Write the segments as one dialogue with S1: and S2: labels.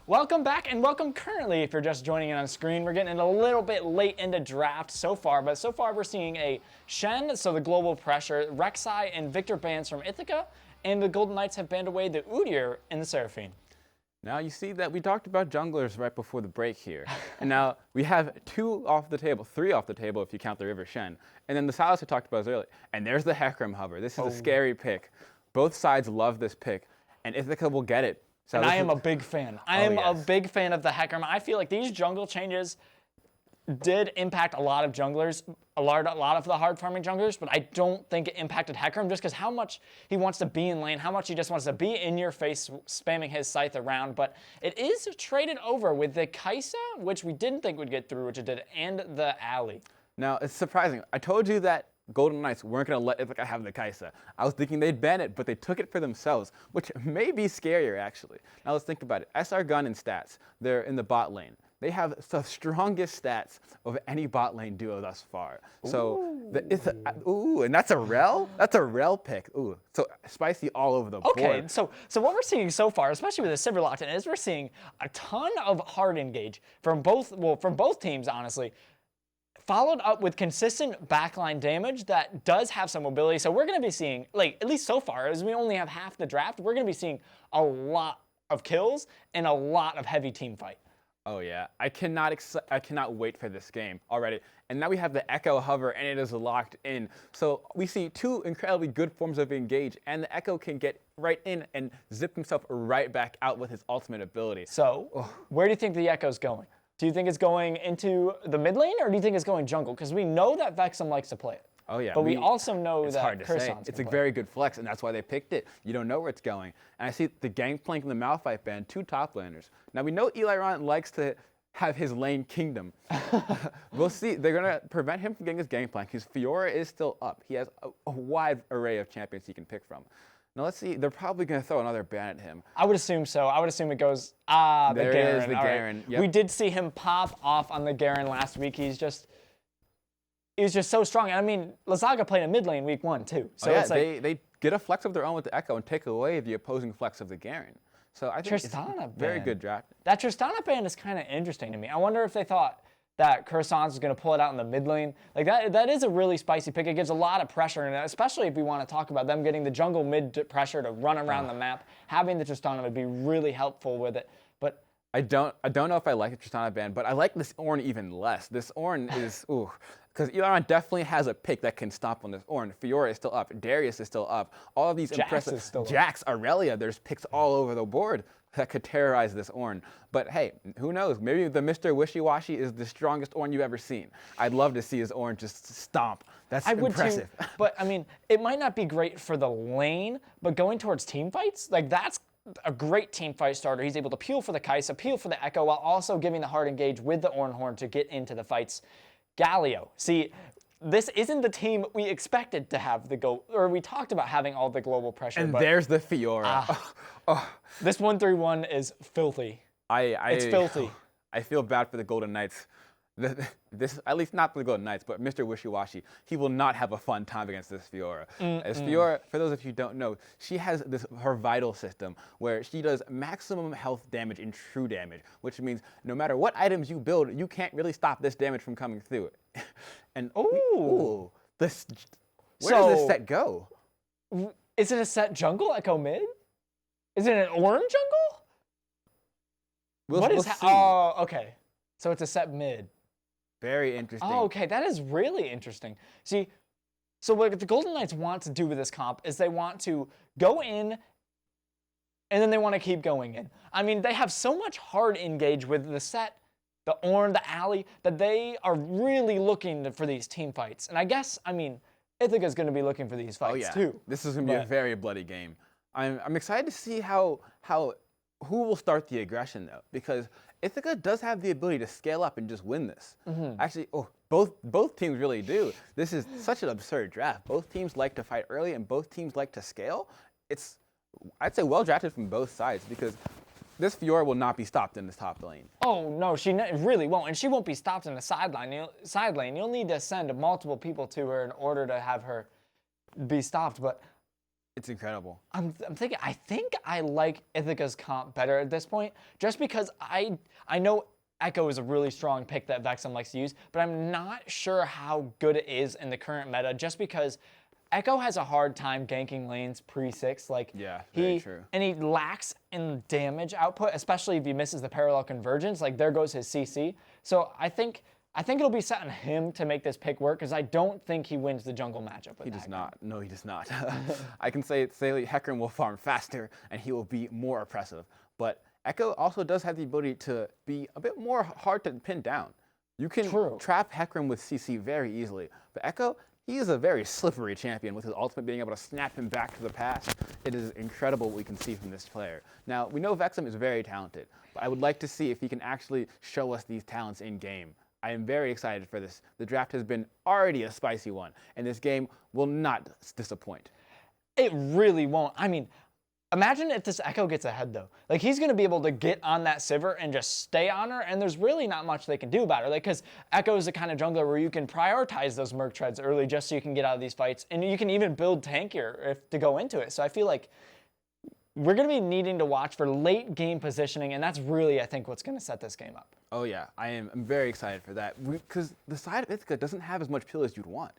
S1: Welcome back and welcome currently if you're just joining in on screen. We're getting a little bit late into draft so far, but so far we're seeing a Shen, so the global pressure, Rek'Sai and Victor bans from Ithaca, and the Golden Knights have banned away the Udyr and the Seraphine.
S2: Now you see that we talked about junglers right before the break here. And now we have three off the table if you count the River Shen. And then the Silas we talked about earlier. And there's the Hecarim hover. This is a scary pick. Both sides love this pick, and Ithaca will get it. So
S1: and I am a big fan. I am a
S2: yes.
S1: big fan of the Hecarim. I feel like these jungle changes did impact a lot of junglers, a lot of the hard farming junglers, but I don't think it impacted Hecarim just because how much he wants to be in lane, how much he just wants to be in your face, spamming his scythe around. But it is traded over with the Kaisa, which we didn't think would get through, which it did, and the Alley.
S2: Now it's surprising. I told you that Golden Knights weren't going to let Ithaca have the Kaisa. I was thinking they'd ban it, but they took it for themselves, which may be scarier, actually. Now let's think about it. SR Gun and stats, they're in the bot lane. They have the strongest stats of any bot lane duo thus far. So, and that's a Rel? That's a Rel pick. Ooh, so spicy all over the board.
S1: Okay, so what we're seeing so far, especially with the Sivir locked in, is we're seeing a ton of hard engage from both teams, honestly, followed up with consistent backline damage that does have some mobility. So we're going to be seeing, like, at least so far, as we only have half the draft, we're going to be seeing a lot of kills and a lot of heavy team fight.
S2: Oh yeah, I cannot wait for this game already. And now we have the Echo hover, and it is locked in. So we see two incredibly good forms of engage, and the Echo can get right in and zip himself right back out with his ultimate ability.
S1: So where do you think the Echo's going? Do you think it's going into the mid lane, or do you think it's going jungle? Because we know that Vexum likes to play it.
S2: Oh yeah,
S1: but we also know
S2: it's
S1: that
S2: hard to say. It's a very good flex, and that's why they picked it. You don't know where it's going. And I see the Gangplank and the Malphite ban, two top laners. Now we know Eli Ron likes to have his lane kingdom. We'll see. They're gonna prevent him from getting his Gangplank. His Fiora is still up. He has a wide array of champions he can pick from. Now let's see. They're probably gonna throw another ban at him.
S1: I would assume so. I would assume it goes the
S2: Garen.
S1: There
S2: is the Garen.
S1: Right.
S2: Yep.
S1: We did see him pop off on the Garen last week. He's just so strong. I mean, Lazaga played in mid lane week 1 too. So it's like
S2: they get a flex of their own with the Echo and take away the opposing flex of the Garen. So I think
S1: Tristana
S2: it's a very good draft.
S1: That Tristana ban is kind of interesting to me. I wonder if they thought that Cursons was going to pull it out in the mid lane. Like that is a really spicy pick. It gives a lot of pressure, and especially if we want to talk about them getting the jungle mid pressure to run around the map. Having the Tristana would be really helpful with it. But
S2: I don't know if I like the Tristana ban, but I like this Ornn even less. This Ornn is because Elon definitely has a pick that can stop on this Ornn. Fiora is still up. Darius is still up. All of these impressive Jax, Aurelia, there's picks all over the board that could terrorize this Ornn. But hey, who knows? Maybe the Mr. Wishy-Washy is the strongest Ornn you've ever seen. I'd love to see his Ornn just stomp. That's impressive.
S1: Too, but I mean, it might not be great for the lane, but going towards team fights, like that's a great team fight starter. He's able to peel for the Kaisa, peel for the Echo, while also giving the hard engage with the Ornn Horn to get into the fights. Galio. See, this isn't the team we expected to have we talked about having all the global pressure.
S2: And there's the Fiora.
S1: This 1-3-1 is filthy. It's filthy.
S2: I feel bad for the Golden Knights. This, at least not for the Golden Knights, but Mr. Wishy-Washy, he will not have a fun time against this Fiora. As Fiora, for those of you who don't know, she has her vital system where she does maximum health damage in true damage, which means no matter what items you build, you can't really stop this damage from coming through it. And where does this set go?
S1: Is it a set jungle Echo mid? Is it an orange jungle?
S2: We'll see.
S1: Oh, okay. So it's a set mid.
S2: Very interesting.
S1: Oh, okay. That is really interesting. See, so what the Golden Knights want to do with this comp is they want to go in, and then they want to keep going in. I mean, they have so much hard engage with the set, the Ornn, the Alley, that they are really looking for these team fights. And I guess, I mean, Ithaca's going to be looking for these fights too.
S2: This is going to be a very bloody game. I'm excited to see who will start the aggression though, because Ithaca does have the ability to scale up and just win this. Actually, both teams really do. This is such an absurd draft. Both teams like to fight early, and both teams like to scale. It's, I'd say, well drafted from both sides because this Fiora will not be stopped in this top lane.
S1: Oh no, she really won't, and she won't be stopped in the side lane. You'll need to send multiple people to her in order to have her be stopped. But
S2: It's incredible.
S1: I'm thinking, I think I like Ithaca's comp better at this point, just because I know Echo is a really strong pick that Vexum likes to use, but I'm not sure how good it is in the current meta, just because Echo has a hard time ganking lanes pre-6. Like,
S2: Yeah, very true.
S1: And he lacks in damage output, especially if he misses the parallel convergence. Like, there goes his CC. So I think it'll be set on him to make this pick work, because I don't think he wins the jungle matchup with
S2: He
S1: that
S2: does
S1: guy.
S2: not. No, he does not. I can say Hecarim will farm faster, and he will be more oppressive. But Echo also does have the ability to be a bit more hard to pin down. You can trap Hecarim with CC very easily. But Echo, he is a very slippery champion, with his ultimate being able to snap him back to the past. It is incredible what we can see from this player. Now, we know Vexum is very talented, but I would like to see if he can actually show us these talents in game. I am very excited for this. The draft has been already a spicy one, and this game will not disappoint.
S1: It really won't. I mean, imagine if this Echo gets ahead, though. Like, he's going to be able to get on that Sivir and just stay on her, and there's really not much they can do about her. Like, because Echo is the kind of jungler where you can prioritize those Merc Treads early just so you can get out of these fights, and you can even build tankier to go into it. So I feel like we're going to be needing to watch for late game positioning, and that's really, I think, what's going to set this game up.
S2: Oh yeah, I'm very excited for that, because the side of Ithaca doesn't have as much peel as you'd want.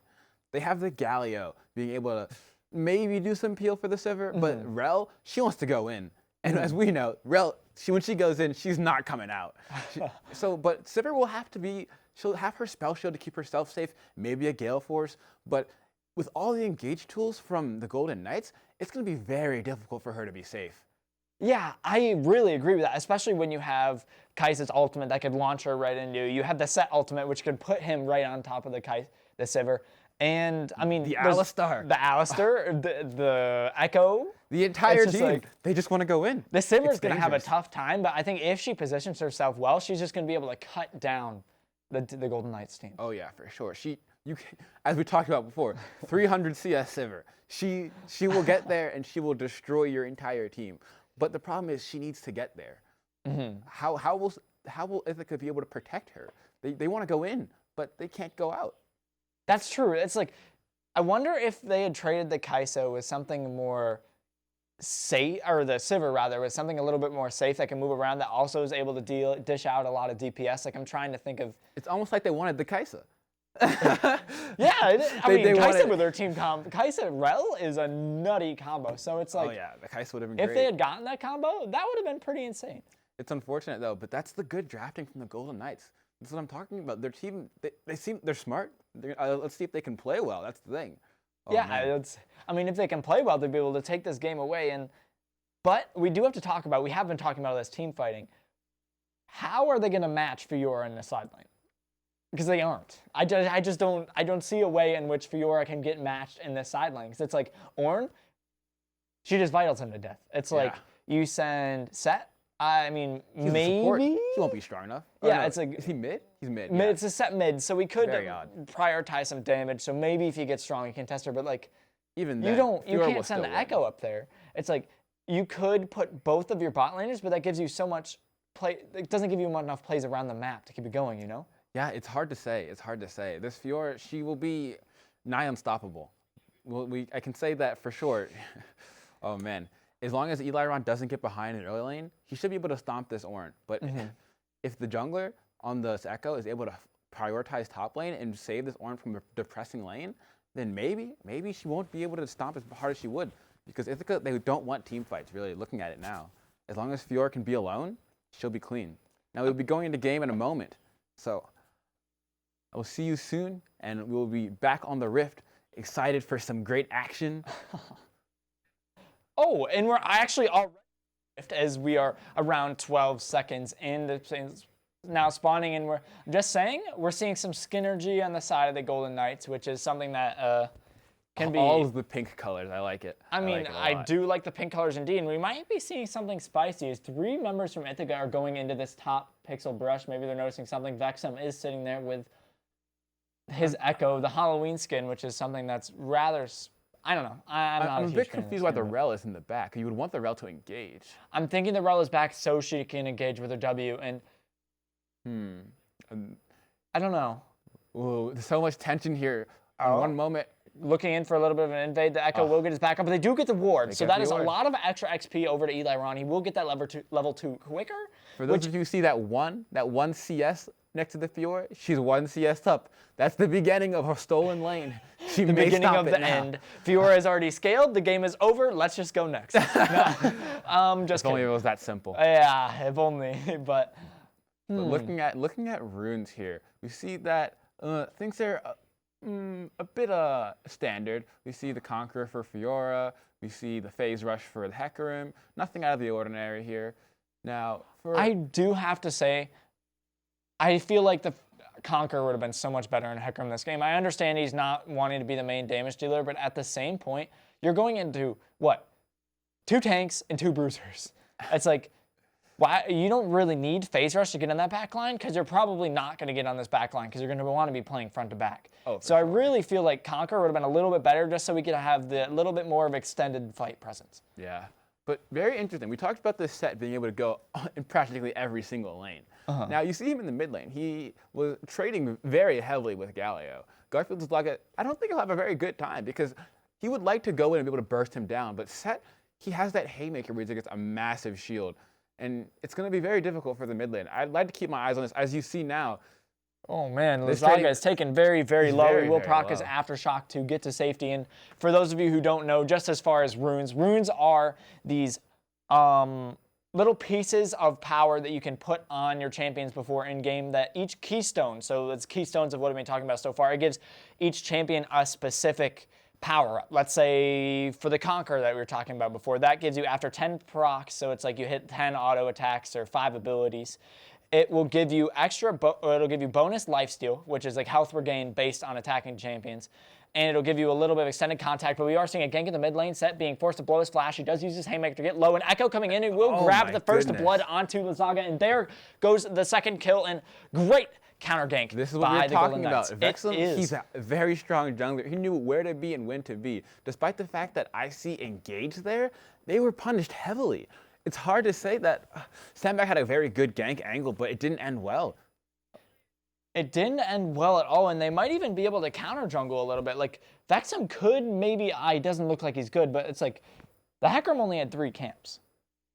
S2: They have the Galio being able to maybe do some peel for the Sivir, but Rel, she wants to go in. And as we know, Rel, when she goes in, she's not coming out. But Sivir will have to be, she'll have her spell shield to keep herself safe, maybe a Gale Force, but with all the engage tools from the Golden Knights, it's going to be very difficult for her to be safe.
S1: Yeah, I really agree with that, especially when you have Kai'Sa's ultimate that could launch her right into you. You have the Set ultimate, which could put him right on top of the Sivir. And, I mean...
S2: The Alistar.
S1: The Alistar, the Echo.
S2: The entire team, like, they just want to go in.
S1: The Sivir is going to have a tough time, but I think if she positions herself well, she's just going to be able to cut down the Golden Knights team.
S2: Oh, yeah, for sure. As we talked about before, 300 CS Sivir. She will get there, and she will destroy your entire team. But the problem is she needs to get there. How will Ithaca be able to protect her? They want to go in, but they can't go out.
S1: That's true. It's like, I wonder if they had traded the Kai'Sa with something more safe, or the Sivir rather, with something a little bit more safe that can move around, that also is able to dish out a lot of DPS. Like, I'm trying to think of...
S2: It's almost like they wanted the Kai'Sa.
S1: Yeah, I mean, Kai'Sa with their team combo, Kai'Sa Rel is a nutty combo. So it's like,
S2: oh yeah, the Kai'Sa would have been great.
S1: If they had gotten that combo, that would have been pretty insane.
S2: It's unfortunate though, but that's the good drafting from the Golden Knights. That's what I'm talking about. Their team, they're smart. Let's see if they can play well. That's the thing. Oh,
S1: yeah, I mean, if they can play well, they'll be able to take this game away. But we do have to talk about, we have been talking about this team fighting. How are they going to match Fiora in the sideline? Because they aren't. I don't see a way in which Fiora can get matched in this sideline. Because it's like, Ornn, she just vitals him to death. It's like, you send Set, I mean, maybe?
S2: He won't be strong enough.
S1: Yeah, no, it's like...
S2: Is he mid? He's mid.
S1: Yeah. It's a Set mid, so we could prioritize some damage. So maybe if he gets strong, he can test her. But like,
S2: even then,
S1: you can't send the Echo up there. It's like, you could put both of your bot laners, but that gives you so much play. It doesn't give you enough plays around the map to keep it going, you know?
S2: Yeah, it's hard to say. It's hard to say. This Fiora, she will be nigh unstoppable. I can say that for sure. Oh man. As long as Eliron doesn't get behind in early lane, he should be able to stomp this Ornn. But if the jungler on this Echo is able to prioritize top lane and save this Ornn from a depressing lane, then maybe she won't be able to stomp as hard as she would. Because Ithaca, they don't want team fights, really, looking at it now. As long as Fiora can be alone, she'll be clean. Now, we'll be going into game in a moment. So, I will see you soon, and we'll be back on the Rift, excited for some great action.
S1: Oh, and we're actually already as we are around 12 seconds in. The now spawning, and we're just saying we're seeing some Skinergy on the side of the Golden Knights, which is something that can be
S2: all of the pink colors. I like it.
S1: I mean, I do like the pink colors indeed, and we might be seeing something spicy. As 3 members from Ithaca are going into this top pixel brush. Maybe they're noticing something. Vexum is sitting there with his Echo, the Halloween skin, which is something that's rather. I don't know. I'm
S2: a bit confused why the Rel is in the back. You would want the Rel to engage.
S1: I'm thinking the Rel is back so she can engage with her W, and I don't know.
S2: Ooh, there's so much tension here. In one moment,
S1: looking in for a little bit of an invade. The Echo will get his back up, but they do get the ward. So
S2: get
S1: that
S2: the
S1: is a
S2: ward.
S1: lot of extra XP over to Eli Ron. He will get that level 2 quicker.
S2: For those of you who see that one CS next to the Fiora, she's 1 CS up. That's the beginning of her stolen lane. She
S1: The
S2: may
S1: beginning
S2: stop
S1: of
S2: it
S1: the
S2: now.
S1: end. Fiora is already scaled. The game is over. Let's just go next. Just
S2: If only it
S1: kidding.
S2: was that simple.
S1: Yeah, if only. But
S2: But looking at runes here, we see that things are a bit standard. We see the Conqueror for Fiora. We see the Phase Rush for the Hecarim. Nothing out of the ordinary here. Now,
S1: I do have to say, I feel like the Conqueror would have been so much better in Hecarim this game. I understand he's not wanting to be the main damage dealer, but at the same point, you're going into, what, 2 tanks and 2 bruisers. It's like, why you don't really need Phase Rush to get on that back line, because you're probably not going to get on this back line, because you're going to want to be playing front to back. So I really feel like Conqueror would have been a little bit better, just so we could have the little bit more of extended fight presence.
S2: Yeah, but very interesting. We talked about this set being able to go in practically every single lane. Now, you see him in the mid lane. He was trading very heavily with Galio. Garfield's Laga, I don't think he'll have a very good time, because he would like to go in and be able to burst him down, but Set, he has that Haymaker where he gets a massive shield, and it's going to be very difficult for the mid lane. I'd like to keep my eyes on this. As you see now,
S1: Oh man,
S2: This
S1: Lizaga
S2: trading-
S1: is taken very, very low.
S2: very,
S1: He will
S2: very
S1: proc his
S2: low.
S1: Aftershock to get to safety. And for those of you who don't know, just as far as runes are these little pieces of power that you can put on your champions before in-game, that each keystone, so it's keystones of what I've been talking about so far, it gives each champion a specific power-up. Let's say for the Conqueror that we were talking about before, that gives you after 10 procs, so it's like you hit 10 auto attacks or 5 abilities. It will give you it'll give you bonus lifesteal, which is like health regain based on attacking champions. And it'll give you a little bit of extended contact, but we are seeing a gank in the mid lane. Set being forced to blow his flash. He does use his Haymaker to get low, and Echo coming in and will
S2: Oh
S1: grab
S2: my
S1: the first
S2: goodness.
S1: blood onto Lizaga, and there goes the second kill, and great counter gank
S2: this is what
S1: by
S2: we're
S1: the Golden
S2: talking about.
S1: Knights.
S2: Vexen,
S1: It is.
S2: he's a very strong jungler. He knew where to be and when to be. Despite the fact that IC engaged there, they were punished heavily. It's hard to say that Sandbag had a very good gank angle, but it didn't end well.
S1: It didn't end well at all, and they might even be able to counter jungle a little bit. Like, Vexen could maybe, he doesn't look like he's good, but it's like, the Hecarim only had 3 camps.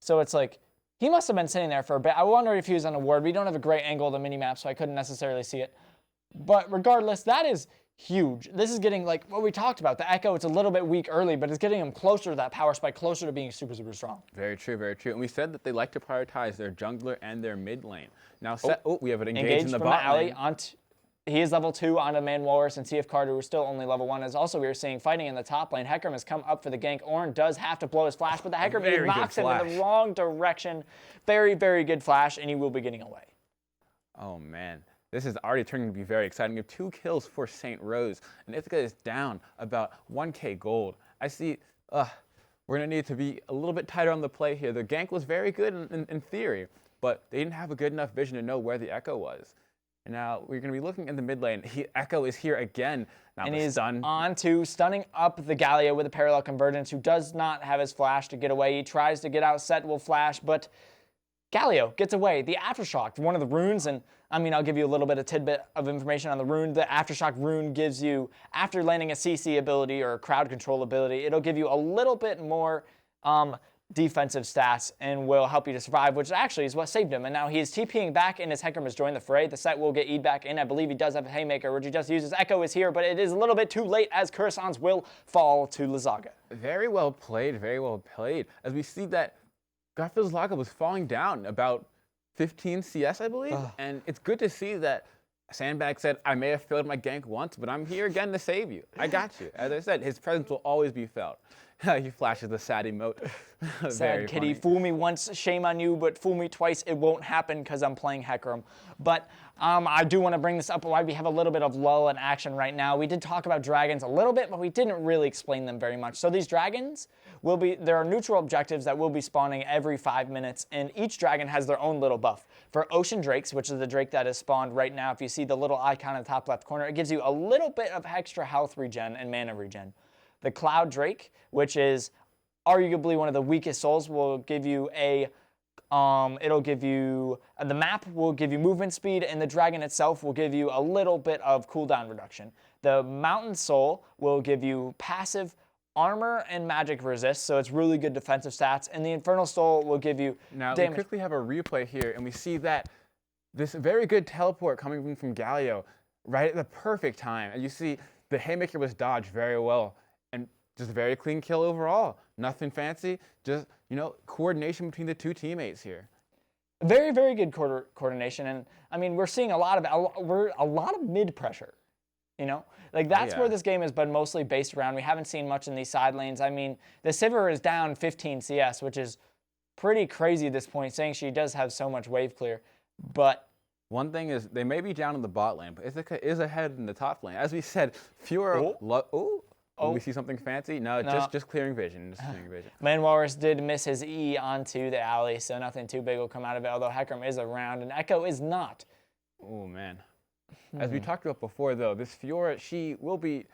S1: So it's like, he must have been sitting there for a bit. I wonder if he was on a ward. We don't have a great angle of the minimap, so I couldn't necessarily see it. But regardless, that is huge. This is getting, like, what we talked about. The Echo, it's a little bit weak early, but it's getting him closer to that power spike, closer to being super, super strong.
S2: Very true, very true. And we said that they like to prioritize their jungler and their mid lane. Now, we have an engage in the
S1: from
S2: bot
S1: the alley
S2: lane.
S1: He is level 2 onto Man Walrus, and CF Carter, who is still only level 1. As also we are seeing fighting in the top lane. Hecarim has come up for the gank. Ornn does have to blow his flash, but the Hecarim
S2: Very good
S1: knocks him in the
S2: flash.
S1: wrong direction. Very, very good flash, and he will be getting away.
S2: Oh, man. This is already turning to be very exciting. We have 2 kills for St. Rose, and Ithaca is down about 1k gold. I see, we're going to need to be a little bit tighter on the play here. The gank was very good in theory, but they didn't have a good enough vision to know where the Echo was. And now we're going to be looking in the mid lane. Echo is here again. Now
S1: And
S2: the
S1: he's
S2: stun.
S1: on to stunning up the Galio with a parallel convergence, who does not have his flash to get away. He tries to get out, Set will flash, but Galio gets away. The Aftershock, one of the runes, and I mean, I'll give you a little bit of tidbit of information on the rune. The Aftershock rune gives you, after landing a CC ability or a crowd control ability, it'll give you a little bit more defensive stats and will help you to survive, which actually is what saved him. And now he is TPing back, and his Hecarim has joined the fray. The Set will get E'd back in. I believe he does have a Haymaker, which he just uses. Echo is here, but it is a little bit too late as Coruscant's will fall to Lizaga.
S2: Very well played, very well played. As we see that Garfield's Laga was falling down about 15 CS, I believe. And it's good to see that Sandbag said, I may have failed my gank once, but I'm here again to save you. I got you. As I said, his presence will always be felt. He flashes the sad emote.
S1: Sad kitty, fool me once, shame on you, but fool me twice, it won't happen because I'm playing Hecarim. But I do want to bring this up why we have a little bit of lull in action right now. We did talk about dragons a little bit, but we didn't really explain them very much. So these dragons there are neutral objectives that will be spawning every 5 minutes, and each dragon has their own little buff. For Ocean Drakes, which is the Drake that is spawned right now, if you see the little icon in the top left corner, it gives you a little bit of extra health regen and mana regen. The Cloud Drake, which is arguably one of the weakest souls, will give you a It'll give you, the map will give you movement speed, and the dragon itself will give you a little bit of cooldown reduction. The Mountain Soul will give you passive armor and magic resist, so it's really good defensive stats. And the Infernal Soul will give you damage.
S2: We quickly have a replay here, and we see that this very good teleport coming from Galio right at the perfect time. And you see the Haymaker was dodged very well, and just a very clean kill overall. Nothing fancy, just, coordination between the two teammates here.
S1: Very, very good coordination. And, I mean, we're seeing a lot of mid pressure. That's where this game has been mostly based around. We haven't seen much in these side lanes. I mean, the Sivir is down 15 CS, which is pretty crazy at this point, saying she does have so much wave clear. But
S2: one thing is, they may be down in the bot lane, but Ithaca is ahead in the top lane. As we said, Fiora... we see something fancy? No. Just clearing vision.
S1: Walrus did miss his E onto the alley, so nothing too big will come out of it, although Hecarim is around, and Echo is not.
S2: Oh, man. As we talked about before, though, this Fiora, she will be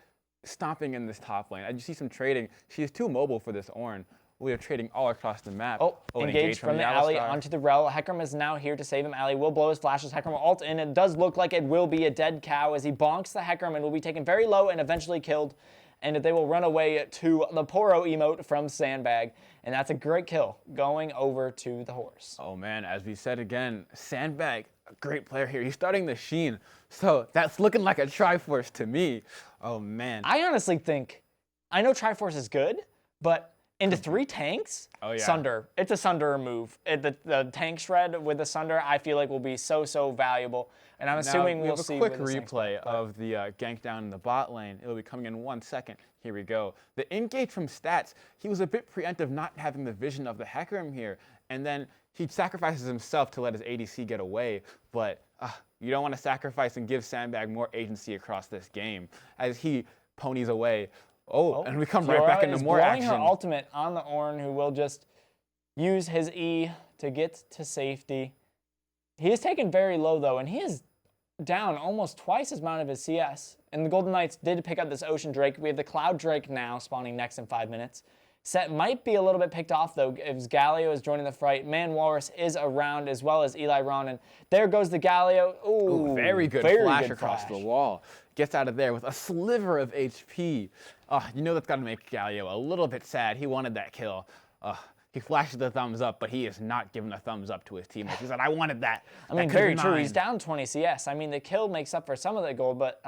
S2: stomping in this top lane. As you see some trading, she is too mobile for this Ornn. We are trading all across the map.
S1: Engaged from the alley onto the Rel. Hecarim is now here to save him. Alley will blow his flashes. Hecarim will ult in. It does look like it will be a dead cow as he bonks the Hecarim and will be taken very low and eventually killed. And they will run away to the Poro emote from Sandbag. And that's a great kill going over to the horse.
S2: Oh, man. As we said again, Sandbag, a great player here. He's starting the Sheen. So that's looking like a Triforce to me. Oh, man.
S1: I honestly think, I know Triforce is good, but into 3 tanks, Sunder. It's a Sunder move. The tank shred with the Sunder, I feel like will be so valuable. And I'm assuming we'll see.
S2: We have a quick replay of the gank down in the bot lane. It'll be coming in 1 second. Here we go. The engage from stats, he was a bit preemptive not having the vision of the Hecarim here. And then he sacrifices himself to let his ADC get away. But you don't want to sacrifice and give Sandbag more agency across this game as he ponies away. And we come right back into more action.
S1: Her ultimate on the Ornn, who will just use his E to get to safety. He is taken very low, though, and he is down almost twice as amount of his CS. And the Golden Knights did pick up this Ocean Drake. We have the Cloud Drake now spawning next in 5 minutes. Set might be a little bit picked off, though, as Galio is joining the fight. Walrus is around, as well as Eli Ronan. There goes the Galio. Ooh,
S2: very good flash across the wall. Gets out of there with a sliver of HP. That's got to make Galio a little bit sad. He wanted that kill. He flashes the thumbs up, but he is not giving a thumbs up to his teammates. He said, I wanted that.
S1: I mean, very true. He's down 20 CS. I mean, the kill makes up for some of the gold, but,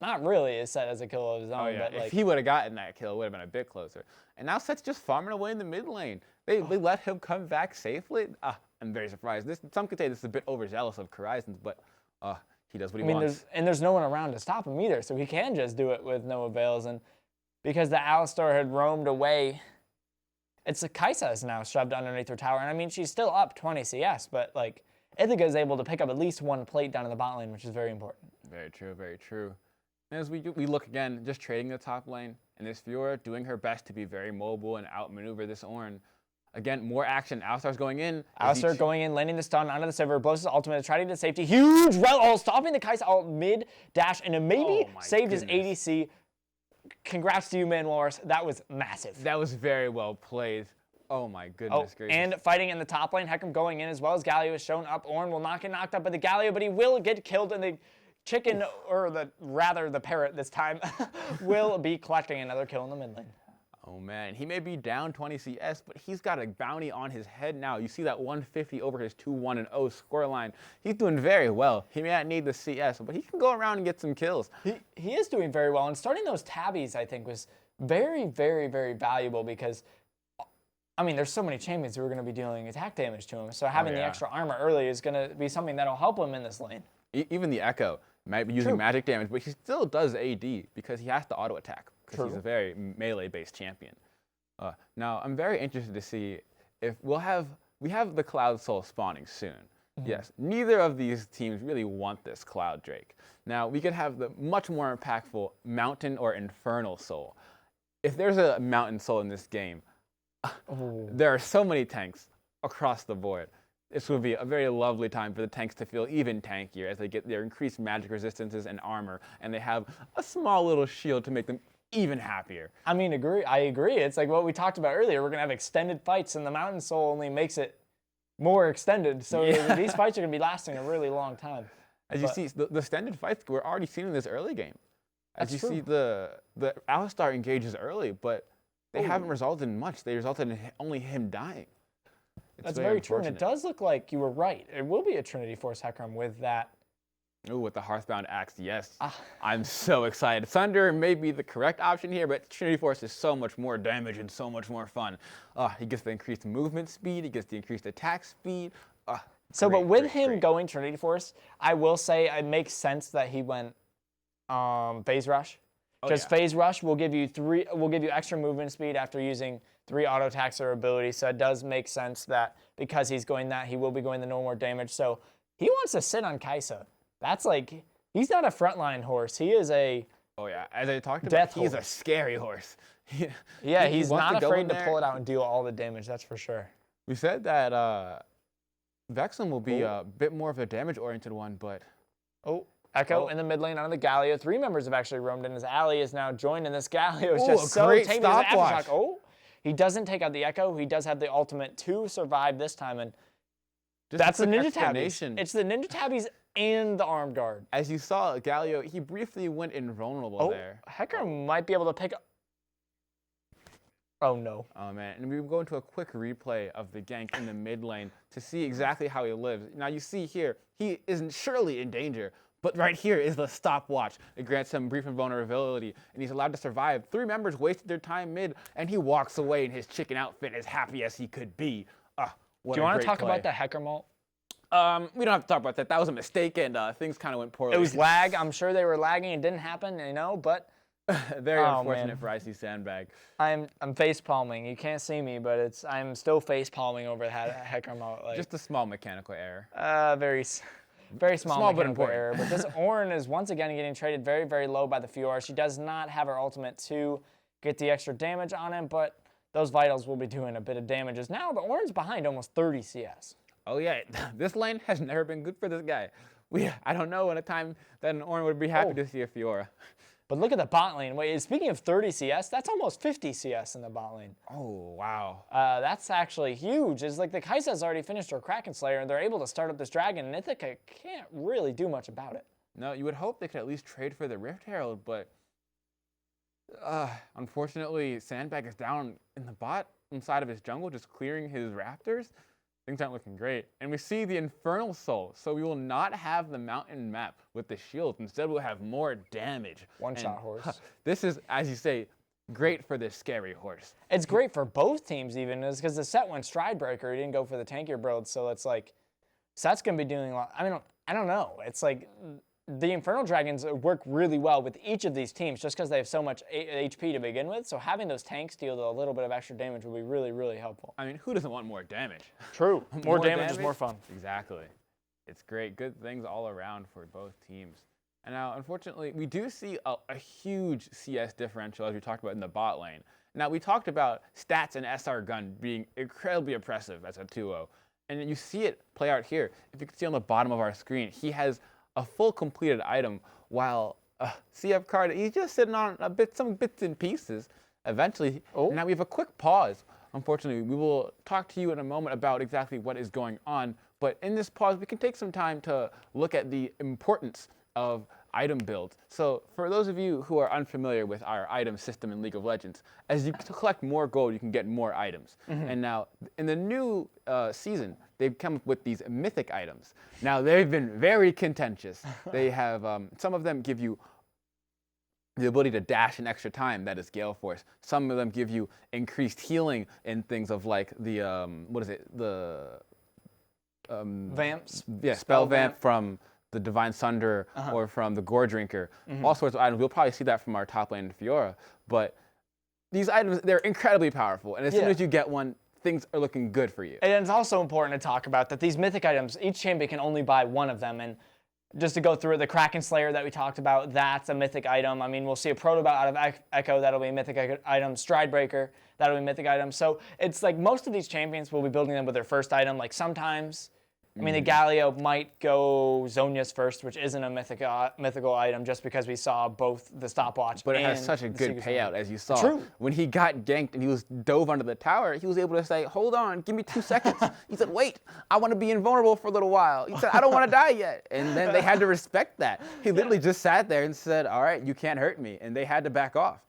S1: not really is Set as a kill of his own. But,
S2: if he would have gotten that kill, it would have been a bit closer. And now Set's just farming away in the mid lane. They let him come back safely. I'm very surprised. Some could say this is a bit overzealous of Horizons, but he does what he wants.
S1: There's no one around to stop him either, so he can just do it with no avails. And because the Alistar had roamed away, it's Kaisa is now shoved underneath her tower. And I mean, she's still up 20 CS, but Ithaca is able to pick up at least 1 plate down in the bot lane, which is very important.
S2: Very true, very true. And as we look again, just trading the top lane, and this Fiora doing her best to be very mobile and outmaneuver this Ornn. Again, more action. Alistar's going in.
S1: Alistar going in, landing the stun onto the Sivir, blows his ultimate, trying to get safety. Huge Rel, stopping the Kaisa ult mid dash, and it maybe saved his ADC. Congrats to you, Walrus. That was massive.
S2: That was very well played. Oh my goodness gracious.
S1: And fighting in the top lane, Hecarim going in as well as Galio is shown up. Ornn will not get knocked up by the Galio, but he will get killed, and the chicken, or the parrot this time, will be collecting another kill in the mid lane.
S2: Oh man, he may be down 20 CS, but he's got a bounty on his head now. You see that 150 over his 2-1-0 scoreline. He's doing very well. He may not need the CS, but he can go around and get some kills.
S1: He is doing very well, and starting those tabbies, I think, was very, very, very valuable because, I mean, there's so many champions who are going to be dealing attack damage to him, so having the extra armor early is going to be something that'll help him in this lane.
S2: Even the Echo might be using magic damage, but he still does AD because he has to auto attack. Because he's a very melee-based champion. Now, I'm very interested to see if we have the Cloud Soul spawning soon. Mm-hmm. Yes, neither of these teams really want this Cloud Drake. Now, we could have the much more impactful Mountain or Infernal Soul. If there's a Mountain Soul in this game, there are so many tanks across the board. This will be a very lovely time for the tanks to feel even tankier as they get their increased magic resistances and armor, and they have a small little shield to make them even happier.
S1: I agree. It's like what we talked about earlier. We're going to have extended fights, and the Mountain Soul only makes it more extended. So these fights are going to be lasting a really long time.
S2: As you see, the extended fights we're already seeing in this early game. As you
S1: That's
S2: see, the Alistar engages early, but they haven't resulted in much. They resulted in only him dying.
S1: That's very true, and it does look like you were right. It will be a Trinity Force Hecarim with that.
S2: Ooh, with the Hearthbound Axe, yes. I'm so excited. Thunder may be the correct option here, but Trinity Force is so much more damage and so much more fun. He gets the increased movement speed, he gets the increased attack speed.
S1: But with him going Trinity Force, I will say it makes sense that he went Phase Rush. Because Phase Rush will give you extra movement speed after using 3 auto attacks or abilities. So it does make sense that because he's going that, he will be going the no more damage. So he wants to sit on Kaisa. That's like, he's not a frontline horse. He is a
S2: as I talked about, he's a scary horse.
S1: He's not afraid to pull it out and deal all the damage, that's for sure.
S2: We said that Vexen will be a bit more of a damage-oriented one, but...
S1: Echo in the mid lane on the Galio. 3 members have actually roamed in. His ally is now joined, and this Galio is just so tame. Stopwatch. He doesn't take out the Echo. He does have the ultimate to survive this time, and that's the Ninja Tabbies. It's the Ninja Tabbies and the Armed Guard.
S2: As you saw, Galio, he briefly went invulnerable there.
S1: Hecarim might be able to pick up. Oh, no.
S2: Oh, man. And we will go into a quick replay of the gank in the mid lane to see exactly how he lives. Now, you see here, he isn't surely in danger, but right here is the stopwatch. It grants him brief invulnerability, and he's allowed to survive. 3 members wasted their time mid, and he walks away in his chicken outfit as happy as he could be.
S1: Do you want to talk about the Hecarim ult?
S2: We don't have to talk about that. That was a mistake, and things kind of went poorly.
S1: It was lag. I'm sure they were lagging. It didn't happen, but...
S2: Very unfortunate for Icy Sandbag.
S1: I'm face palming. You can't see me, but I'm still face palming over that Hecarim ult.
S2: Just a small mechanical error.
S1: Very small mechanical error. But this Ornn is once again getting traded very, very low by the Fiora. She does not have her ultimate to get the extra damage on him, but those vitals will be doing a bit of damage. Now the Ornn's behind almost 30 CS.
S2: Oh yeah, this lane has never been good for this guy. I don't know in a time that an Ornn would be happy to see a Fiora.
S1: But look at the bot lane. Wait, speaking of 30 CS, that's almost 50 CS in the bot lane.
S2: Oh, wow.
S1: That's actually huge. It's like the Kai'Sa's already finished her Kraken Slayer, and they're able to start up this dragon, and Ithaca can't really do much about it.
S2: No, you would hope they could at least trade for the Rift Herald, but unfortunately, Sandbag is down in the bot inside of his jungle, just clearing his raptors. Things aren't looking great. And we see the Infernal Soul, so we will not have the mountain map with the shields. Instead, we'll have more damage.
S1: One-shot horse.
S2: This is, as you say, great for this scary horse.
S1: It's great for both teams even, because the set went Stridebreaker. He didn't go for the tankier build, so it's like, Set's going to be doing a lot. I mean, I don't know. It's like, the Infernal Dragons work really well with each of these teams just because they have so much HP to begin with. So having those tanks deal a little bit of extra damage will be really, really helpful.
S2: I mean, who doesn't want more damage?
S1: True. More damage is more fun.
S2: Exactly. It's great. Good things all around for both teams. And now, unfortunately, we do see a huge CS differential, as we talked about in the bot lane. Now, we talked about stats and SR Gun being incredibly oppressive as a 2-0. And you see it play out here. If you can see on the bottom of our screen, he has a full completed item, while CF Card, he's just sitting on some bits and pieces. Eventually, now we have a quick pause. Unfortunately, we will talk to you in a moment about exactly what is going on, but in this pause, we can take some time to look at the importance of item builds. So for those of you who are unfamiliar with our item system in League of Legends, as you collect more gold, you can get more items. And now, in the new season, they've come up with these mythic items. Now, they've been very contentious. They have, some of them give you the ability to dash in extra time, that is Gale Force. Some of them give you increased healing in things of like the,
S1: Vamps?
S2: Yeah, Spell Vamp from the Divine Sunder or from the Gore Drinker. All sorts of items. We'll probably see that from our top lane Fiora. But these items, they're incredibly powerful. And as soon as you get one, things are looking good for you.
S1: And it's also important to talk about that these mythic items, each champion can only buy one of them. And just to go through it, the Kraken Slayer that we talked about, that's a mythic item. I mean, we'll see a Protobot out of Echo, that'll be a mythic item. Stridebreaker, that'll be a mythic item. So it's like most of these champions will be building them with their first item. Like sometimes I mean, the Galio might go Zhonya's first, which isn't a mythical item, just because we saw both the stopwatch.
S2: But it
S1: and
S2: has such a good payout, as you saw.
S1: True.
S2: When he got ganked and he was dove under the tower, he was able to say, "Hold on, give me 2 seconds." He said, "Wait, I want to be invulnerable for a little while." He said, "I don't want to die yet." And then they had to respect that. He literally just sat there and said, "All right, you can't hurt me," and they had to back off.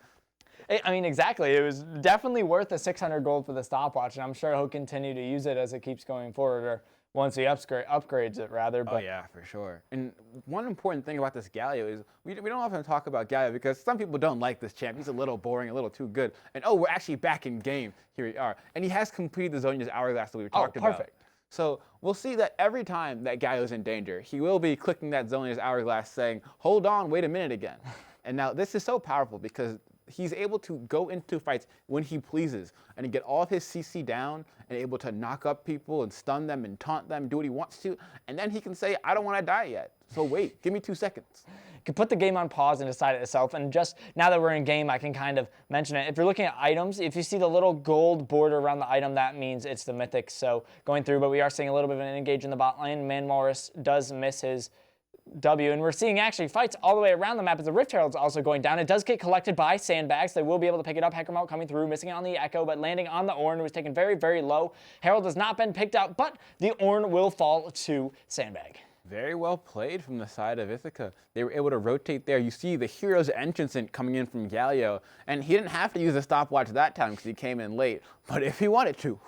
S1: I mean, exactly. It was definitely worth the 600 gold for the stopwatch, and I'm sure he'll continue to use it as it keeps going forward, or once he upgrades it, rather. But
S2: oh, yeah, for sure. And one important thing about this Galio is we don't often talk about Galio because some people don't like this champ. He's a little boring, a little too good. And, oh, we're actually back in game. Here we are. And he has completed the Zhonya's hourglass that we talked about.
S1: Perfect.
S2: So we'll see that every time that Galio's in danger, he will be clicking that Zhonya's hourglass saying, "Hold on, wait a minute again." And now this is so powerful because he's able to go into fights when he pleases and to get all of his CC down and able to knock up people and stun them and taunt them, do what he wants to. And then he can say, "I don't want to die yet. So wait, give me 2 seconds."
S1: You can put the game on pause and decide it itself. And just now that we're in game, I can kind of mention it. If you're looking at items, if you see the little gold border around the item, that means it's the mythic. So going through, but we are seeing a little bit of an engage in the bot lane. Man Morris does miss his W, and we're seeing actually fights all the way around the map as the Rift Herald's also going down. It does get collected by sandbags. They will be able to pick it up. Heckermelt coming through, missing it on the Echo, but landing on the Ornn, was taken very, very low. Herald has not been picked up, but the Ornn will fall to sandbag.
S2: Very well played from the side of Ithaca. They were able to rotate there. You see the hero's entrance coming in from Galio, and he didn't have to use a stopwatch that time because he came in late. But if he wanted to,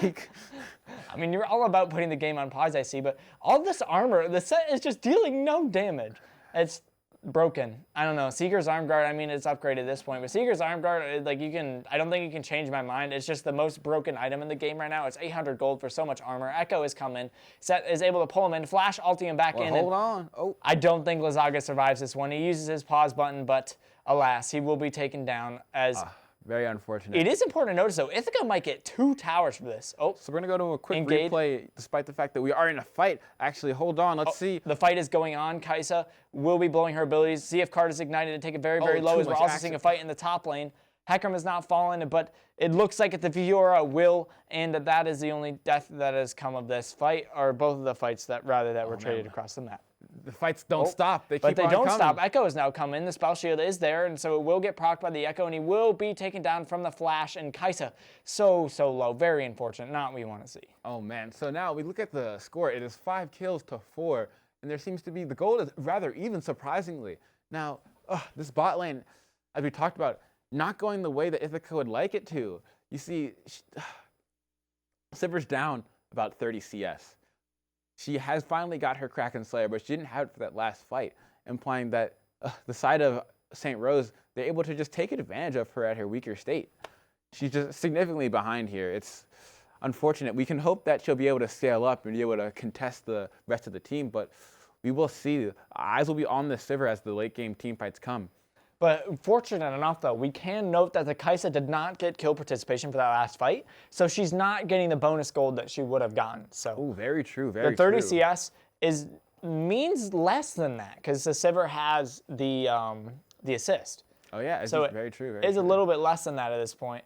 S1: I mean, you're all about putting the game on pause, I see, but all this armor, the set is just dealing no damage. It's broken. I don't know. Seeker's Arm Guard, I mean, it's upgraded at this point, but Seeker's Arm Guard, like, I don't think you can change my mind. It's just the most broken item in the game right now. It's 800 gold for so much armor. Echo is coming. Set is able to pull him in, flash, ulti him back in.
S2: Hold on. Oh.
S1: I don't think Lazaga survives this one. He uses his pause button, but alas, he will be taken down as...
S2: Very unfortunate.
S1: It is important to notice, though, Ithaca might get 2 towers for this. Oh,
S2: so we're going to go to a quick replay, despite the fact that we are in a fight. Actually, hold on. Let's see.
S1: The fight is going on. Kaisa will be blowing her abilities. CF card is ignited to take it very, very low, as we're also seeing a fight in the top lane. Hecarim has not fallen, but it looks like the Fiora will, and that is the only death that has come of this fight, or both of the fights that were traded across the map.
S2: The fights don't stop. They keep on
S1: But they don't
S2: coming.
S1: stop. Echo is now coming. The spell shield is there, and so it will get procced by the Echo, and he will be taken down from the flash. And Kaisa, so low. Very unfortunate. Not what we want to see.
S2: Oh, man. So now we look at the score. It is 5 kills to 4, and there seems to be, the gold is rather even, surprisingly. Now, this bot lane, as we talked about, not going the way that Ithaca would like it to. You see, Sivir's down about 30 CS. She has finally got her Kraken Slayer, but she didn't have it for that last fight, implying that the side of St. Rose, they're able to just take advantage of her at her weaker state. She's just significantly behind here. It's unfortunate. We can hope that she'll be able to scale up and be able to contest the rest of the team, but we will see. Eyes will be on the Sivir as the late game team fights come.
S1: But fortunate enough, though, we can note that the Kaisa did not get kill participation for that last fight, so she's not getting the bonus gold that she would have gotten. So
S2: oh, very true, very true.
S1: The 30 CS means less than that, because the Sivir has the assist.
S2: Oh yeah, it's
S1: so
S2: very true.
S1: It's a little bit less than that at this point.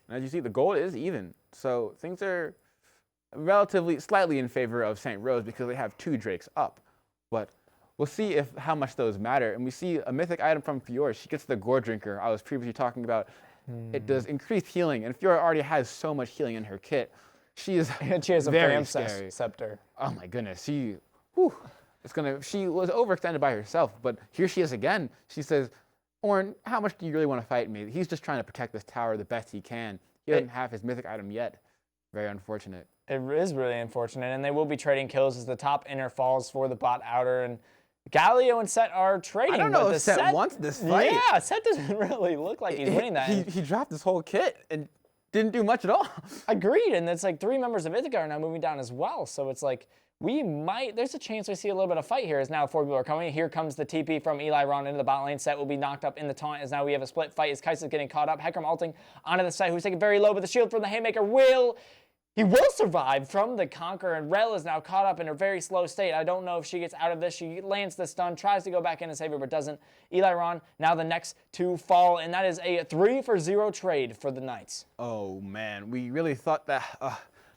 S2: And as you see, the gold is even, so things are relatively slightly in favor of St. Rose because they have 2 Drakes up, but we'll see how much those matter. And we see a mythic item from Fiora. She gets the Gore Drinker I was previously talking about. It does increased healing, and Fiora already has so much healing in her kit. She is
S1: and she has a
S2: very
S1: Fam
S2: scary.
S1: Scepter.
S2: Oh my goodness, she was overextended by herself, but here she is again. She says, "Ornn, how much do you really want to fight me?" He's just trying to protect this tower the best he can. He doesn't have his mythic item yet. Very unfortunate.
S1: It is really unfortunate, and they will be trading kills as the top inner falls for the bot outer, and Galio and Set are trading.
S2: I don't know
S1: but
S2: if Set wants this fight.
S1: Yeah, Set doesn't really look like he's winning that.
S2: He dropped his whole kit and didn't do much at all.
S1: Agreed, and it's like 3 members of Ithaca are now moving down as well, so it's like there's a chance we see a little bit of fight here as now 4 people are coming. Here comes the TP from Eli Ron into the bot lane. Set will be knocked up in the taunt as now we have a split fight as Kaisa's getting caught up. Hecarim ulting onto the side, who's taken very low, but the shield from the Haymaker will survive from the Conqueror, and Rel is now caught up in a very slow state. I don't know if she gets out of this. She lands the stun, tries to go back in and save her, but doesn't. Eli Ron, now the next to fall, and that is a 3-for-0 trade for the Knights.
S2: Oh, man. We really thought that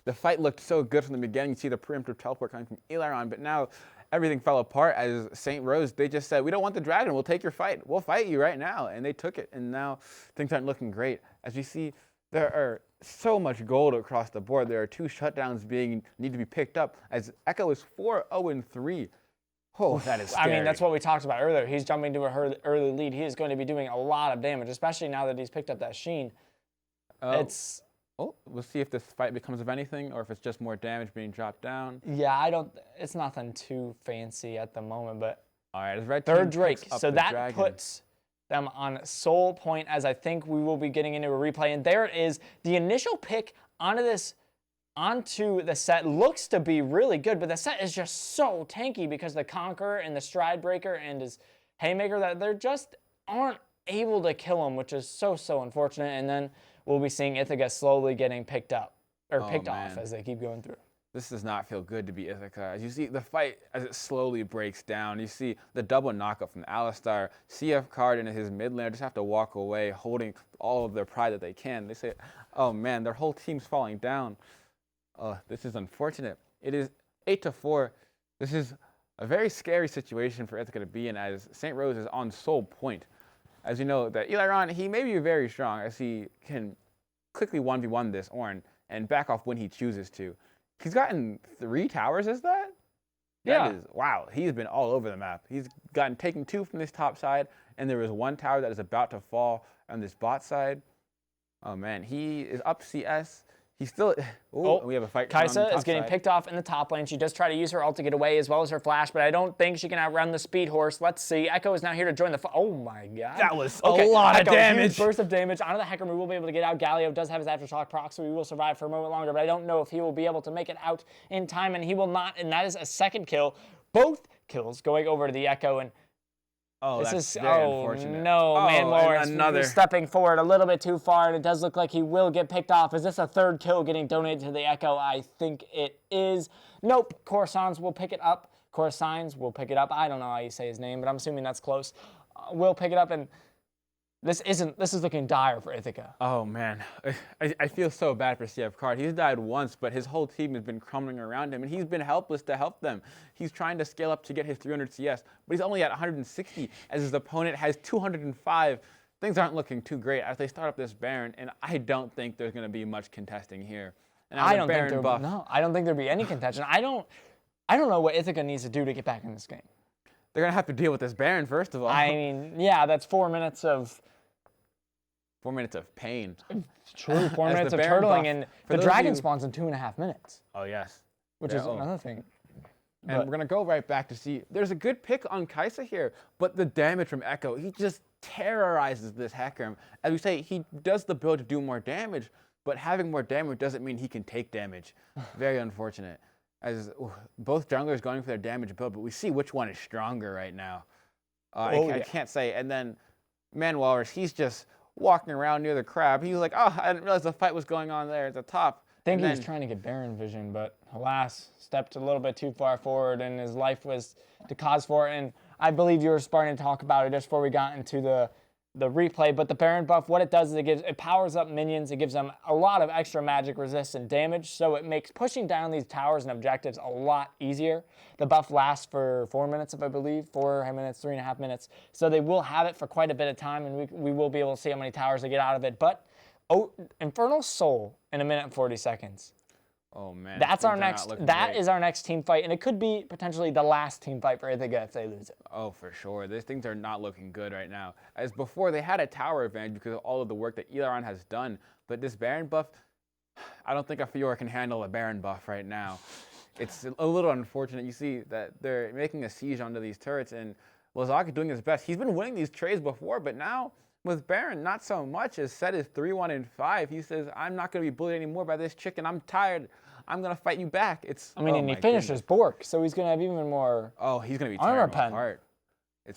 S2: the the fight looked so good from the beginning. You see the preemptive teleport coming from Eliron, but now everything fell apart as St. Rose, they just said, we don't want the dragon, we'll take your fight. We'll fight you right now. And they took it, and now things aren't looking great. As you see, there are so much gold across the board. There are 2 shutdowns need to be picked up, as Echo is 4-0-3. Oh, that is scary.
S1: I mean, that's what we talked about earlier. He's jumping to a early lead. He is going to be doing a lot of damage, especially now that he's picked up that Sheen.
S2: We'll see if this fight becomes of anything, or if it's just more damage being dropped down.
S1: Yeah, it's nothing too fancy at the moment, but
S2: all right, red
S1: third Drake.
S2: So
S1: that
S2: dragon.
S1: puts them on soul point, as I think we will be getting into a replay. And there it is. The initial pick onto the set looks to be really good, but the set is just so tanky because the Conqueror and the Stride Breaker and his Haymaker, that they just aren't able to kill him, which is so unfortunate. And then we'll be seeing Ithaca slowly getting picked off as they keep going through.
S2: This does not feel good to be Ithaca. As you see the fight, as it slowly breaks down, you see the double knockup from Alistar. CF Card and his mid laner just have to walk away, holding all of their pride that they can. They say, oh man, their whole team's falling down. This is unfortunate. It is 8-4. This is a very scary situation for Ithaca to be in, as St. Rose is on soul point. As you know, that Eliron, he may be very strong, as he can quickly 1v1 this Ornn and back off when he chooses to. He's gotten 3 towers, is that?
S1: Yeah.
S2: Wow, he's been all over the map. He's taken 2 from this top side, and there is 1 tower that is about to fall on this bot side. Oh man, he is up CS. He's still. We have a fight.
S1: Kai'Sa is getting picked off in the top lane. She does try to use her ult to get away, as well as her flash, but I don't think she can outrun the speed horse. Let's see. Echo is now here to join the fight. Oh my god.
S2: That was a lot of damage.
S1: Huge burst of damage onto the Hecarim. We will be able to get out. Galio does have his aftershock proc, so we will survive for a moment longer, but I don't know if he will be able to make it out in time, and he will not, and that is a second kill. Both kills going over to the Echo, and
S2: this is very unfortunate.
S1: No, Man is stepping forward a little bit too far, and it does look like he will get picked off. Is this a 3rd kill getting donated to the Echo? I think it is. Nope, Corsans will pick it up. I don't know how you say his name, but I'm assuming that's close. We'll pick it up, and this is looking dire for Ithaca.
S2: Oh man, I feel so bad for CF Card. He's died once, but his whole team has been crumbling around him, and he's been helpless to help them. He's trying to scale up to get his 300 CS, but he's only at 160, as his opponent has 205. Things aren't looking too great as they start up this Baron, and I don't think there's going to be much contesting here. And
S1: I don't think there'll be any contention. I don't know what Ithaca needs to do to get back in this game.
S2: They're going to have to deal with this Baron first of all.
S1: I mean, yeah, that's 4 minutes of
S2: 4 minutes of pain.
S1: True, 4 minutes of turtling, and the dragon spawns in 2.5 minutes.
S2: Oh, yes.
S1: Which is another thing.
S2: And we're going to go right back to see, there's a good pick on Kai'Sa here, but the damage from Echo, he just terrorizes this Hecarim. As we say, he does the build to do more damage, but having more damage doesn't mean he can take damage. Very unfortunate. As both junglers going for their damage build, but we see which one is stronger right now. I can't say. And then Man Walrus, he's just walking around near the crab. He was like, oh, I didn't realize the fight was going on there at the top.
S1: I think he was trying to get Baron vision, but alas, stepped a little bit too far forward, and his life was the cause for it. And I believe you were starting to talk about it just before we got into the replay, but the Baron buff, what it does is it powers up minions. It gives them a lot of extra magic resist and damage, so it makes pushing down these towers and objectives a lot easier. The buff lasts for 4 minutes, if I believe, 4 minutes, 3.5 minutes. So they will have it for quite a bit of time, and we will be able to see how many towers they get out of it. But Infernal Soul in 1 minute and 40 seconds.
S2: Oh man,
S1: that's our next. That is our next team fight, and it could be potentially the last team fight for Ithaca if they lose it.
S2: Oh, for sure. These things are not looking good right now. As before, they had a tower advantage because of all of the work that Eliron has done. But this Baron buff, I don't think a Fiora can handle a Baron buff right now. It's a little unfortunate. You see that they're making a siege onto these turrets, and Lazaka doing his best. He's been winning these trades before, but now with Baron, not so much. His set is 3-1-5. He says, I'm not going to be bullied anymore by this chicken. I'm tired. I'm going to fight you back.
S1: And he finishes Bork, so he's going to have even more.
S2: Oh, he's going to be tearing him apart.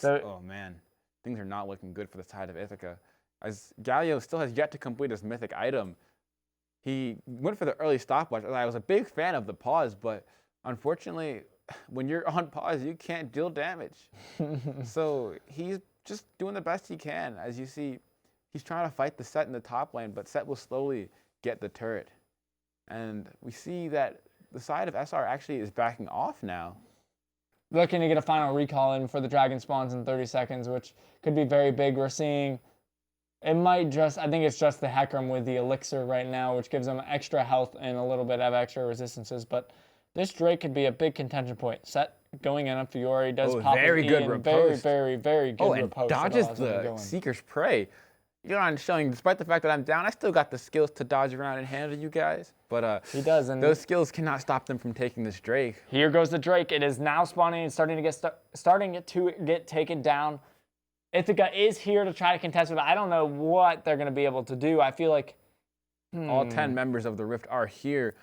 S2: Oh, man. Things are not looking good for the side of Ithaca. As Galio still has yet to complete his mythic item. He went for the early stopwatch. I was a big fan of the pause, but unfortunately, when you're on pause, you can't deal damage. So he's just doing the best he can. As you see, he's trying to fight the set in the top lane, but set will slowly get the turret. And we see that the side of SR actually is backing off now.
S1: Looking to get a final recall in before the dragon spawns in 30 seconds, which could be very big. We're seeing, I think it's just the Hecarim with the elixir right now, which gives them extra health and a little bit of extra resistances. But this Drake could be a big contention point. Set going in on Fiore, does pop
S2: very good riposte.
S1: Very, very good riposte.
S2: And dodges the Seeker's Prey. You know, I'm showing, despite the fact that I'm down, I still got the skills to dodge around and handle you guys. But
S1: he does, and
S2: those skills cannot stop them from taking this Drake.
S1: Here goes the Drake. It is now spawning and starting to get taken down. Ithaca is here to try to contest with it. I don't know what they're going to be able to do. I feel like
S2: all 10 members of the Rift are here.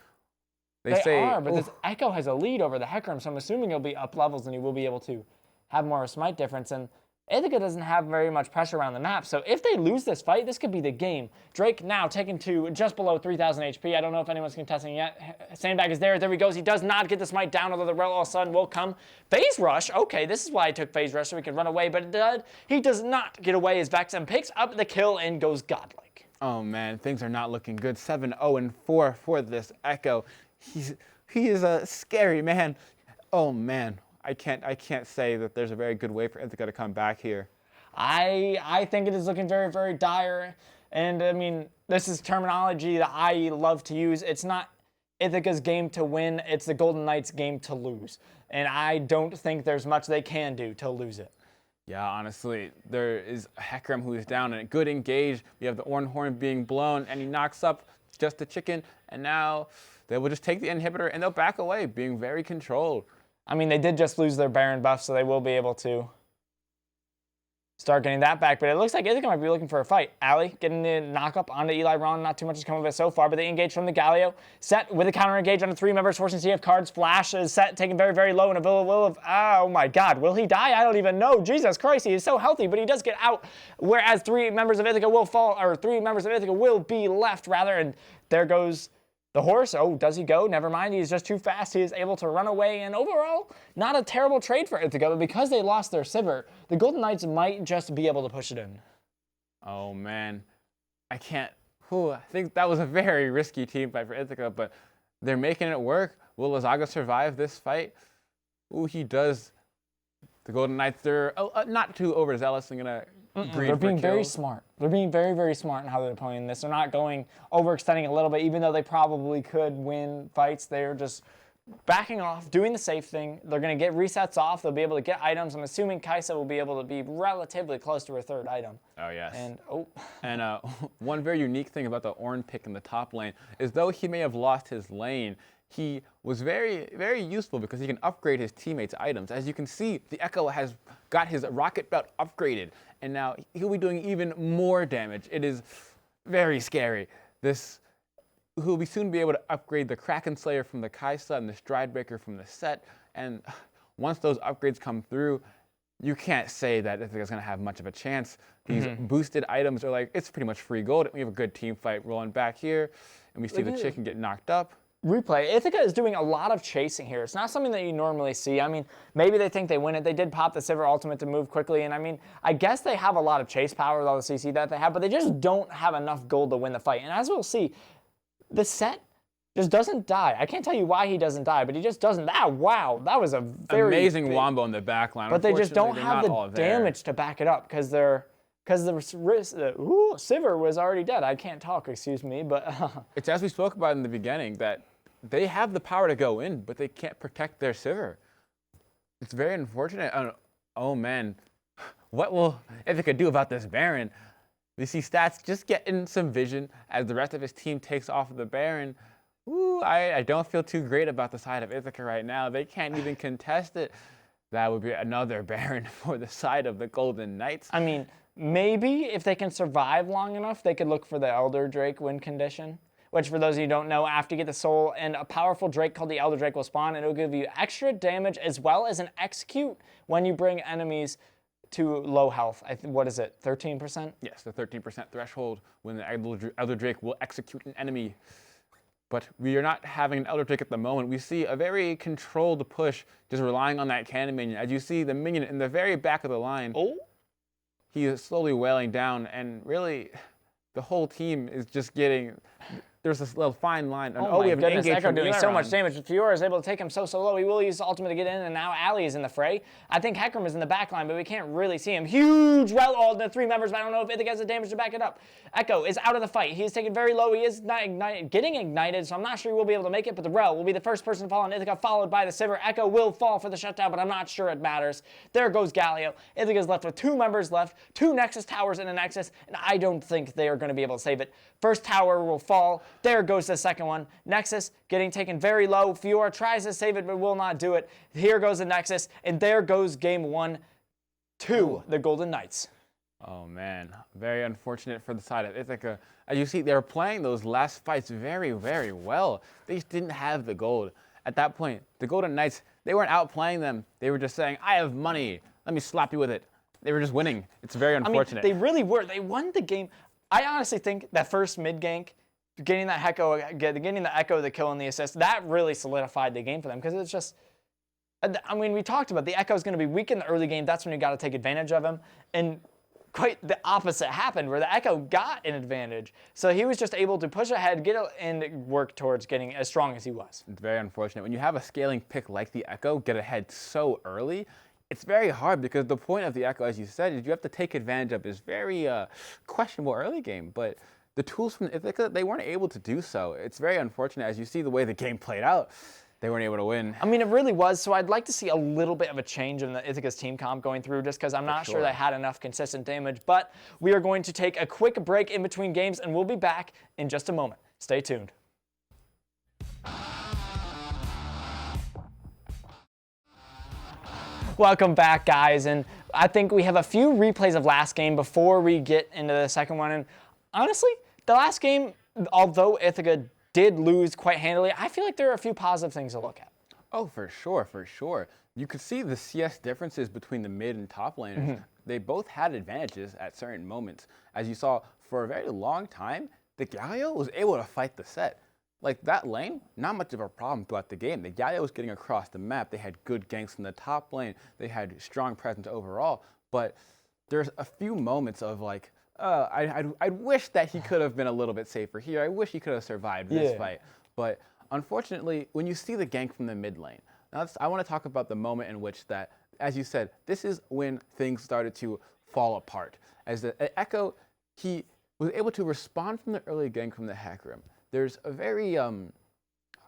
S1: They are, but this Echo has a lead over the Hecarim, so I'm assuming he'll be up levels and he will be able to have more of a smite difference. And Ithaca doesn't have very much pressure around the map, so if they lose this fight, this could be the game. Drake now taken to just below 3,000 HP. I don't know if anyone's contesting yet. Sandbag is there. There he goes. He does not get the smite down, although the Rel all of a sudden will come. Phase Rush. Okay, this is why I took Phase Rush, so he can run away, but he does not get away as Vex and picks up the kill and goes godlike.
S2: Oh, man, things are not looking good. 7-0-4 for this Echo. He is a scary man. Oh, man. I can't say that there's a very good way for Ithaca to come back here.
S1: I think it is looking very, very dire. And I mean, this is terminology that I love to use. It's not Ithaca's game to win, it's the Golden Knights' game to lose. And I don't think there's much they can do to lose it.
S2: Yeah, honestly, there is Hecarim who is down and a good engage. We have the Oran Horn being blown, and he knocks up just the chicken. And now they will just take the inhibitor and they'll back away, being very controlled.
S1: I mean, they did just lose their Baron buff, so they will be able to start getting that back. But it looks like Ithaca might be looking for a fight. Ali getting the knock-up onto Eli Ron. Not too much has come of it so far, but they engage from the Galio. Set with a counter-engage on the 3 members, forcing CF cards. Flash is Set taken very, very low, and a will of, oh my god, will he die? I don't even know. Jesus Christ, he is so healthy, but he does get out, whereas 3 members of Ithaca will fall, or 3 members of Ithaca will be left, rather, and there goes the horse. Oh, does he go? Never mind. He's just too fast. He is able to run away. And overall, not a terrible trade for Ithaca, but because they lost their Sivir, the Golden Knights might just be able to push it in.
S2: Oh, man. I think that was a very risky team fight for Ithaca, but they're making it work. Will Lazaga survive this fight? Ooh, he does. The Golden Knights, they're not too overzealous and going to
S1: they're being very smart. They're being very, very smart in how they're playing this. They're not going overextending a little bit, even though they probably could win fights. They're just backing off, doing the safe thing. They're going to get resets off. They'll be able to get items. I'm assuming Kaisa will be able to be relatively close to her 3rd item.
S2: Oh, yes.
S1: And
S2: one very unique thing about the Ornn pick in the top lane is though he may have lost his lane, he was very, very useful because he can upgrade his teammates' items. As you can see, the Echo has got his rocket belt upgraded, and now he'll be doing even more damage. It is very scary. He'll be soon be able to upgrade the Kraken Slayer from the Kaisa and the Stridebreaker from the Set, and once those upgrades come through, you can't say that Ithaca's going to have much of a chance. These boosted items are like, it's pretty much free gold. We have a good team fight rolling back here, and we see the chicken get knocked up.
S1: Replay. Ithaca is doing a lot of chasing here. It's not something that you normally see. I mean, maybe they think they win it. They did pop the Sivir ultimate to move quickly, and I mean, I guess they have a lot of chase power with all the CC that they have, but they just don't have enough gold to win the fight. And as we'll see, the Set just doesn't die. I can't tell you why he doesn't die, but he just doesn't. Wow, that was a very
S2: amazing wombo in the back line.
S1: But they just don't have the damage to back it up because the Sivir was already dead. I can't talk, excuse me, but
S2: it's as we spoke about in the beginning that they have the power to go in, but they can't protect their Sivir. It's very unfortunate. Oh man, what will Ithaca do about this Baron? We see Stats just getting some vision as the rest of his team takes off the Baron. Ooh, I don't feel too great about the side of Ithaca right now. They can't even contest it. That would be another Baron for the side of the Golden Knights.
S1: I mean, maybe if they can survive long enough, they could look for the Elder Drake win condition. Which, for those of you who don't know, after you get the soul and a powerful Drake called the Elder Drake will spawn, and it will give you extra damage as well as an execute when you bring enemies to low health. What is it, 13%?
S2: Yes, the 13% threshold when the Elder Drake will execute an enemy. But we are not having an Elder Drake at the moment. We see a very controlled push, just relying on that cannon minion. As you see the minion in the very back of the line, he is slowly wailing down, and really, the whole team is just getting there's this little fine line. And,
S1: Oh
S2: we
S1: my
S2: have an
S1: goodness,
S2: engage
S1: Echo
S2: from
S1: doing so
S2: Eleron.
S1: much damage. Fiora is able to take him so low. He will use the ultimate to get in, and now Ali is in the fray. I think Hecarim is in the back line, but we can't really see him. Huge route all the 3 members, but I don't know if Ithaca has the damage to back it up. Echo is out of the fight. He is taken very low. He is not getting ignited, so I'm not sure he will be able to make it, but the Rel will be the first person to fall on Ithaca, followed by the Sivir. Echo will fall for the shutdown, but I'm not sure it matters. There goes Galio. Ithaca's left with 2 members left, 2 Nexus towers in a Nexus, and I don't think they are going to be able to save it. First tower will fall. There goes the second one. Nexus getting taken very low. Fiora tries to save it, but will not do it. Here goes the Nexus, and there goes game 1 to the Golden Knights.
S2: Oh man, very unfortunate for the side of Ithaca. As you see, they were playing those last fights very, very well. They just didn't have the gold. At that point, the Golden Knights, they weren't outplaying them. They were just saying, I have money. Let me slap you with it. They were just winning. It's very unfortunate.
S1: I mean, they really were. They won the game. I honestly think that first mid gank, getting the Echo, the kill and the assist, that really solidified the game for them because it's just, I mean, we talked about the Echo's going to be weak in the early game. That's when you got to take advantage of him. And quite the opposite happened where the Echo got an advantage. So he was just able to push ahead, and work towards getting as strong as he was.
S2: It's very unfortunate. When you have a scaling pick like the Echo get ahead so early, it's very hard because the point of the Echo, as you said, is you have to take advantage of this very questionable early game. But the tools from Ithaca, they weren't able to do so. It's very unfortunate. As you see the way the game played out, they weren't able to win.
S1: I mean, it really was. So I'd like to see a little bit of a change in the Ithaca's team comp going through just because I'm not sure they had enough consistent damage. But we are going to take a quick break in between games, and we'll be back in just a moment. Stay tuned. Welcome back, guys. And I think we have a few replays of last game before we get into the second one. And honestly, the last game, although Ithaca did lose quite handily, I feel like there are a few positive things to look at.
S2: Oh, for sure, for sure. You could see the CS differences between the mid and top laners. Mm-hmm. They both had advantages at certain moments. As you saw, for a very long time, the Galio was able to fight the set. Like that lane, not much of a problem throughout the game. The Galio was getting across the map. They had good ganks from the top lane. They had strong presence overall. But there's a few moments of like, I wish that he could have been a little bit safer here. I wish he could have survived this fight. But unfortunately, when you see the gank from the mid lane, I want to talk about the moment in which that, as you said, this is when things started to fall apart. As the Echo, he was able to respond from the early gank from the Hecarim. There's a very, I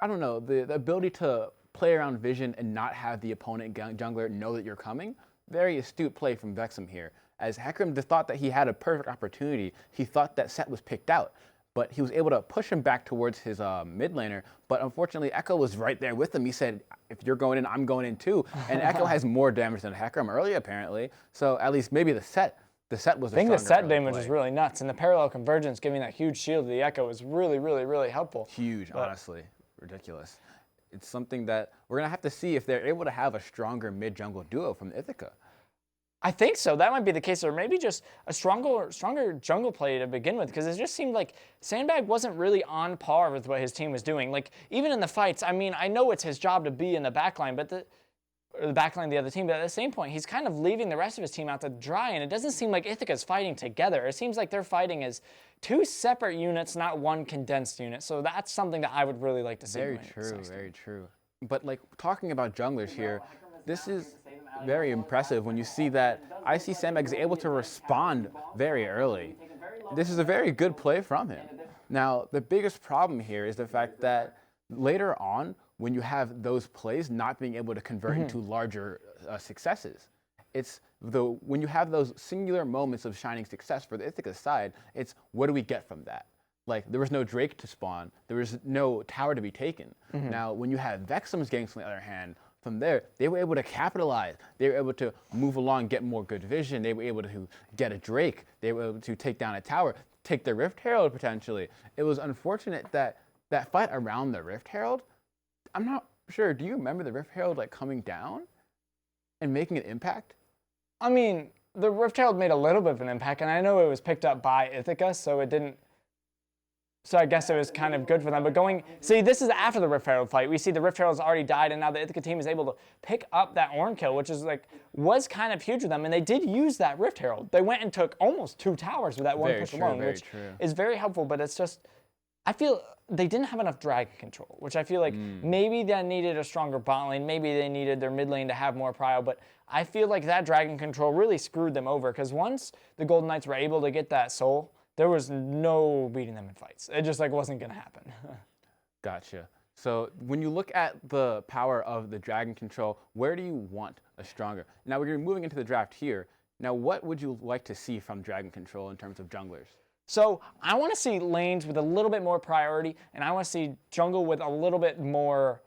S2: don't know, the ability to play around vision and not have the opponent jungler know that you're coming. Very astute play from Vexum here. As Hecarim thought that he had a perfect opportunity, he thought that set was picked out, but he was able to push him back towards his mid laner. But unfortunately, Echo was right there with him. He said, if you're going in, I'm going in too. And Echo has more damage than Hecarim early, apparently. So at least maybe the set was a stronger
S1: I think the set damage
S2: play.
S1: was really nuts, and the parallel convergence giving that huge shield to the Echo was really, really, really helpful.
S2: Huge, honestly. Ridiculous. It's something that we're going to have to see if they're able to have a stronger mid-jungle duo from Ithaca.
S1: I think so. That might be the case, or maybe just a stronger jungle play to begin with, because it just seemed like Sandbag wasn't really on par with what his team was doing. Like, even in the fights, I mean, I know it's his job to be in the backline, but the backline of the other team, but at the same point, he's kind of leaving the rest of his team out to dry, and it doesn't seem like Ithaca's fighting together. It seems like they're fighting as 2 separate units, not one condensed unit. So that's something that I would really like to see.
S2: Very true, very true. But like, talking about junglers here, this is very impressive when you see that I see Sandbag is able to respond very early. This is a very good play from him. Now, the biggest problem here is the fact that later on, when you have those plays not being able to convert into larger successes, it's when you have those singular moments of shining success for the Ithaca side, it's what do we get from that? Like, there was no Drake to spawn. There was no tower to be taken. Now, when you have Vexum's ganks, on the other hand, from there, they were able to capitalize. They were able to move along, get more good vision. They were able to get a Drake. They were able to take down a tower, take the Rift Herald potentially. It was unfortunate that that fight around the Rift Herald, I'm not sure, do you remember the Rift Herald like coming down and making an impact?
S1: I mean, the Rift Herald made a little bit of an impact, and I know it was picked up by Ithaca, so it didn't. So I guess it was kind of good for them. But this is after the Rift Herald fight. We see the Rift Herald's already died, and now the Ithaca team is able to pick up that Ornn kill, which is was kind of huge for them. And they did use that Rift Herald. They went and took almost 2 towers with that one push alone, which is very helpful. But it's just, I feel they didn't have enough dragon control, which I feel like maybe they needed a stronger bot lane. Maybe they needed their mid lane to have more prio. But I feel like that dragon control really screwed them over because once the Golden Knights were able to get that soul, there was no beating them in fights. It just like wasn't going to happen.
S2: Gotcha. So when you look at the power of the dragon control, where do you want a stronger? Now we're moving into the draft here. Now what would you like to see from dragon control in terms of junglers?
S1: So I want to see lanes with a little bit more priority, and I want to see jungle with a little bit more.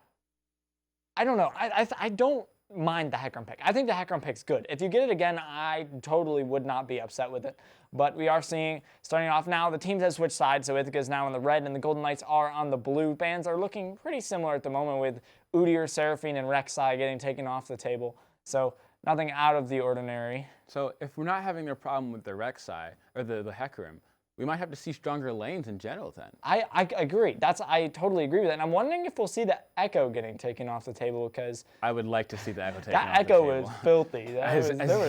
S1: I don't know. I don't mind the Hecarim pick. I think the Hecarim pick's good. If you get it again, I totally would not be upset with it. But we are seeing, starting off now, the teams have switched sides, so Ithaca is now in the red, and the Golden Knights are on the blue. Bans are looking pretty similar at the moment with Udyr, Seraphine, and Rek'Sai getting taken off the table. So nothing out of the ordinary.
S2: So if we're not having a problem with the Rek'Sai, or the Hecarim, we might have to see stronger lanes in general then.
S1: I agree. I totally agree with that. And I'm wondering if we'll see the Echo getting taken off the table because
S2: I would like to see the Echo taken off
S1: that
S2: the
S1: Echo
S2: table.
S1: was filthy.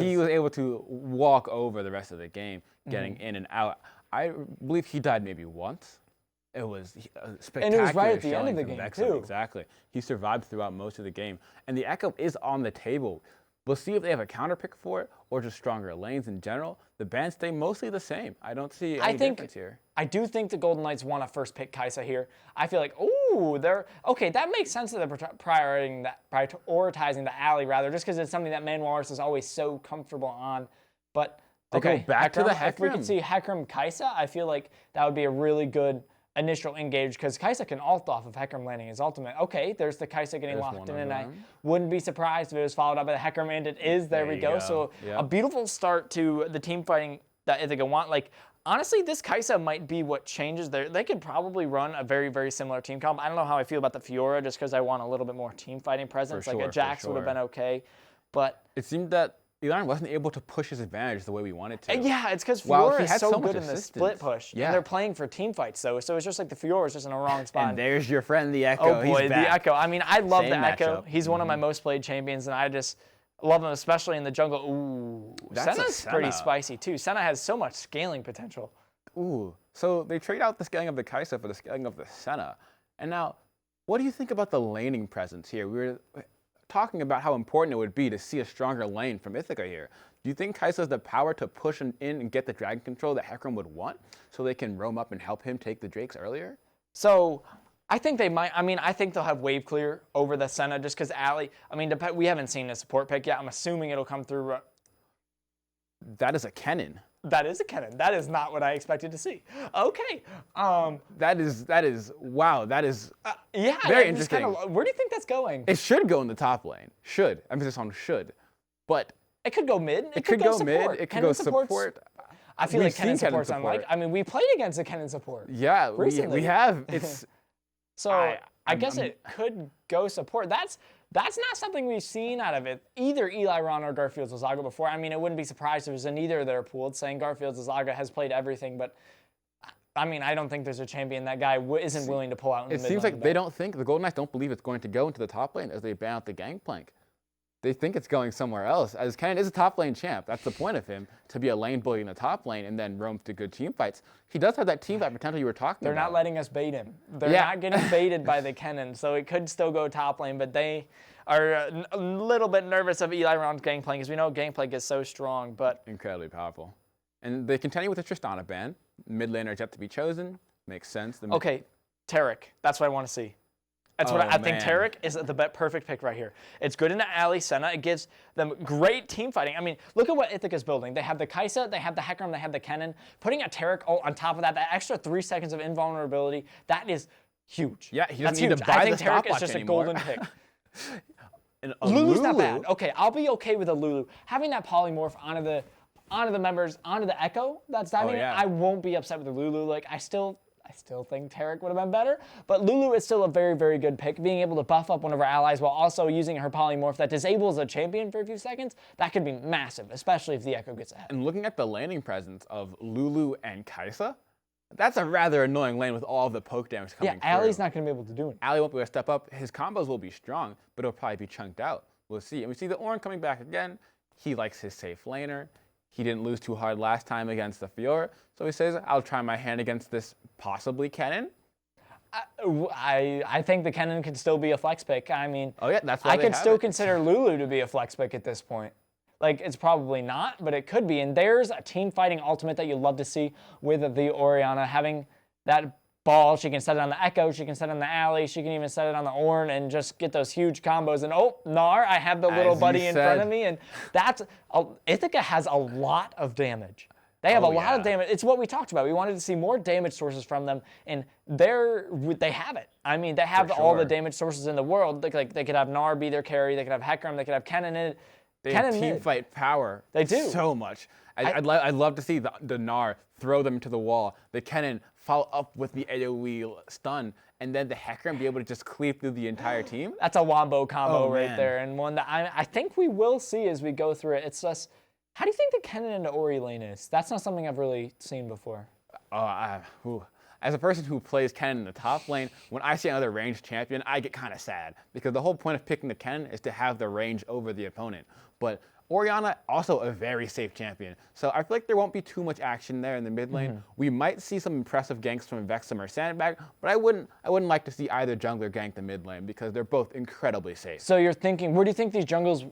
S2: He was able to walk over the rest of the game, getting in and out. I believe he died maybe once. It was spectacular.
S1: And it was right at the end
S2: showing
S1: of the
S2: from
S1: game,
S2: Vexen.
S1: too.
S2: Exactly. He survived throughout most of the game. And the Echo is on the table. We'll see if they have a counter pick for it or just stronger lanes in general. The bans stay mostly the same. I don't see any difference here.
S1: I do think the Golden Knights want to first pick Kai'Sa here. I feel like, ooh, okay, that makes sense that they're prioritizing the alley rather, just because it's something that Manuaris is always so comfortable on. But
S2: Go back to the Hecarim.
S1: If we could see Hecarim Kai'Sa, I feel like that would be a really good initial engage because Kai'Sa can ult off of Hecarim landing his ultimate. Okay, there's the Kai'Sa getting locked in, and I wouldn't be surprised if it was followed up by the Hecarim, and it is. There we go. So a beautiful start to the team fighting that Ithaca want. Like, honestly, this Kai'Sa might be what changes there. They could probably run a very, very similar team comp. I don't know how I feel about the Fiora just because I want a little bit more team fighting presence.
S2: For
S1: like
S2: sure,
S1: a Jax would have been okay, but
S2: it seemed that Elon wasn't able to push his advantage the way we wanted to.
S1: Yeah, it's because
S2: Wow,
S1: Fiora
S2: he
S1: is
S2: had
S1: so
S2: so
S1: good
S2: much
S1: in the
S2: assistance.
S1: split push.
S2: Yeah.
S1: And they're playing for team fights, though. So it's just like the Fiora is just in a wrong spot.
S2: And there's your friend, the Echo.
S1: Oh boy,
S2: He's
S1: the
S2: back.
S1: Echo. I mean, I love
S2: Same
S1: the Echo.
S2: matchup.
S1: He's one of my most played champions, and I just love him, especially in the jungle. Ooh,
S2: That's a
S1: Senna's pretty
S2: Senna.
S1: spicy too. Senna has so much scaling potential.
S2: Ooh, so they trade out the scaling of the Kai'Sa for the scaling of the Senna. And now, what do you think about the laning presence here? We were talking about how important it would be to see a stronger lane from Ithaca here. Do you think Kai'Sa has the power to push in and get the dragon control that Hecarim would want so they can roam up and help him take the Drakes earlier?
S1: So I think they might. I mean, I think they'll have wave clear over the Senna just because Ali. I mean, we haven't seen a support pick yet. I'm assuming it'll come through.
S2: That is a Kennen.
S1: That is a Kennen. That is not what I expected to see. Okay.
S2: That is wow. That is
S1: Yeah.
S2: very
S1: it's
S2: interesting.
S1: Where do you think that's going?
S2: It should go in the top lane. Should. Emphasis on should. But
S1: It could go mid.
S2: it could go mid.
S1: support.
S2: It could
S1: Kennen
S2: go
S1: supports-
S2: support.
S1: I feel
S2: We've
S1: like Kennen
S2: seen Kennen
S1: support's unlike.
S2: support.
S1: I mean, we played against the Kennen support.
S2: Yeah,
S1: recently.
S2: we have. It's
S1: So I guess it could go support. That's not something we've seen out of it either Eli Ron or Garfield Zazaga before. I mean, it wouldn't be surprised if it was in either of their pools saying Garfield Zazaga has played everything, but I mean, I don't think there's a champion that guy isn't willing to pull out in the
S2: It
S1: mid
S2: seems
S1: lane
S2: like
S1: to
S2: they
S1: bet.
S2: don't think, the Golden Knights don't believe it's going to go into the top lane as they ban out the Gangplank. They think it's going somewhere else. As Kennen is a top lane champ, that's the point of him, to be a lane bully in the top lane and then roam to good team fights. He does have that team fight potential you were talking
S1: They're
S2: about.
S1: not letting us bait him. They're
S2: Yeah.
S1: not getting baited by the Kennen, so it could still go top lane, but they are a little bit nervous of Eli Ron's Gangplank because we know Gangplank is so strong, but
S2: Incredibly powerful. And they continue with the Tristana ban. Mid laner is yet to be chosen. Makes sense.
S1: okay, Tarek, that's what I want to see. That's what I think.
S2: Man.
S1: Tarek is the perfect pick right here. It's good in the alley, Senna. It gives them great team fighting. I mean, look at what Ithaca's building. They have the Kai'Sa, they have the Hecarim, they have the Kennen. Putting a Tarek on top of that extra 3 seconds of invulnerability, that is huge.
S2: Yeah, he
S1: That's
S2: doesn't need
S1: huge.
S2: to buy
S1: I think
S2: the
S1: Tarek is
S2: stopwatch
S1: just
S2: anymore.
S1: a golden pick.
S2: And a
S1: Lulu's not
S2: Lulu-
S1: bad. Okay, I'll be okay with a Lulu. Having that polymorph onto the members, onto the Echo that's diving in,
S2: yeah.
S1: I won't be upset with the Lulu. Like, I still think Tarek would have been better, but Lulu is still a very, very good pick. Being able to buff up one of our allies while also using her polymorph that disables a champion for a few seconds, that could be massive, especially if the Echo gets ahead.
S2: And looking at the laning presence of Lulu and Kai'Sa, that's a rather annoying lane with all of the poke damage coming
S1: Yeah, Ali's
S2: through.
S1: not going to be able to do anything.
S2: Ali won't be able to step up. His combos will be strong, but it'll probably be chunked out. We'll see. And we see the Ornn coming back again. He likes his safe laner. He didn't lose too hard last time against the Fiora, so he says, I'll try my hand against this possibly Kennen.
S1: I think the Kennen can still be a flex pick. I mean,
S2: Oh yeah, that's why
S1: I
S2: they
S1: could
S2: have
S1: still
S2: it.
S1: consider Lulu to be a flex pick at this point. Like, it's probably not, but it could be. And there's a team fighting ultimate that you love to see with the Orianna having that ball. She can set it on the Echo, she can set it on the Alley, she can even set it on the Ornn and just get those huge combos. And oh, Gnar, I have the little
S2: As you
S1: buddy in front
S2: said.
S1: of me. And that's, Ithaca has a lot of damage. They have a lot of damage. It's what we talked about. We wanted to see more damage sources from them, and they have it. I mean, they have all the damage sources in the world. They could have Gnar be their carry. They could have Hecarim. They could have Kennen in it.
S2: They have team fight power.
S1: They do.
S2: So much. I'd love to see the Gnar throw them to the wall. The Kennen follow up with the AoE stun, and then the Hecarim be able to just cleave through the entire team.
S1: That's a wombo combo right
S2: man.
S1: there, and one that I think we will see as we go through it. It's just, how do you think the Kennen into Ori lane is? That's not something I've really seen before.
S2: As a person who plays Kennen in the top lane, when I see another ranged champion, I get kind of sad because the whole point of picking the Kennen is to have the range over the opponent. But Orianna, also a very safe champion. So I feel like there won't be too much action there in the mid lane. We might see some impressive ganks from Vexum or Sandbag, but I wouldn't like to see either jungler gank the mid lane because they're both incredibly safe.
S1: So you're thinking, where do you think these junglers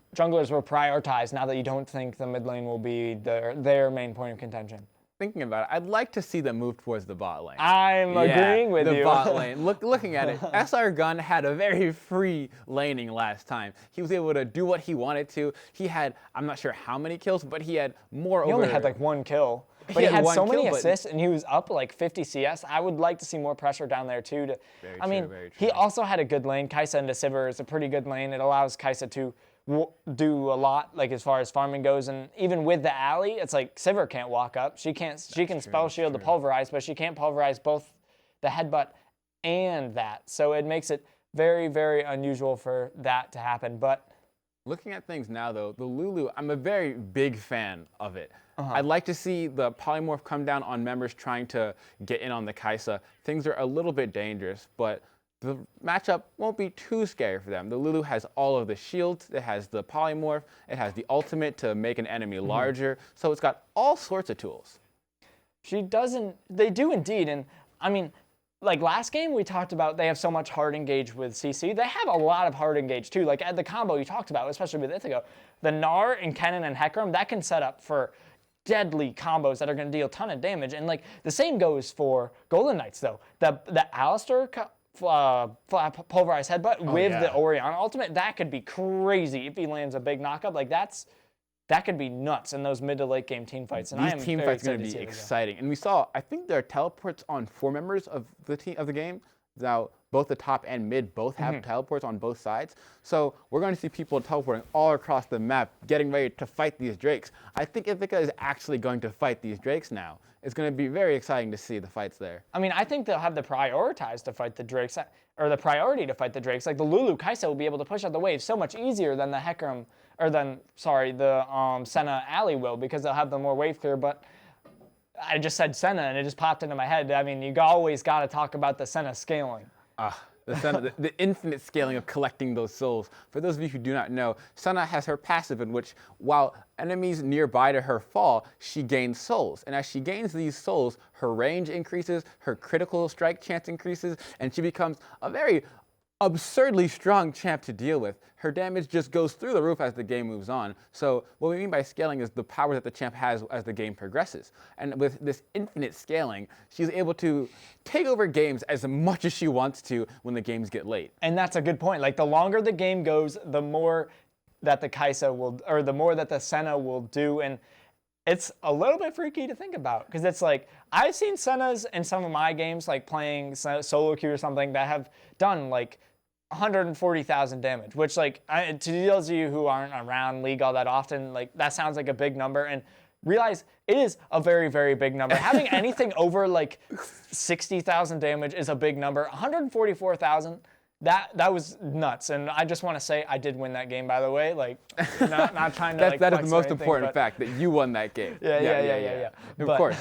S1: will prioritize now that you don't think the mid lane will be their main point of contention?
S2: Thinking about it, I'd like to see them move towards the bot lane.
S1: I'm agreeing with you.
S2: The bot lane. Looking at it, SR Gun had a very free laning last time. He was able to do what he wanted to. He had, I'm not sure how many kills, but he had more
S1: He only had like 1 kill. But he had so many assists, and he was up like 50 CS. I would like to see more pressure down there too. Very true. He also had a good lane. Kaisa into Sivir is a pretty good lane. It allows Kaisa to do a lot, like as far as farming goes, and even with the Alley, it's like Sivir can't walk up. She can spell shield the pulverize, but she can't pulverize both the headbutt and that. So it makes it very, very unusual for that to happen. But
S2: looking at things now, though, the Lulu, I'm a very big fan of it. I'd like to see the polymorph come down on members trying to get in on the Kaisa. Things are a little bit dangerous, but the matchup won't be too scary for them. The Lulu has all of the shields, it has the polymorph, it has the ultimate to make an enemy larger, so it's got all sorts of tools.
S1: They do indeed, and I mean, like last game we talked about, they have so much hard engage with CC. They have a lot of hard engage too, like at the combo you talked about, especially with Ithaca. The Gnar and Kennen and Hecarim, that can set up for deadly combos that are going to deal a ton of damage, and like the same goes for Golden Knights though. The Alistar pulverized headbutt with the Orianna ultimate, that could be crazy if he lands a big knockup. Like that could be nuts in those mid to late game team fights. And
S2: these team fights are going to be exciting. And we saw, I think there are teleports on 4 members of the game. Now both the top and mid both have teleports on both sides. So we're going to see people teleporting all across the map, getting ready to fight these Drakes. I think Ithaca is actually going to fight these Drakes now. It's going to be very exciting to see the fights there.
S1: I mean, I think they'll have the prioritize to fight the Drakes, or the priority to fight the Drakes. Like the Lulu Kaisa will be able to push out the wave so much easier than the Hecarim, or than, sorry, the Senna Alley will, because they'll have the more wave clear. But I just said Senna and it just popped into my head. I mean, you always got to talk about the Senna scaling.
S2: The infinite scaling of collecting those souls. For those of you who do not know, Senna has her passive in which, while enemies nearby to her fall, she gains souls. And as she gains these souls, her range increases, her critical strike chance increases, and she becomes a very absurdly strong champ to deal with. Her damage just goes through the roof as the game moves on. So what we mean by scaling is the power that the champ has as the game progresses. And with this infinite scaling, she's able to take over games as much as she wants to when the games get late.
S1: And that's a good point. Like the longer the game goes, the more that the Kaisa will, or the more that the Senna will do. And it's a little bit freaky to think about, because it's like, I've seen Sennas in some of my games, like playing solo queue or something, that have done like 140,000 damage, which like, to those of you who aren't around League all that often, like that sounds like a big number, and realize it is a very, very big number. Having anything over like 60,000 damage is a big number. 144,000, that was nuts, and I just want to say I did win that game, by the way. Like, not trying to.
S2: That is the most important fact, that you won that game.
S1: Yeah.
S2: Of course.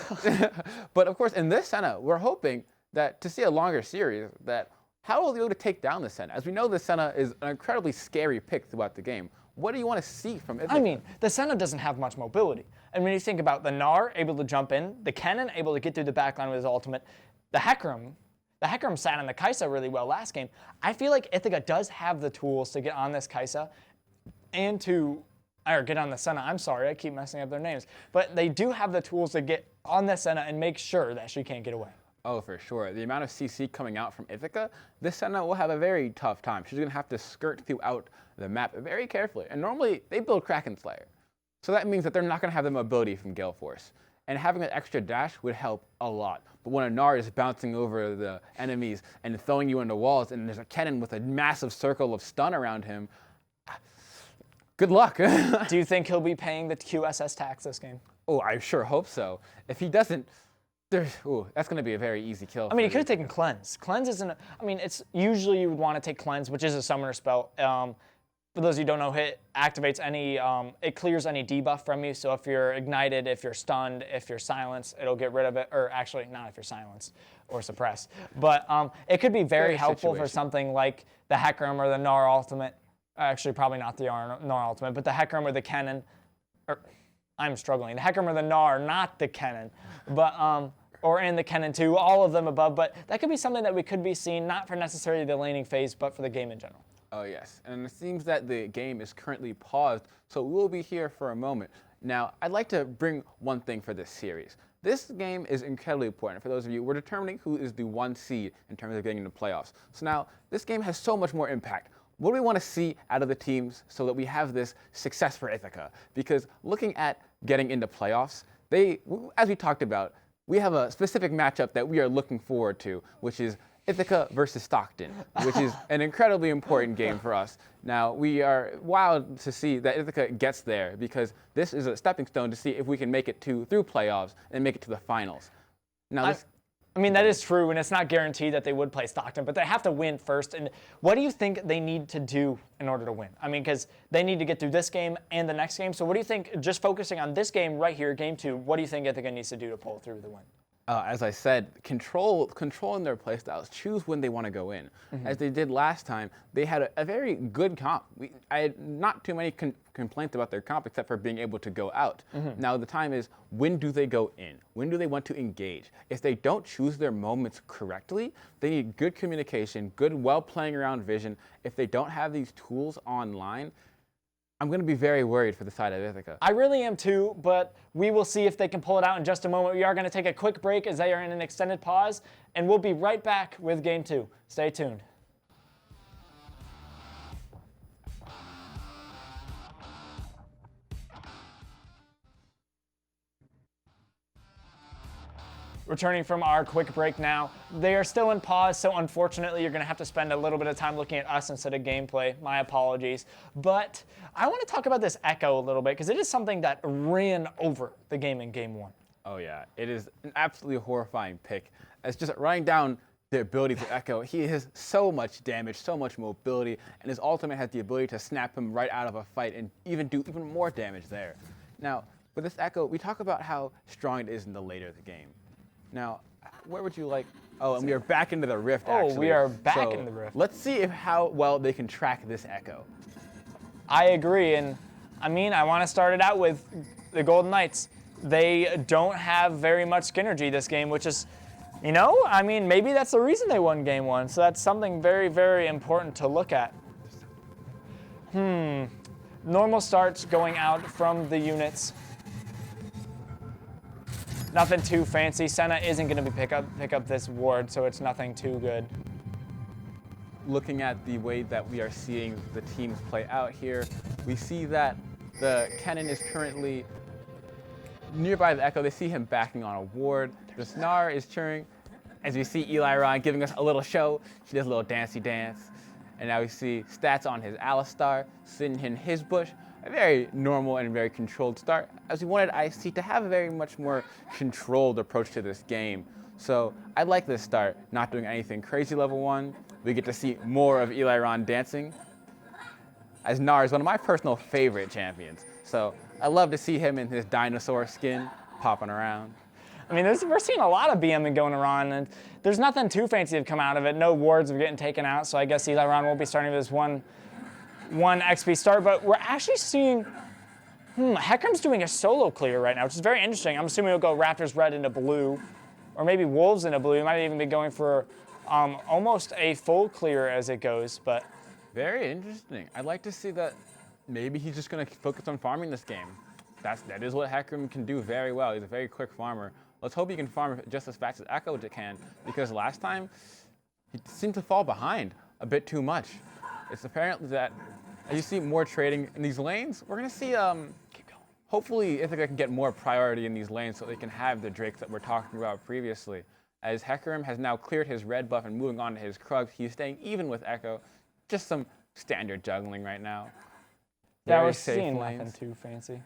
S2: But of course, in this Senna, we're hoping that to see a longer series, that how will they be able to take down the Senna? As we know, the Senna is an incredibly scary pick throughout the game. What do you want to see from it?
S1: I mean, the Senna doesn't have much mobility. And when you think about the Gnar able to jump in, the Kennen able to get through the backline with his ultimate, the Hecarim, the Hecarim sat on the Kaisa really well last game. I feel like Ithaca does have the tools to get on this Kaisa and or get on the Senna. I'm sorry, I keep messing up their names. But they do have the tools to get on the Senna and make sure that she can't get away.
S2: Oh, for sure. The amount of CC coming out from Ithaca, this Senna will have a very tough time. She's going to have to skirt throughout the map very carefully. And normally, they build Kraken Slayer. So that means that they're not going to have the mobility from Gale Force. And having an extra dash would help a lot. But when a Gnar is bouncing over the enemies and throwing you into walls, and there's a Kennen with a massive circle of stun around him, good luck.
S1: Do you think he'll be paying the QSS tax this game?
S2: Oh, I sure hope so. If he doesn't, that's going to be a very easy kill.
S1: I mean, he could have taken Cleanse. Cleanse isn't, it's usually you would want to take Cleanse, which is a summoner spell. For those of you who don't know, it activates any, it clears any debuff from you. So if you're ignited, if you're stunned, if you're silenced, it'll get rid of it. Or actually, not if you're silenced or suppressed. But it could be very helpful for something like the Hecarim or the Gnar Ultimate. Actually, probably not the Gnar Ultimate, but the Hecarim or the Kennen. I'm struggling. The Hecarim or the Gnar, not the Kennen. But, or in the Kennen too, all of them above. But that could be something that we could be seeing, not for necessarily the laning phase, but for the game in general.
S2: Oh, yes. And it seems that the game is currently paused, so we'll be here for a moment. Now, I'd like to bring one thing for this series. This game is incredibly important. For those of you, we're determining who is the 1 seed in terms of getting into playoffs. So now, this game has so much more impact. What do we want to see out of the teams so that we have this success for Ithaca? Because looking at getting into playoffs, as we talked about, we have a specific matchup that we are looking forward to, which is Ithaca versus Stockton, which is an incredibly important game for us. Now, we are wild to see that Ithaca gets there because this is a stepping stone to see if we can make it through playoffs and make it to the finals. Now,
S1: I mean, that is true, and it's not guaranteed that they would play Stockton, but they have to win first. And what do you think they need to do in order to win? I mean, because they need to get through this game and the next game. So what do you think, just focusing on this game right here, game 2, what do you think Ithaca needs to do to pull through the win?
S2: As I said, controlling their playstyles, choose when they want to go in. Mm-hmm. As they did last time, they had a very good comp. I had not too many complaints about their comp except for being able to go out. Mm-hmm. Now the time is, when do they go in? When do they want to engage? If they don't choose their moments correctly, they need good communication, good playing around vision. If they don't have these tools online, I'm going to be very worried for the side of Ithaca.
S1: I really am too, but we will see if they can pull it out in just a moment. We are going to take a quick break as they are in an extended pause, and we'll be right back with Game 2. Stay tuned. Returning from our quick break now. They are still in pause, so unfortunately you're going to have to spend a little bit of time looking at us instead of gameplay. My apologies. But I want to talk about this Echo a little bit because it is something that ran over the game in Game 1.
S2: Oh yeah, it is an absolutely horrifying pick. It's just running down the ability to Echo. He has so much damage, so much mobility, and his ultimate has the ability to snap him right out of a fight and even do even more damage there. Now, with this Echo, we talk about how strong it is in the later of the game. Now, where would you like? Oh, and we are back into the Rift, actually.
S1: Oh, we are back in the Rift.
S2: Let's see how well they can track this Echo.
S1: I agree, and I mean, I want to start it out with the Golden Knights. They don't have very much synergy this game, which is, I mean, maybe that's the reason they won Game 1, so that's something very, very important to look at. Normal starts going out from the units. Nothing too fancy. Senna isn't going to pick up this ward, so it's nothing too good.
S2: Looking at the way that we are seeing the teams play out here, we see that the Kennen is currently nearby the Echo. They see him backing on a ward. The Gnar is cheering. As we see Eli Ron giving us a little show, she does a little dancey dance. And now we see stats on his Alistar sitting in his bush. A very normal and very controlled start, as we wanted IC to have a very much more controlled approach to this game. So I like this start, not doing anything crazy level 1. We get to see more of Eli Ron dancing, as Gnar is one of my personal favorite champions. So I love to see him in his dinosaur skin popping around.
S1: I mean, we're seeing a lot of BMing going around, and there's nothing too fancy to come out of it. No wards are getting taken out, so I guess Eli Ron won't be starting with this one XP start, but we're actually seeing, Hecarim's doing a solo clear right now, which is very interesting. I'm assuming he'll go Raptors red into blue, or maybe Wolves into blue. He might even be going for Almost a full clear as it goes, but
S2: Very interesting. I'd like to see that maybe he's just going to focus on farming this game. That is what Hecarim can do very well. He's a very quick farmer. Let's hope he can farm just as fast as Echo can, because last time he seemed to fall behind a bit too much. It's apparently that as you see more trading in these lanes, we're going to see hopefully Ithaca can get more priority in these lanes so they can have the Drakes that we're talking about previously. As Hecarim has now cleared his red buff and moving on to his Krugs, he's staying even with Echo. Just some standard juggling right now.
S1: yeah,
S2: Very
S1: we're
S2: safe
S1: seeing
S2: lanes.
S1: nothing too fancy.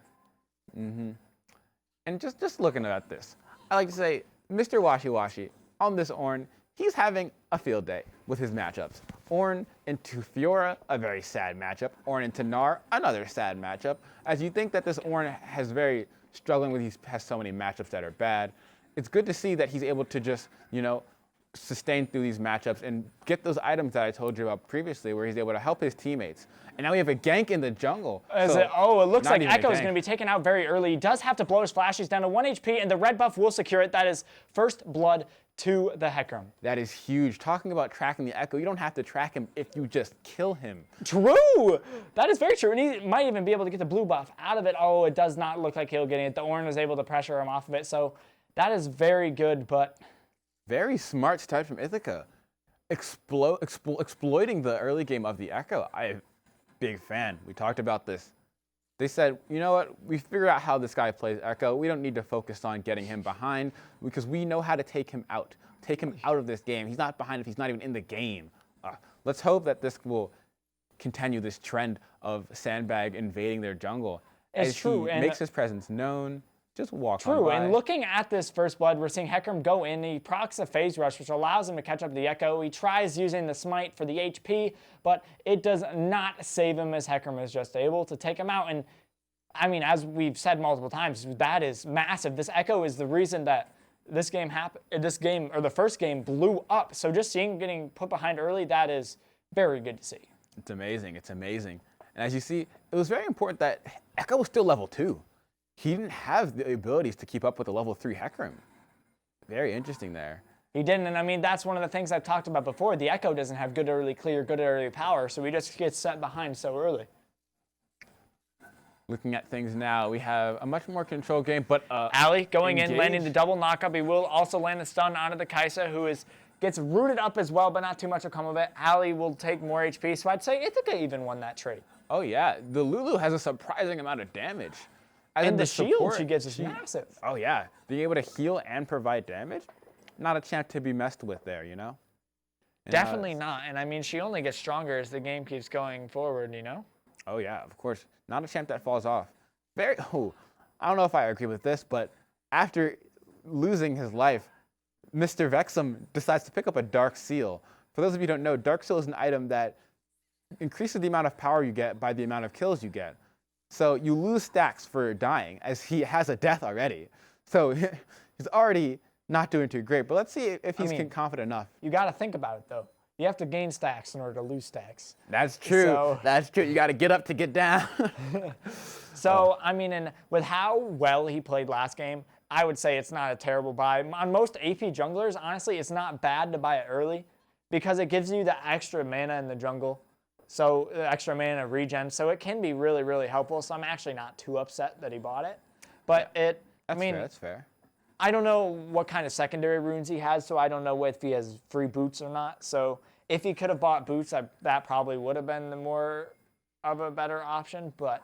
S2: And just looking at this, I like to say, Mr. Washi Washi, on this Ornn, he's having a field day with his matchups. Ornn into Fiora, a very sad matchup. Ornn into Gnar, another sad matchup. As you think that this Ornn has very struggling with, he has so many matchups that are bad. It's good to see that he's able to just, sustain through these matchups and get those items that I told you about previously, where he's able to help his teammates. And now we have a gank in the jungle.
S1: It looks
S2: not
S1: like
S2: even a
S1: Echo is
S2: gank.
S1: going to be taken out very early. He does have to blow his flash. He's down to 1 HP, and the red buff will secure it. That is first blood to the Hecarim.
S2: That is huge. Talking about tracking the Echo, you don't have to track him if you just kill him.
S1: True! That is very true. And he might even be able to get the blue buff out of it. Oh, it does not look like he'll get it. The Ornn was able to pressure him off of it, so that is very good, but
S2: Very smart start from Ithaca. Exploiting the early game of the Echo. I'm a big fan. We talked about this. They said, you know what? We figured out how this guy plays Echo. We don't need to focus on getting him behind because we know how to take him out. Take him out of this game. He's not behind if he's not even in the game. Let's hope that this will continue this trend of Sandbag invading their jungle.
S1: It's
S2: as
S1: true,
S2: he
S1: and
S2: makes his presence known. Just walk on
S1: true,
S2: by.
S1: and looking at this first blood, we're seeing Hecarim go in. He procs a phase rush, which allows him to catch up to the Echo. He tries using the smite for the HP, but it does not save him, as Hecarim is just able to take him out. And I mean, as we've said multiple times, that is massive. This Echo is the reason that this game happened. This game, or the first game, blew up. So just seeing him getting put behind early, that is very good to see.
S2: It's amazing. It's amazing. And as you see, it was very important that Echo was still level 2. He didn't have the abilities to keep up with the level 3 Hecarim. Very interesting there.
S1: He didn't, and I mean, that's one of the things I've talked about before. The Echo doesn't have good early clear, good early power, so he just gets set behind so early.
S2: Looking at things now, we have a much more controlled game, but
S1: Ali going in,
S2: engaged.
S1: landing the double knockup. He will also land the stun onto the Kaisa, who gets rooted up as well, but not too much will come of it. Ali will take more HP, so I'd say Ithaca even won that trade.
S2: Oh yeah, the Lulu has a surprising amount of damage.
S1: And the shield she gets is massive.
S2: Oh yeah, being able to heal and provide damage, not a champ to be messed with there, you know? And,
S1: Definitely not, and I mean, she only gets stronger as the game keeps going forward, you know?
S2: Oh yeah, of course. Not a champ that falls off. I don't know if I agree with this, but after losing his life, Mr. Vexum decides to pick up a Dark Seal. For those of you who don't know, Dark Seal is an item that increases the amount of power you get by the amount of kills you get. So you lose stacks for dying, as he has a death already. So he's already not doing too great. But let's see if he's confident enough.
S1: You got to think about it, though. You have to gain stacks in order to lose stacks.
S2: That's true. That's true. You got to get up to get down.
S1: So, I mean, and with how well he played last game, I would say it's not a terrible buy. On most AP junglers, honestly, it's not bad to buy it early because it gives you the extra mana in the jungle. So extra mana regen, so it can be really, really helpful. So I'm actually not too upset that he bought it. But
S2: That's fair.
S1: I don't know what kind of secondary runes he has, so I don't know if he has free boots or not. So if he could have bought boots, that probably would have been the more of a better option. But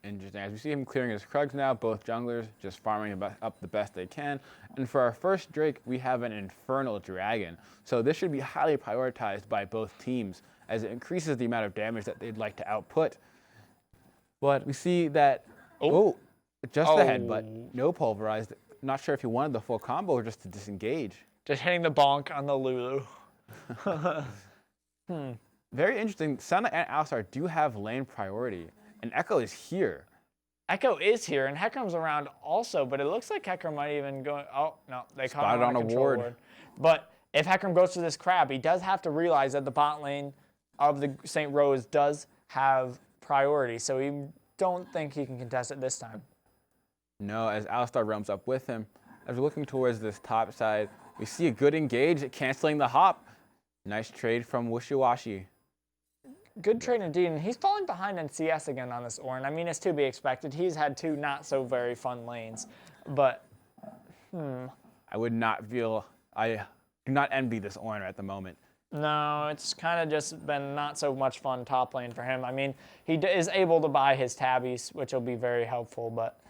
S2: interesting. As we see him clearing his Krugs now, both junglers just farming up the best they can. And for our first Drake, we have an Infernal Dragon. So this should be highly prioritized by both teams, as it increases the amount of damage that they'd like to output. But we see that, just the headbutt, no pulverized. Not sure if he wanted the full combo or just to disengage.
S1: just hitting the bonk on the Lulu.
S2: Very interesting. Senna and Alistar do have lane priority, and Echo is here.
S1: Echo is here, and Hecarim's around also, but it looks like Hecarim might even go. Oh, no, they caught
S2: Spotted
S1: him
S2: on
S1: a
S2: a
S1: control
S2: ward.
S1: But if Hecarim goes to this crab, he does have to realize that the bot lane of the St. Rose does have priority, so he don't think he can contest it this time.
S2: No, as Alistar roams up with him, as we're looking towards this top side, We see a good engage, canceling the hop. Nice trade from Wishiwashi.
S1: Good trade indeed, and he's falling behind in CS again on this Orin. I mean, it's to be expected. He's had 2 not so very fun lanes, but
S2: I would not feel, I do not envy this Orin at the moment.
S1: no, it's kind of just been not so much fun top lane for him. I mean, he is able to buy his tabbies, which will be very helpful, but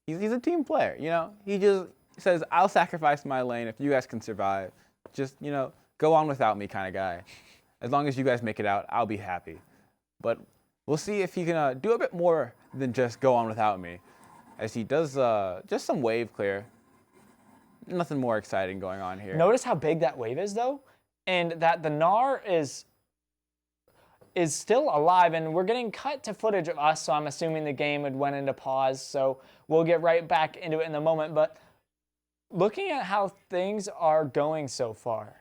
S2: He's a team player, you know? He just says, I'll sacrifice my lane if you guys can survive. Just, you know, go on without me kind of guy. As long as you guys make it out, I'll be happy. But we'll see if he can do a bit more than just go on without me. As he does just some wave clear. Nothing more exciting going on here.
S1: notice how big that wave is, though, and that the Gnar is still alive, and we're getting cut to footage of us, so I'm assuming the game had went into pause, so we'll get right back into it in a moment. But looking at how things are going so far,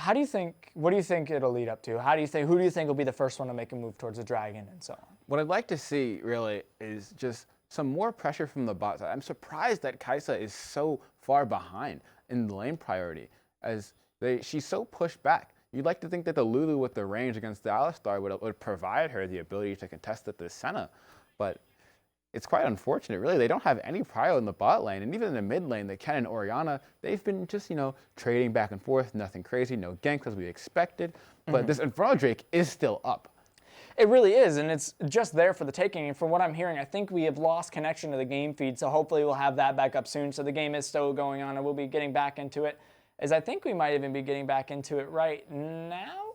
S1: what do you think it'll lead up to? Who do you think will be the first one to make a move towards the dragon and so on?
S2: What I'd like to see, really, is just some more pressure from the bot side. I'm surprised that Kaisa is so far behind in the lane priority, as she's so pushed back. You'd like to think that the Lulu with the range against the Alistar would provide her the ability to contest at the Senna, but it's quite unfortunate, really. They don't have any prio in the bot lane, and even in the mid lane, the Ken and Orianna, they've been just, you know, trading back and forth, nothing crazy, no ganks as we expected, but this Inferno Drake is still up.
S1: It really is, and it's just there for the taking. And from what I'm hearing, I think we have lost connection to the game feed, so hopefully we'll have that back up soon. So the game is still going on, and we'll be getting back into it, as I think we might even be getting back into it right now.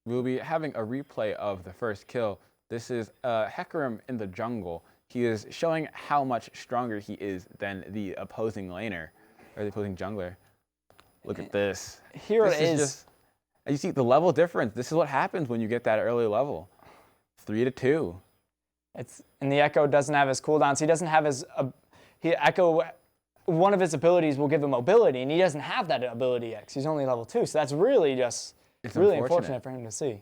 S2: We'll be having a replay of the first kill. This is Hecarim in the jungle. He is showing how much stronger he is than the opposing laner, or the opposing jungler. Look at this.
S1: Here
S2: this
S1: it is.
S2: Just, you see the level difference. This is what happens when you get that early level. 3-2.
S1: And the Echo doesn't have his cooldowns. He doesn't have his Echo. One of his abilities will give him mobility, and he doesn't have that ability X. He's only level 2, so that's really just really unfortunate for him to see.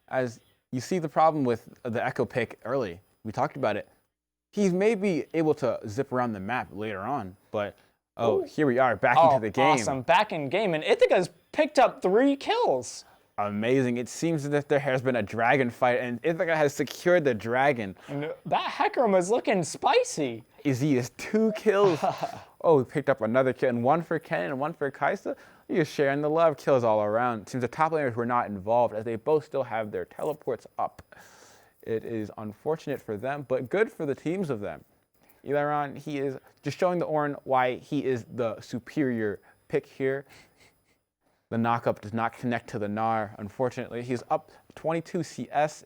S2: As you see the problem with the Echo pick early, we talked about it. He's maybe able to zip around the map later on, but here we are back into the game.
S1: Awesome, back in game, and Ithaca's picked up 3 kills.
S2: Amazing. It seems as if there has been a dragon fight, and Ithaca has secured the dragon.
S1: And that Hecarim is looking spicy.
S2: Izzy is 2 kills. Oh, we picked up another kill, and 1 for Ken and 1 for Kaisa. You're sharing the love. Kills all around. Seems the top laners were not involved, as they both still have their teleports up. It is unfortunate for them, but good for the teams of them. Eliron, he is just showing the Orin why he is the superior pick here. The knockup does not connect to the Gnar, unfortunately. He's up 22 CS,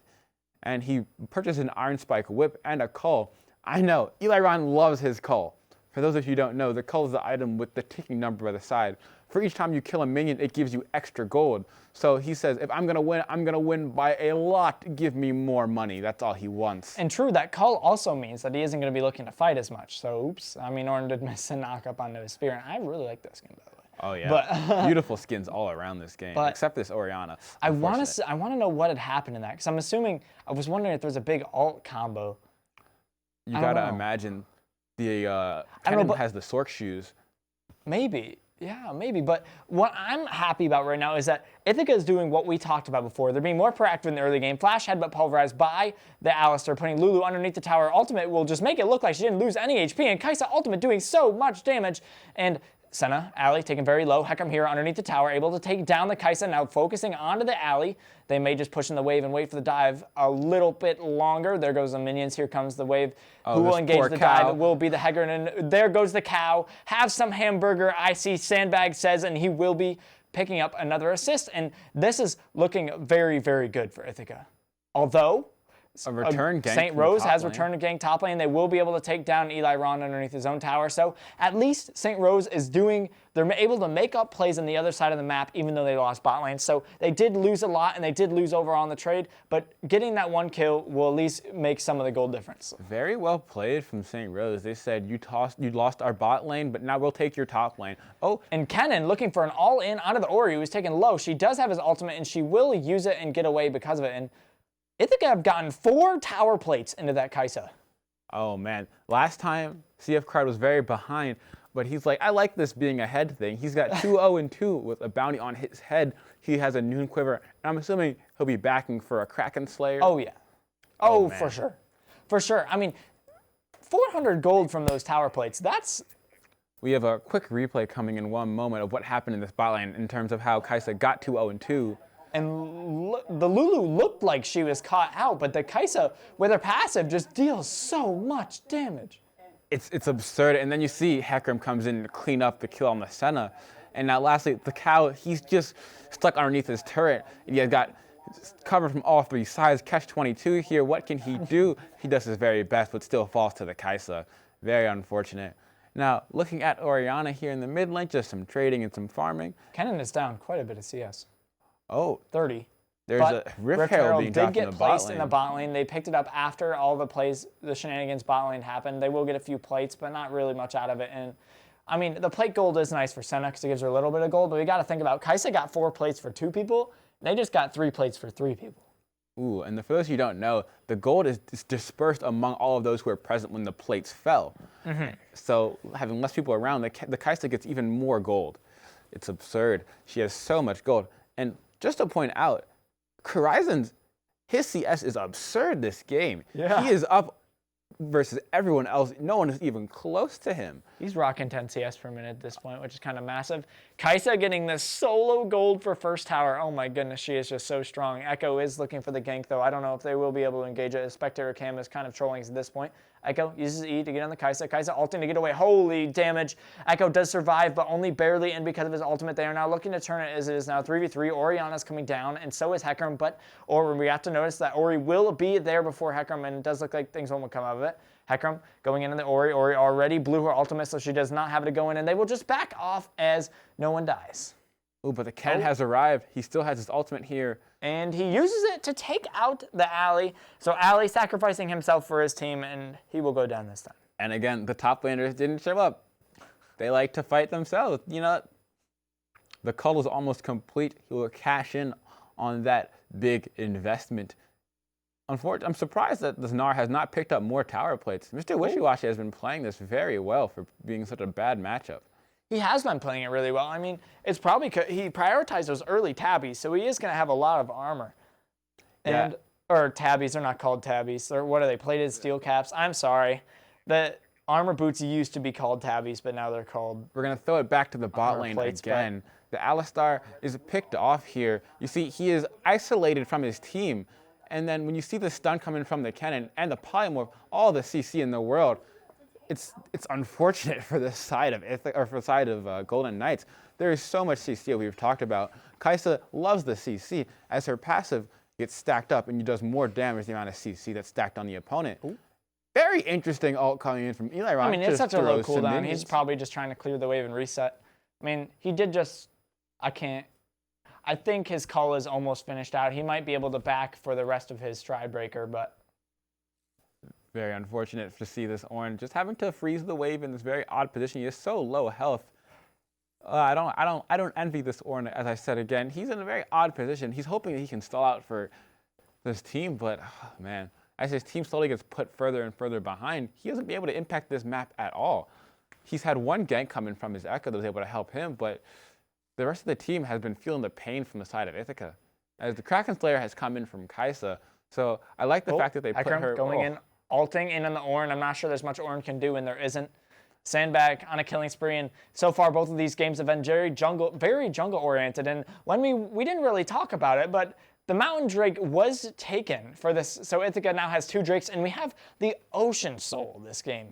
S2: and he purchased an Iron Spike whip and a cull. I know, Eliron loves his cull. For those of you who don't know, the cull is the item with the ticking number by the side. For each time you kill a minion, it gives you extra gold. So he says, if I'm gonna win by a lot. Give me more money. That's all he wants.
S1: And true, that cull also means that he isn't going to be looking to fight as much. So, oops. I mean, Orin did miss a knockup onto his spear, and I really like that skin, by the way.
S2: Oh yeah,
S1: but,
S2: beautiful skins all around this game, except this Orianna.
S1: I want to know what had happened in that, because I'm assuming, I was wondering if there's a big alt combo.
S2: You gotta imagine the Kennen has the Sork shoes.
S1: Maybe. Yeah, maybe. But what I'm happy about right now is that Ithaca is doing what we talked about before. They're being more proactive in the early game. Flash headbutt pulverized by the Alistar, putting Lulu underneath the tower. Ultimate will just make it look like she didn't lose any HP. And Kaisa ultimate doing so much damage. And Senna, Alley, taken very low. Hecarim here underneath the tower, able to take down the Kaisa, now focusing onto the Alley. They may just push in the wave and wait for the dive a little bit longer. There goes the minions. Here comes the wave. Who will engage the dive? It will be the Hecarim. And there goes the cow. Have some hamburger, I see Sandbag says, and he will be picking up another assist. And this is looking very, very good for Ithaca. Although
S2: a return gank
S1: St. Rose has returned to gank top lane. They will be able to take down Eliron underneath his own tower. So at least St. Rose is they're able to make up plays on the other side of the map, even though they lost bot lane. So they did lose a lot, and they did lose overall in the trade, but getting that 1 kill will at least make some of the goal difference.
S2: Very well played from St. Rose. They said, you lost our bot lane, but now we'll take your top lane. Oh,
S1: and Kennen looking for an all-in onto the Ori, who was taken low. She does have his ultimate, and she will use it and get away because of it. And Ithaca have gotten 4 tower plates into that Kaisa.
S2: Oh man, last time CF Card was very behind. But he's like, I like this being ahead thing. He's got 2-0-2 with a bounty on his head. He has a noon quiver, and I'm assuming he'll be backing for a Kraken Slayer.
S1: Oh, yeah. Oh,
S2: man.
S1: for sure. For sure. I mean, 400 gold from those tower plates, that's...
S2: We have a quick replay coming in one moment of what happened in this bot lane in terms of how Kai'Sa got 2-0-2.
S1: And the Lulu looked like she was caught out, but the Kai'Sa, with her passive, just deals so much damage.
S2: It's absurd. And then you see Hecarim comes in to clean up the kill on the Senna. And now lastly, the cow, he's just stuck underneath his turret. And he has got covered from all three sides. Catch-22 here. What can he do? He does his very best, but still falls to the Kai'Sa. Very unfortunate. Now, looking at Orianna here in the mid lane, just some trading and some farming.
S1: Kennen is down quite a bit of CS.
S2: Oh.
S1: 30.
S2: There's a Rift Herald being dropped in the bot lane.
S1: Did get placed in the bot lane. They picked it up after all the shenanigans bot lane happened. They will get a few plates, but not really much out of it. And I mean, the plate gold is nice for Senna because it gives her a little bit of gold, but we got to think about Kai'Sa got 4 plates for 2 people. They just got 3 plates for 3 people.
S2: Ooh, and for those who don't know, the gold is dispersed among all of those who were present when the plates fell. Mm-hmm. So having less people around, the Kai'Sa gets even more gold. It's absurd. She has so much gold. And just to point out, Horizon's, his CS is absurd this game.
S1: Yeah.
S2: He is up versus everyone else. No one is even close to him.
S1: He's rocking 10 CS per minute at this point, which is kind of massive. Kai'Sa getting this solo gold for first tower. Oh my goodness, she is just so strong. Echo is looking for the gank, though. I don't know if they will be able to engage it. Spectator Cam is kind of trolling at this point. Echo uses E to get on the Kai'Sa. Kai'Sa ulting to get away. Holy damage. Echo does survive, but only barely, and because of his ultimate, they are now looking to turn it as it is now 3v3. Orianna's coming down, and so is Hecarim, but we have to notice that Ori will be there before Hecarim, and it does look like things won't come out of it. Hecarim going into the Ori. Ori already blew her ultimate, so she does not have to go in, and they will just back off as no one dies.
S2: Ooh, but the Ken has arrived. He still has his ultimate here.
S1: And he uses it to take out the Alley. So Alley sacrificing himself for his team, and he will go down this time.
S2: And again, the top laners didn't show up. They like to fight themselves. You know, the cull is almost complete. He will cash in on that big investment. Unfortunately, I'm surprised that the Gnar has not picked up more tower plates. Mr. Wishy-Washy has been playing this very well for being such a bad matchup.
S1: He has been playing it really well. I mean, it's probably he prioritized those early tabbies, so he is going to have a lot of armor. And or tabbies, they're not called tabbies. They're, what are they, plated steel caps? I'm sorry. The armor boots used to be called tabbies, but now they're called...
S2: We're going to throw it back to the bot lane plates, again. The Alistar is picked off here. You see, he is isolated from his team. And then when you see the stun coming from the cannon and the polymorph, all the CC in the world, it's unfortunate for the side of Ithaca, or for the side of Golden Knights. There is so much CC we've talked about. Kai'Sa loves the CC as her passive gets stacked up and does more damage than the amount of CC that's stacked on the opponent. Ooh. Very interesting ult coming in from Eli.
S1: I mean, it's such a low cooldown. He's probably just trying to clear the wave and reset. I mean, he did just, I think his call is almost finished out. He might be able to back for the rest of his stride breaker, but...
S2: Very unfortunate to see this Orange just having to freeze the wave in this very odd position. He is so low health. I don't envy this Orange. As I said again, he's in a very odd position. He's hoping that he can stall out for this team, but man, as his team slowly gets put further and further behind, he doesn't be able to impact this map at all. He's had one gank coming from his Echo that was able to help him, but the rest of the team has been feeling the pain from the side of Ithaca, as the Kraken Slayer has come in from Kai'Sa. So I like the fact that they put her
S1: going in. Ulting in on the Ornn. I'm not sure there's much Ornn can do, and there isn't. Sandbag on a killing spree, and so far both of these games have been very jungle oriented. And when we didn't really talk about it, but the Mountain Drake was taken for this, so Ithaca now has 2 Drakes, and we have the Ocean Soul this game.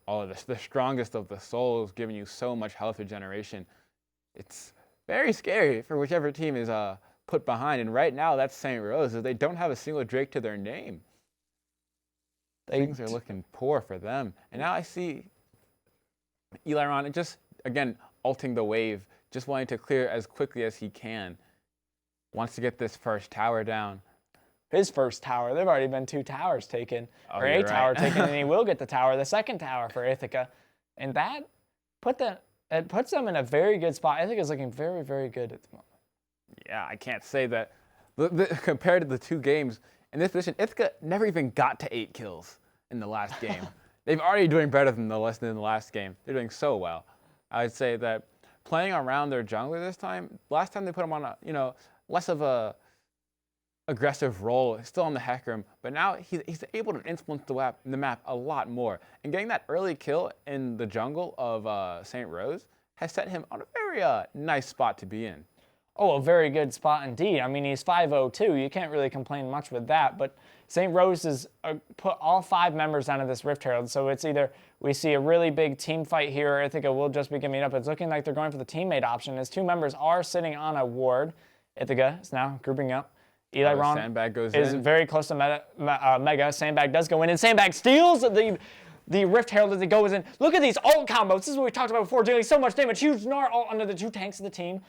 S2: All of this, the strongest of the souls, giving you so much health regeneration. It's very scary for whichever team is put behind, and right now that's St. Rose, as they don't have a single Drake to their name. Things are looking poor for them. And now I see Eliron just, again, ulting the wave, just wanting to clear as quickly as he can. Wants to get this first tower down.
S1: His first tower. There have already been 2 towers taken, or a tower taken, and he will get the tower, the second tower for Ithaca. And that puts them in a very good spot. Ithaca's looking very, very good at the moment.
S2: Yeah, I can't say that. Compared to the 2 games, in this position, Ithaca never even got to 8 kills in the last game. They've already doing better than the last game. They're doing so well. I'd say that playing around their jungler this time, last time they put him on a, less of a aggressive role, still on the Hecarim, but now he's able to influence the map a lot more. And getting that early kill in the jungle of St. Rose has set him on a very nice spot to be in.
S1: Oh, a very good spot indeed. I mean, he's 5-0 too. You can't really complain much with that. But St. Rose has put all 5 members onto this Rift Herald. So it's either we see a really big team fight here, or I think it will just be giving up. It's looking like they're going for the teammate option. As 2 members are sitting on a ward. Ithaca is now grouping up. Eli Ron
S2: Sandbag goes
S1: is
S2: in.
S1: very close to Mega. Sandbag does go in, and Sandbag steals the Rift Herald as it goes in. Look at these ult combos. This is what we talked about before, dealing so much damage. Huge Gnar ult under the 2 tanks of the team.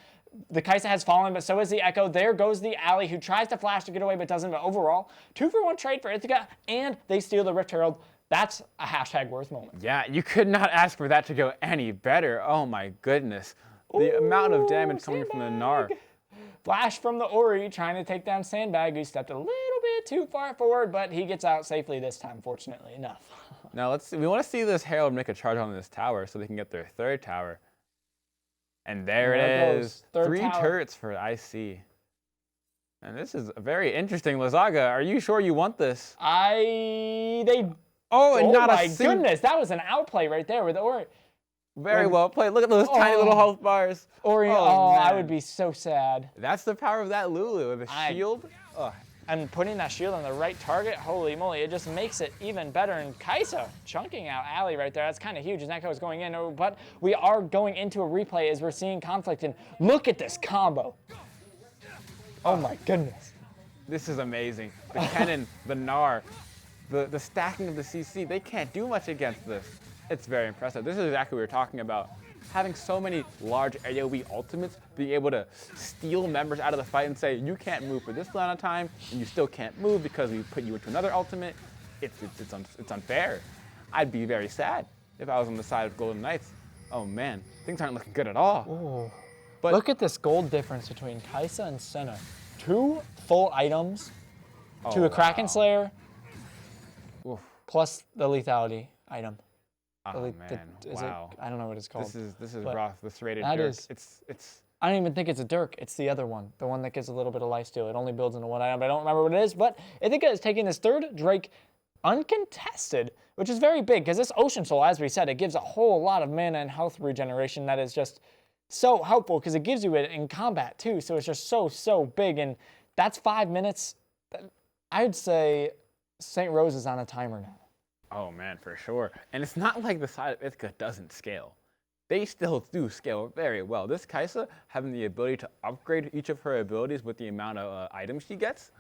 S1: The Kai'Sa has fallen, but so is the Echo. There goes the Ally, who tries to flash to get away, but doesn't. But overall, 2-for-1 trade for Ithaca, and they steal the Rift Herald. That's a hashtag worth moment.
S2: Yeah, you could not ask for that to go any better. Oh my goodness. The amount of damage coming from the Gnar.
S1: Flash from the Ori, trying to take down Sandbag, who stepped a little bit too far forward, but he gets out safely this time, fortunately enough.
S2: Now let's see. We want to see this Herald make a charge on this tower so they can get their 3rd tower. And there it is. 3 turrets for IC. And this is very interesting. Lazaga, are you sure you want this?
S1: Oh, my goodness, that was an outplay right there with Ori.
S2: Very well played. Look at those tiny little health bars.
S1: Ori, I would be so sad.
S2: That's the power of that Lulu. The shield.
S1: And putting that shield on the right target, holy moly, it just makes it even better. And Kai'Sa chunking out Ally right there. That's kind of huge. And Echo is going in. But we are going into a replay as we're seeing conflict. And look at this combo. Oh my goodness.
S2: This is amazing. The Kennen, the Gnar, the stacking of the CC, they can't do much against this. It's very impressive. This is exactly what we were talking about. Having so many large AoE ultimates, being able to steal members out of the fight and say, you can't move for this amount of time, and you still can't move because we put you into another ultimate, it's unfair. I'd be very sad if I was on the side of Golden Knights. Oh man, things aren't looking good at all.
S1: Ooh. But look at this gold difference between Kai'Sa and Senna. 2 full items to a Kraken Slayer, plus the lethality item.
S2: Oh man, wow.
S1: I don't know what it's called.
S2: This is rough. This rated
S1: that
S2: Dirk.
S1: It's. I don't even think it's a Dirk. It's the other one, the one that gives a little bit of lifesteal. It only builds into 1 item, but I don't remember what it is. But Ithaca is taking this 3rd Drake uncontested, which is very big because this Ocean Soul, as we said, it gives a whole lot of mana and health regeneration that is just so helpful because it gives you it in combat too. So it's just so big, and that's 5 minutes. I'd say St. Rose is on a timer now.
S2: Oh man, for sure. And it's not like the side of Ithaca doesn't scale. They still do scale very well. This Kai'Sa having the ability to upgrade each of her abilities with the amount of items she gets.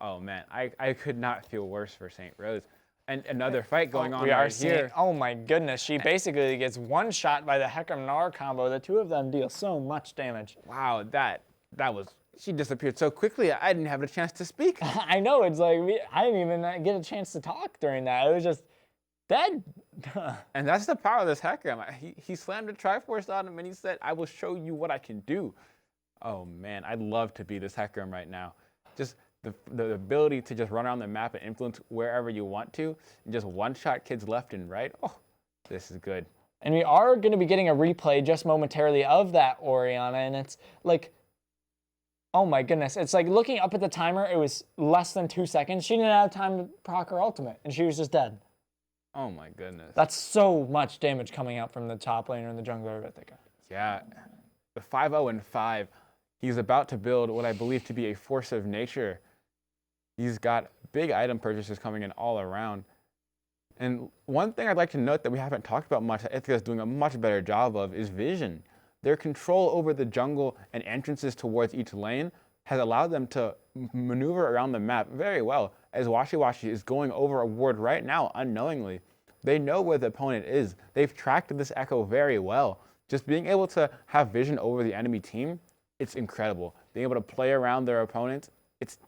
S2: Oh man, I could not feel worse for St. Rose. And another fight going on right here.
S1: Oh my goodness, she basically gets one shot by the Hecarim Gnar combo. The 2 of them deal so much damage.
S2: Wow, that was, she disappeared so quickly, I didn't have a chance to speak.
S1: I know, it's like, I didn't even get a chance to talk during that. It was just dead.
S2: And that's the power of this Hecarim. He slammed a Triforce on him and he said, I will show you what I can do. Oh man, I'd love to be this Hecarim right now. Just the ability to just run around the map and influence wherever you want to, and just one-shot kids left and right. Oh, this is good.
S1: And we are going to be getting a replay just momentarily of that Orianna, and it's like, oh my goodness. It's like looking up at the timer, it was less than 2 seconds. She didn't have time to proc her ultimate, and she was just dead.
S2: Oh my goodness.
S1: That's so much damage coming out from the top laner and the jungler of Ithaca.
S2: Yeah, the 5-0 and 5. He's about to build what I believe to be a force of nature. He's got big item purchases coming in all around. And one thing I'd like to note that we haven't talked about much that Ithaca is doing a much better job of is vision. Their control over the jungle and entrances towards each lane has allowed them to maneuver around the map very well. As Washi is going over a ward right now unknowingly, they know where the opponent is. They've tracked this Echo very well. Just being able to have vision over the enemy team, it's incredible. Being able to play around their opponents, it's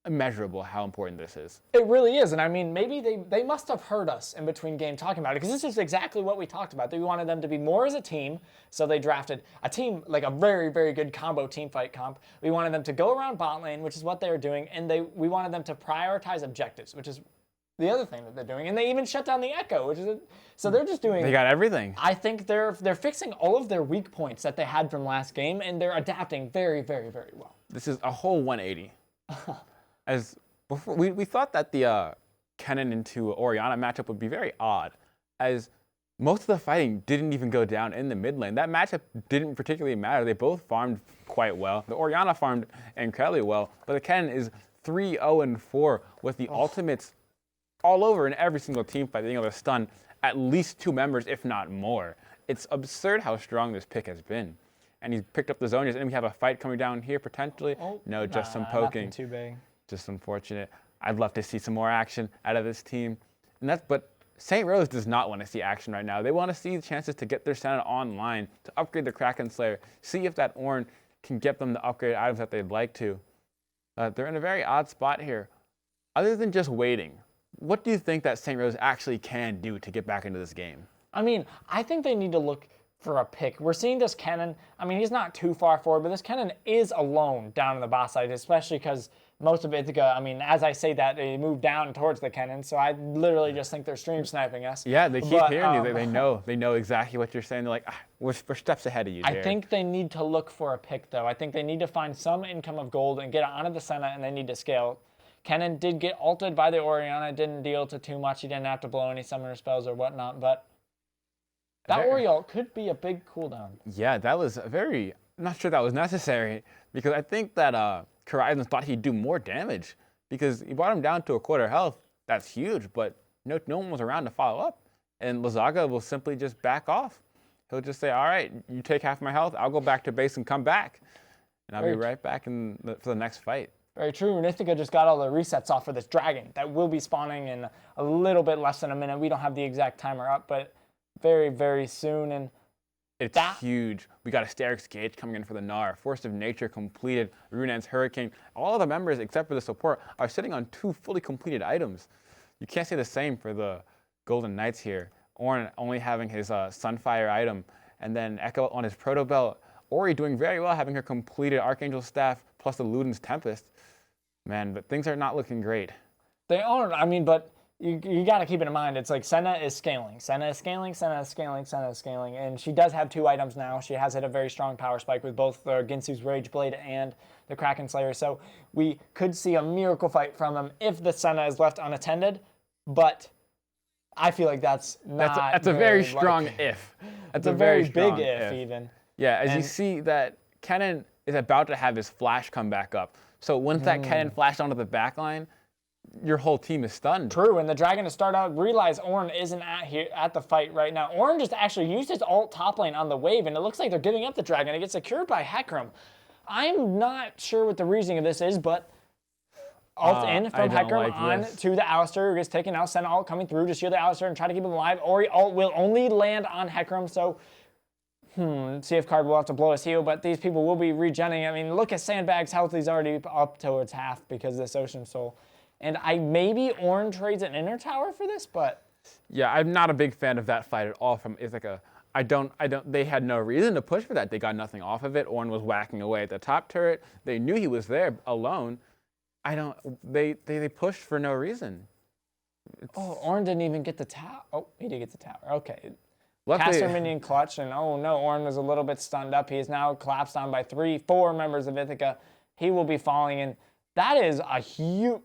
S2: immeasurable how important this is.
S1: It really is, and I mean, maybe they must have heard us in between game talking about it, because this is exactly what we talked about. That we wanted them to be more as a team, so they drafted a team, like a very, very good combo team fight comp. We wanted them to go around bot lane, which is what they were doing, and we wanted them to prioritize objectives, which is the other thing that they're doing. And they even shut down the Echo, so they're just doing.
S2: They got everything.
S1: I think they're fixing all of their weak points that they had from last game, and they're adapting very, very, very well.
S2: This is a whole 180. As before, we thought that the Kennen into Orianna matchup would be very odd, as most of the fighting didn't even go down in the mid lane. That matchup didn't particularly matter. They both farmed quite well. The Orianna farmed incredibly well, but the Kennen is 3-0-4 with the ultimates all over in every single team fight, being able to stun at least 2 members, if not more. It's absurd how strong this pick has been. And he's picked up the Zonias, and we have a fight coming down here potentially. No, just some poking.
S1: Nothing too big.
S2: Just unfortunate. I'd love to see some more action out of this team. But St. Rose does not want to see action right now. They want to see the chances to get their Senna online, to upgrade the Kraken Slayer, see if that Ornn can get them the upgraded items that they'd like to. They're in a very odd spot here. Other than just waiting, what do you think that St. Rose actually can do to get back into this game?
S1: I mean, I think they need to look for a pick. We're seeing this Kennen. I mean, he's not too far forward, but this Kennen is alone down in the bot side, especially because most of Ithaca, I mean, as I say that, they move down towards the Kennen, so I literally just think they're stream sniping us.
S2: Yeah, they keep hearing you. They know exactly what you're saying. They're like, we're steps ahead of you there.
S1: I think they need to look for a pick, though. I think they need to find some income of gold and get onto the Senna, and they need to scale. Kennen did get ulted by the Orianna, didn't deal to too much. He didn't have to blow any summoner spells or whatnot, but that Oriole could be a big cooldown.
S2: Yeah, that was I'm not sure that was necessary, because I think that Horizons thought he'd do more damage, because he brought him down to a quarter health. That's huge, but no one was around to follow up. And Lazaga will simply just back off. He'll just say, all right, you take half my health, I'll go back to base and come back. And I'll be right back for the next fight.
S1: Very true, and Ithaca just got all the resets off for this dragon that will be spawning in a little bit less than a minute. We don't have the exact timer up, but very, very soon. And
S2: it's huge. We got Asterix Gage coming in for the Gnar. Force of Nature completed. Runan's Hurricane. All of the members, except for the support, are sitting on 2 fully completed items. You can't say the same for the Golden Knights here. Ornn only having his Sunfire item, and then Echo on his Proto Belt. Ori doing very well, having her completed Archangel Staff plus the Luden's Tempest. Man, but things are not looking great.
S1: They aren't. I mean, but you got to keep it in mind. It's like Senna is scaling. Senna is scaling, Senna is scaling, Senna is scaling. And she does have 2 items now. She has hit a very strong power spike with both the Ginsu's Rage Blade and the Kraken Slayer. So we could see a miracle fight from them if the Senna is left unattended. But I feel like that's not.
S2: That's a very strong if. That's
S1: a very big if even.
S2: Yeah, as you see that Kennen is about to have his flash come back up. So once that Kennen flashed onto the back line, your whole team is stunned.
S1: True, and the Dragon to start out, realize Ornn isn't at the fight right now. Ornn just actually used his ult top lane on the wave, and it looks like they're giving up the Dragon. It gets secured by Hecarim. I'm not sure what the reasoning of this is, but ult in from Hecarim on to the Alistair, who gets taken out. Senna ult coming through to shield the Alistair and try to keep him alive. Ori ult will only land on Hecarim, so see if Card will have to blow his heal, but these people will be regenning. I mean, look at Sandbag's health. He's already up towards half because of this Ocean Soul. And maybe Ornn trades an inner tower for this, but
S2: yeah, I'm not a big fan of that fight at all from Ithaca. They had no reason to push for that. They got nothing off of it. Ornn was whacking away at the top turret. They knew he was there alone. They pushed for no reason.
S1: Ornn didn't even get the tower. Oh, he did get the tower. Okay. Caster minion clutch, and oh no, Ornn was a little bit stunned up. He is now collapsed on by 4 members of Ithaca. He will be falling in. That is a huge.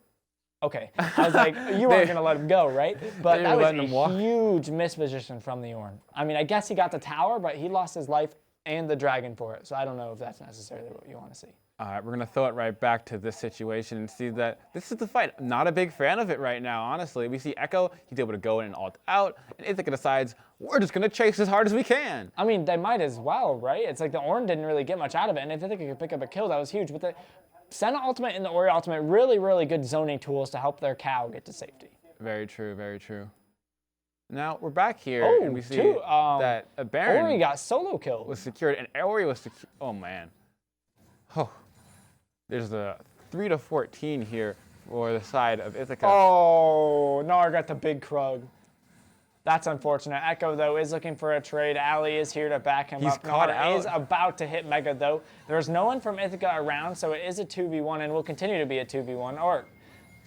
S1: Okay, I was like, you weren't gonna let him go, right? But that was a huge misposition from the Ornn. I mean, I guess he got the tower, but he lost his life and the dragon for it. So I don't know if that's necessarily what you want to see.
S2: All right, we're going to throw it right back to this situation and see that this is the fight. Not a big fan of it right now, honestly. We see Echo, he's able to go in and ult out, and Ithaca decides, we're just going to chase as hard as we can.
S1: I mean, they might as well, right? It's like the Ornn didn't really get much out of it, and if Ithaca could pick up a kill, that was huge. But the Senna ultimate and the Ori ultimate, really, really good zoning tools to help their cow get to safety.
S2: Very true, very true. Now, we're back here, and we see that a Baron
S1: Ori got solo killed.
S2: Was secured, and Ori was secured. Oh, man. Oh. There's the 3-14 here for the side of Ithaca.
S1: Oh, Gnar got the big Krug. That's unfortunate. Echo, though, is looking for a trade. Ali is here to back him up.
S2: He's caught out.
S1: Is about to hit Mega, though. There's no one from Ithaca around, so it is a 2v1 and will continue to be a 2v1, or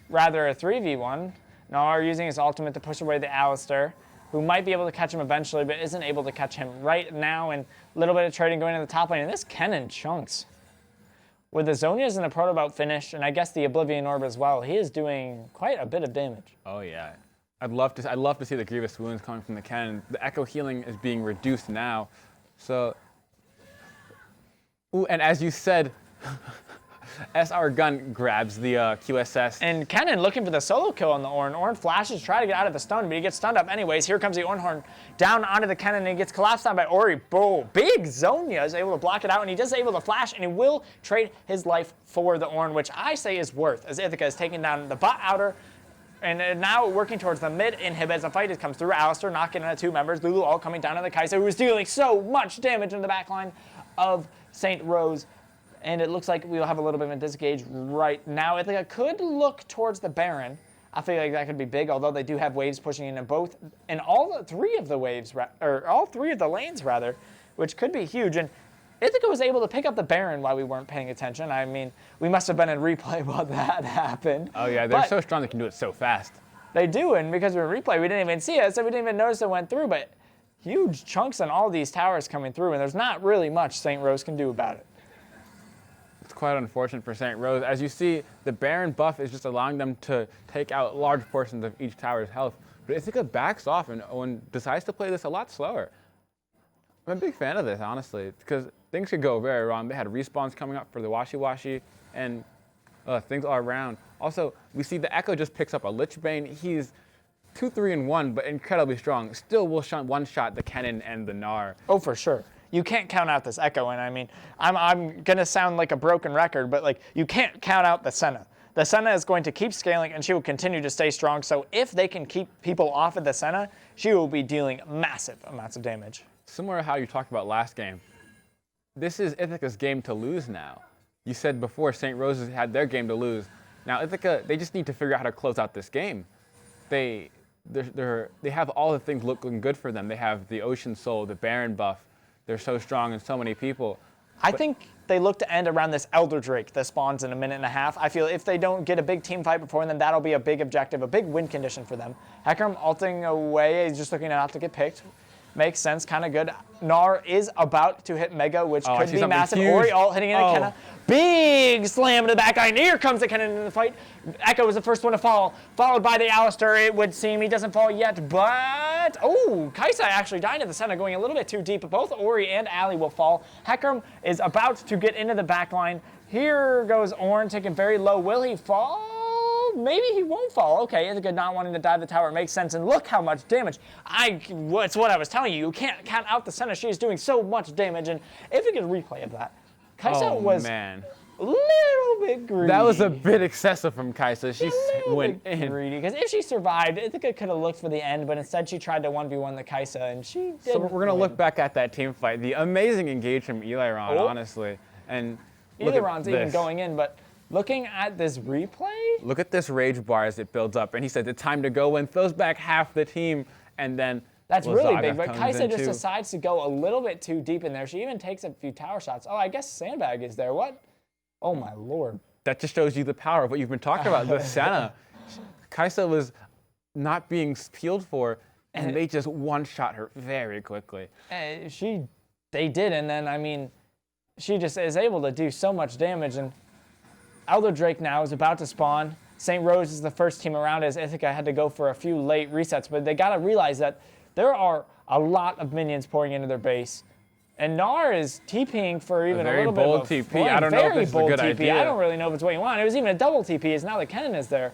S1: rather a 3v1. Gnar using his ultimate to push away the Alistar, who might be able to catch him eventually, but isn't able to catch him right now. And a little bit of trading going to the top lane. And this Kennen chunks. With the Zhonya's and the Protobout finish, and I guess the Oblivion Orb as well, he is doing quite a bit of damage.
S2: Oh yeah, I'd love to see the Grievous Wounds coming from the cannon. The Echo healing is being reduced now, so. Ooh, and as you said, SR Gun grabs the QSS.
S1: And Kennen looking for the solo kill on the Ornn. Ornn flashes, try to get out of the stun, but he gets stunned up anyways. Here comes the Ornhorn down onto the Kennen, and he gets collapsed on by Ori. Boom. Big Zhonya is able to block it out, and he is able to flash, and he will trade his life for the Ornn, which I say is worth, as Ithaca is taking down the bot outer, and now working towards the mid inhib as the fight comes through. Alistar knocking out 2 members. Lulu all coming down to the Kai'Sa, who is dealing so much damage in the backline of St. Rose. And it looks like we'll have a little bit of a disengage right now. Ithaca could look towards the Baron. I feel like that could be big, although they do have waves pushing in both, in all 3 of the waves, or all 3 of the lanes rather, which could be huge. And Ithaca was able to pick up the Baron while we weren't paying attention. I mean, we must have been in replay while that happened.
S2: Oh yeah, they're so strong they can do it so fast.
S1: They do, and because we were in replay, we didn't even see it, so we didn't even notice it went through. But huge chunks on all these towers coming through, and there's not really much St. Rose can do about it.
S2: It's quite unfortunate for St. Rose. As you see, the Baron buff is just allowing them to take out large portions of each tower's health. But Ithaca backs off and decides to play this a lot slower. I'm a big fan of this, honestly, because things could go very wrong. They had respawns coming up for the Washi Washi and things all around. Also, we see the Echo just picks up a Lich Bane. He's 2-3-1, but incredibly strong. Still will one-shot the Kennen and the Gnar.
S1: Oh, for sure. You can't count out this Echo, and I mean, I'm gonna sound like a broken record, but like, you can't count out the Senna. The Senna is going to keep scaling, and she will continue to stay strong. So if they can keep people off of the Senna, she will be dealing massive amounts of damage.
S2: Similar to how you talked about last game, this is Ithaca's game to lose now. You said before St. Rose's had their game to lose. Now Ithaca, they just need to figure out how to close out this game. They have all the things looking good for them. They have the Ocean Soul, the Baron buff. They're so strong and so many people.
S1: I think they look to end around this Elder Drake that spawns in a minute and a half. I feel if they don't get a big team fight before then, that'll be a big objective, a big win condition for them. Hecarim ulting away, he's just looking not to get picked. Makes sense, kind of good. Gnar is about to hit Mega, which could be massive.
S2: Huge.
S1: Ori ult hitting into Kenna. Big slam to the back line. Here comes the Kenna in the fight. Echo was the first one to fall, followed by the Alistar, it would seem. He doesn't fall yet, but... Oh, Kai'Sa actually died at the center, going a little bit too deep. Both Ori and Ali will fall. Hecarim is about to get into the back line. Here goes Ornn, taking very low. Will he fall? Maybe he won't fall. Okay, Ithaca not wanting to dive the tower makes sense. And look how much damage. It's what I was telling you. You can't count out the center. She is doing so much damage. And if we get a replay of that, Kai'Sa was a little bit greedy.
S2: That was a bit excessive from Kai'Sa. She went in.
S1: Greedy, because if she survived, Ithaca could have looked for the end, but instead she tried to 1v1 the Kai'Sa, and she did.
S2: So we're going to look back at that team fight. The amazing engage from Eliron, honestly. And
S1: Eliron's even going in, but looking at this replay?
S2: Look at this rage bar as it builds up. And he said it's time to go and throws back half the team. And then
S1: that's really big, but Kai'Sa just decides to go a little bit too deep in there. She even takes a few tower shots. Oh, I guess Sandbag is there. What? Oh, my Lord.
S2: That just shows you the power of what you've been talking about, the Senna. Kai'Sa was not being peeled for, and they just one-shot her very quickly.
S1: They did, and then, I mean, she just is able to do so much damage, and Elder Drake now is about to spawn. St. Rose is the first team around as Ithaca had to go for a few late resets, but they got to realize that there are a lot of minions pouring into their base. And Gnar is TPing for even a little bit of a
S2: TP. I don't know if this is a good idea.
S1: I don't really know if it's what you want. It was even a double TP, as now the Kennen is there.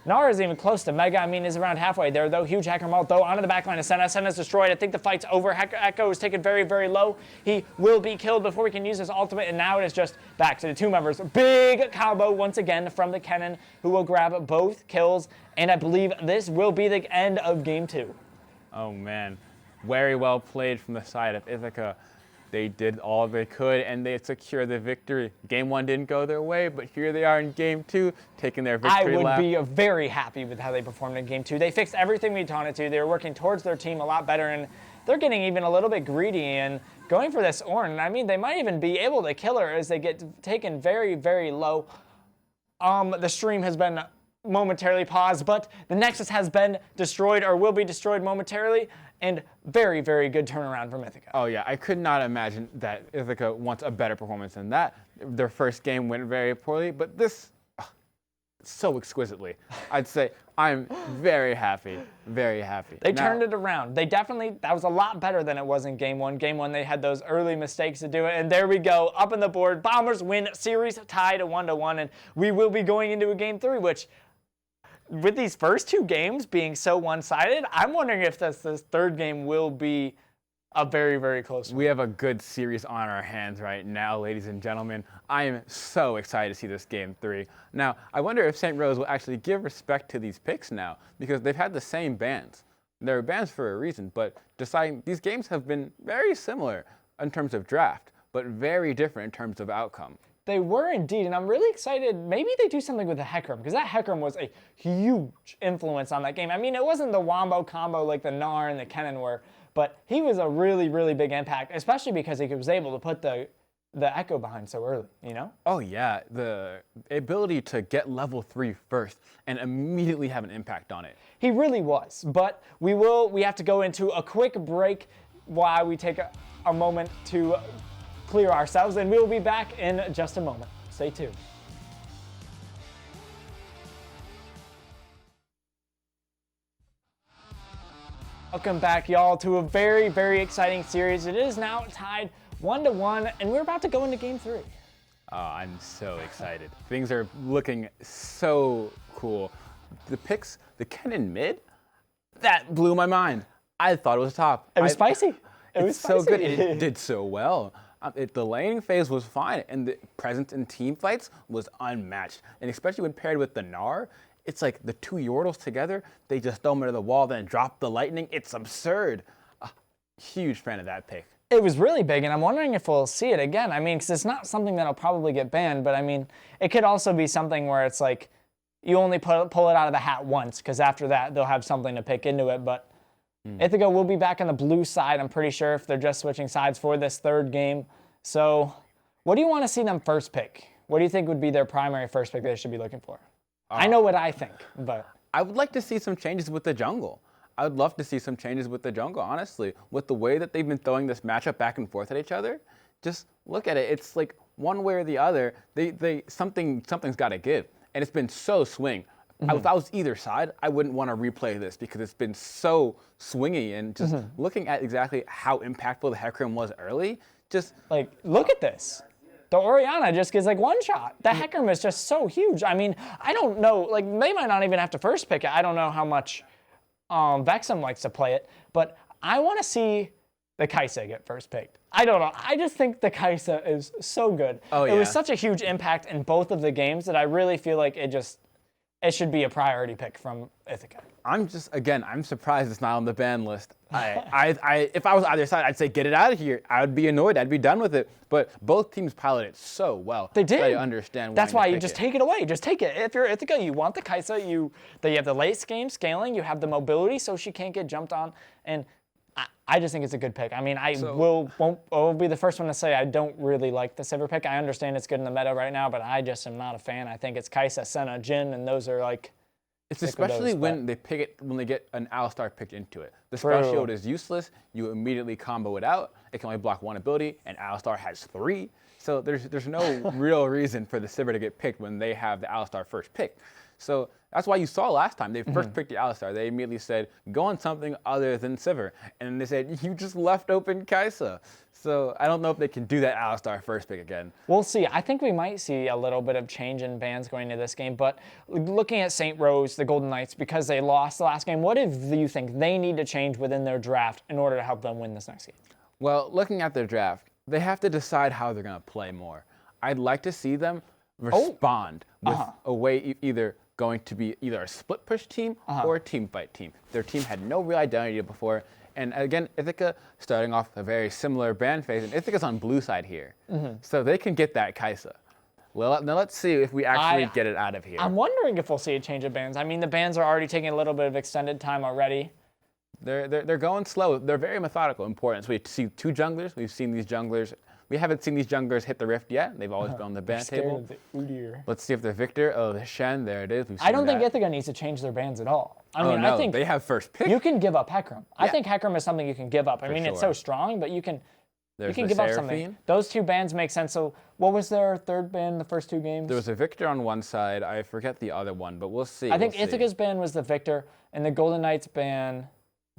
S1: Gnar is even close to Mega. I mean, is around halfway there, though. Huge Hecarim ult, though, onto the backline of Senna. Senna's destroyed. I think the fight's over. Echo is taken very, very low. He will be killed before we can use his ultimate, and now it is just back to the 2 members. Big combo once again from the Kennen, who will grab both kills, and I believe this will be the end of Game 2.
S2: Oh, man. Very well played from the side of Ithaca. They did all they could, and they secured the victory. Game 1 didn't go their way, but here they are in Game 2, taking their victory lap.
S1: I would be very happy with how they performed in Game 2. They fixed everything we wanted to. They were working towards their team a lot better, and they're getting even a little bit greedy and going for this Ornn. I mean, they might even be able to kill her as they get taken very, very low. The stream has been momentarily paused, but the Nexus has been destroyed or will be destroyed momentarily, and very, very good turnaround from Ithaca.
S2: Oh yeah, I could not imagine that Ithaca wants a better performance than that. Their first game went very poorly, but this, so exquisitely. I'd say I'm very happy, very happy.
S1: They turned it around. They definitely, that was a lot better than it was in game one. Game one, they had those early mistakes to do it, and there we go, up on the board. Bombers win series tied 1-1, and we will be going into a game three, which, with these first two games being so one-sided, I'm wondering if this third game will be a very, very close one.
S2: We have a good series on our hands right now, ladies and gentlemen. I am so excited to see this game three. Now, I wonder if St. Rose will actually give respect to these picks now, because they've had the same bans. They're bans for a reason, but deciding these games have been very similar in terms of draft, but very different in terms of outcome.
S1: They were indeed, and I'm really excited. Maybe they do something with the Hecarim, because that Hecarim was a huge influence on that game. I mean, it wasn't the Wombo combo like the Gnar and the Kennen were, but he was a really, really big impact, especially because he was able to put the Echo behind so early, you know?
S2: Oh yeah, the ability to get level 3 first and immediately have an impact on it.
S1: He really was, but we have to go into a quick break while we take a moment to clear ourselves, and we will be back in just a moment. Stay tuned. Welcome back, y'all, to a very, very exciting series. It is now tied 1-1, and we're about to go into game three.
S2: Oh, I'm so excited. Things are looking so cool. The picks, the Kennen mid, that blew my mind. I thought it was top.
S1: It was spicy. It was
S2: so good.
S1: spicy.
S2: It did so well. The laning phase was fine, and the presence in team fights was unmatched. And especially when paired with the Gnar, it's like the two Yordles together, they just throw them into the wall, then drop the lightning. It's absurd. Huge fan of that pick.
S1: It was really big, and I'm wondering if we'll see it again. I mean, because it's not something that'll probably get banned, but I mean, it could also be something where it's like you only pull it out of the hat once, because after that, they'll have something to pick into it. But Ithaca will be back on the blue side, I'm pretty sure, if they're just switching sides for this third game. So what do you want to see them first pick? What do you think would be their primary first pick they should be looking for? I know what I think, but
S2: I would like to see some changes with the jungle. I would love to see some changes with the jungle, honestly. With the way that they've been throwing this matchup back and forth at each other, just look at it. It's like one way or the other, something's got to give. And it's been so swing. If I was either side, I wouldn't want to replay this because it's been so swingy. And just looking at exactly how impactful the Hecarim was early, just
S1: like, look at this. The Orianna just gets like one shot. The Hecarim is just so huge. I mean, I don't know, like they might not even have to first pick it. I don't know how much Vexum likes to play it, but I want to see the Kai'Sa get first picked. I don't know. I just think the Kai'Sa is so good.
S2: Oh, yeah.
S1: It was such a huge impact in both of the games that I really feel like it should be a priority pick from Ithaca.
S2: I'm surprised it's not on the ban list. If I was either side, I'd say get it out of here. I would be annoyed. I'd be done with it. But both teams piloted so well.
S1: They did.
S2: I understand.
S1: That's why you just take it away. Just take it. If you're Ithaca, you want the Kai'Sa. You have the late game scaling. You have the mobility, so she can't get jumped on. And I just think it's a good pick. I mean, I'll be the first one to say I don't really like the Sivir pick. I understand it's good in the meta right now, but I just am not a fan. I think it's Kai'Sa, Senna, Jhin, and those are like.
S2: It's especially when they pick it when they get an Alistar picked into it. The spell shield is useless. You immediately combo it out. It can only block one ability, and Alistar has 3. So there's no real reason for the Sivir to get picked when they have the Alistar first pick. So that's why you saw last time they first picked the Alistar. They immediately said, go on something other than Sivir. And they said, you just left open Kai'Sa. So I don't know if they can do that Alistar first pick again.
S1: We'll see. I think we might see a little bit of change in bans going into this game. But looking at St. Rose, the Golden Knights, because they lost the last game, what do you think they need to change within their draft in order to help them win this next game?
S2: Well, looking at their draft, they have to decide how they're going to play more. I'd like to see them respond with a way either going to be either a split push team or a team fight team. Their team had no real identity before. And again, Ithaca starting off a very similar ban phase, and Ithaca's on blue side here. So they can get that Kai'Sa. Well, now let's see if we actually get it out of here.
S1: I'm wondering if we'll see a change of bans. I mean, the bans are already taking a little bit of extended time already.
S2: They're going slow. They're very methodical in importance. We see 2 junglers. We've seen these junglers We haven't seen these junglers hit the rift yet. They've always been on the ban table.
S1: Scared of the Udyr.
S2: Let's see if the Victor, the Shen, there it is.
S1: I don't think Ithaca needs to change their bans at all. I mean,
S2: no,
S1: I think
S2: they have first pick.
S1: you can give up Hecarim. I think Hecarim is something you can give up. I mean, it's so
S2: sure.
S1: strong, but you can
S2: There's
S1: give
S2: the
S1: up
S2: Seraphine.
S1: something. Those two bans make sense. So what was their third ban in the first two games?
S2: There was a Victor on one side. I forget the other one, but we'll see.
S1: I think Ithaca's ban was the Victor, and the Golden Knights ban...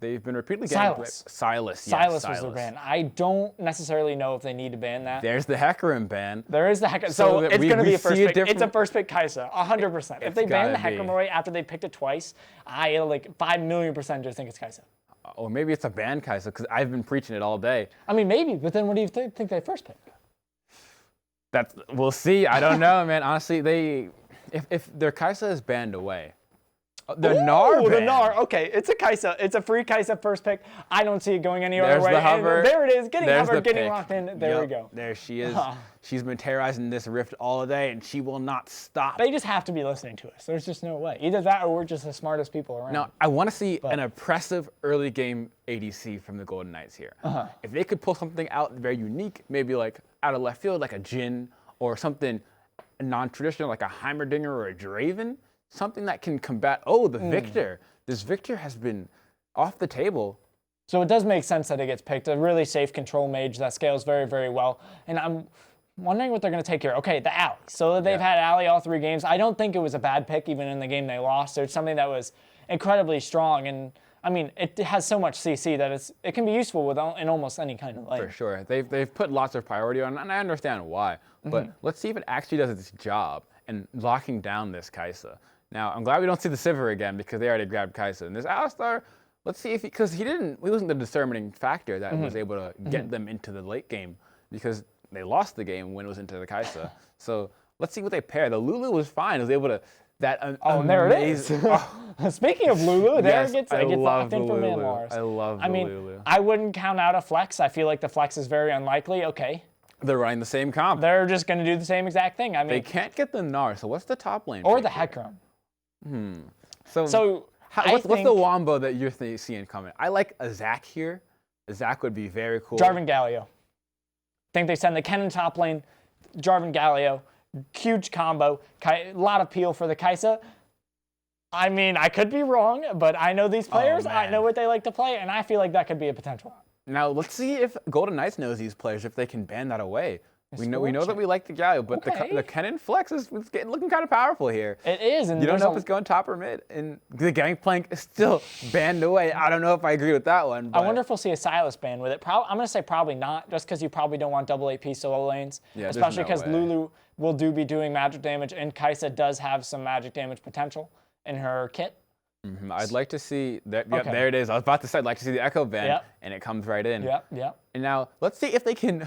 S2: They've been repeatedly getting
S1: Silas.
S2: Silas
S1: Was their ban. I don't necessarily know if they need to ban that.
S2: There's the Hecarim ban.
S1: There is the Hecarim. So it's going to be a first pick. It's a first pick Kaisa, 100%. If they ban the Hecarim away after they picked it twice, I like 5 million % just think it's Kaisa.
S2: Or maybe it's a ban Kaisa, because I've been preaching it all day.
S1: I mean, maybe, but then what do you think they first pick?
S2: We'll see. I don't know, man. Honestly, if their Kaisa is banned away, the Gnar ban.
S1: The Gnar. Okay, it's a Kaisa. It's a free Kaisa first pick. I don't see it going any other
S2: There's
S1: way.
S2: the hover.
S1: And there it is. Getting
S2: There's
S1: hovered,
S2: the
S1: getting
S2: pick.
S1: locked in. There we go.
S2: There she is. She's been terrorizing this rift all day, and she will not stop.
S1: They just have to be listening to us. There's just no way. Either that or we're just the smartest people around.
S2: Now, I want to see an oppressive early game ADC from the Golden Knights here. If they could pull something out very unique, maybe like out of left field, like a Jhin, or something non-traditional, like a Heimerdinger or a Draven, something that can combat, the Victor. This Victor has been off the table.
S1: So it does make sense that it gets picked. A really safe control mage that scales very, very well. And I'm wondering what they're going to take here. Okay, the Alley. So they've had Alley all 3 games. I don't think it was a bad pick even in the game they lost. So it's something that was incredibly strong. And I mean, it has so much CC that it can be useful in almost any kind of lane.
S2: For sure. They've put lots of priority on it, and I understand why. But let's see if it actually does its job in locking down this Kaisa. Now, I'm glad we don't see the Sivir again because they already grabbed Kaisa. And this Alistar, let's see if because he wasn't the determining factor that was able to get them into the late game because they lost the game when it was into the Kaisa. So let's see what they pair. The Lulu was fine. It was able to
S1: there it is. Speaking of Lulu, it gets locked in for Manlars.
S2: I love the Lulu.
S1: I wouldn't count out a flex. I feel like the flex is very unlikely. Okay.
S2: They're running the same comp.
S1: They're just going to do the same exact thing. I mean,
S2: they can't get the Gnar, so what's the top lane?
S1: Or the Hecarim.
S2: So what's the wombo that you're seeing coming? I like a Zac here. A Zac would be very cool.
S1: Jarvan Galio. Think they send the Kennen top lane, Jarvan Galio, huge combo, a lot of peel for the Kaisa. I mean, I could be wrong, but I know these players. I know what they like to play, and I feel like that could be a potential.
S2: Now let's see if Golden Knights knows these players, if they can ban that away. We know that we like the Galio, but the Kennen flex is looking kind of powerful here.
S1: It is, and
S2: you don't know if it's going top or mid, and the Gangplank is still banned away. I don't know if I agree with that one. But
S1: I wonder if we'll see a Silas ban with it. I'm going to say probably not, just because you probably don't want double AP solo lanes, especially because Lulu will be doing magic damage, and Kaisa does have some magic damage potential in her kit.
S2: I'd like to see that. Yep, there it is. I was about to say I'd like to see the Echo ban, and it comes right in.
S1: Yep.
S2: And now let's see if they can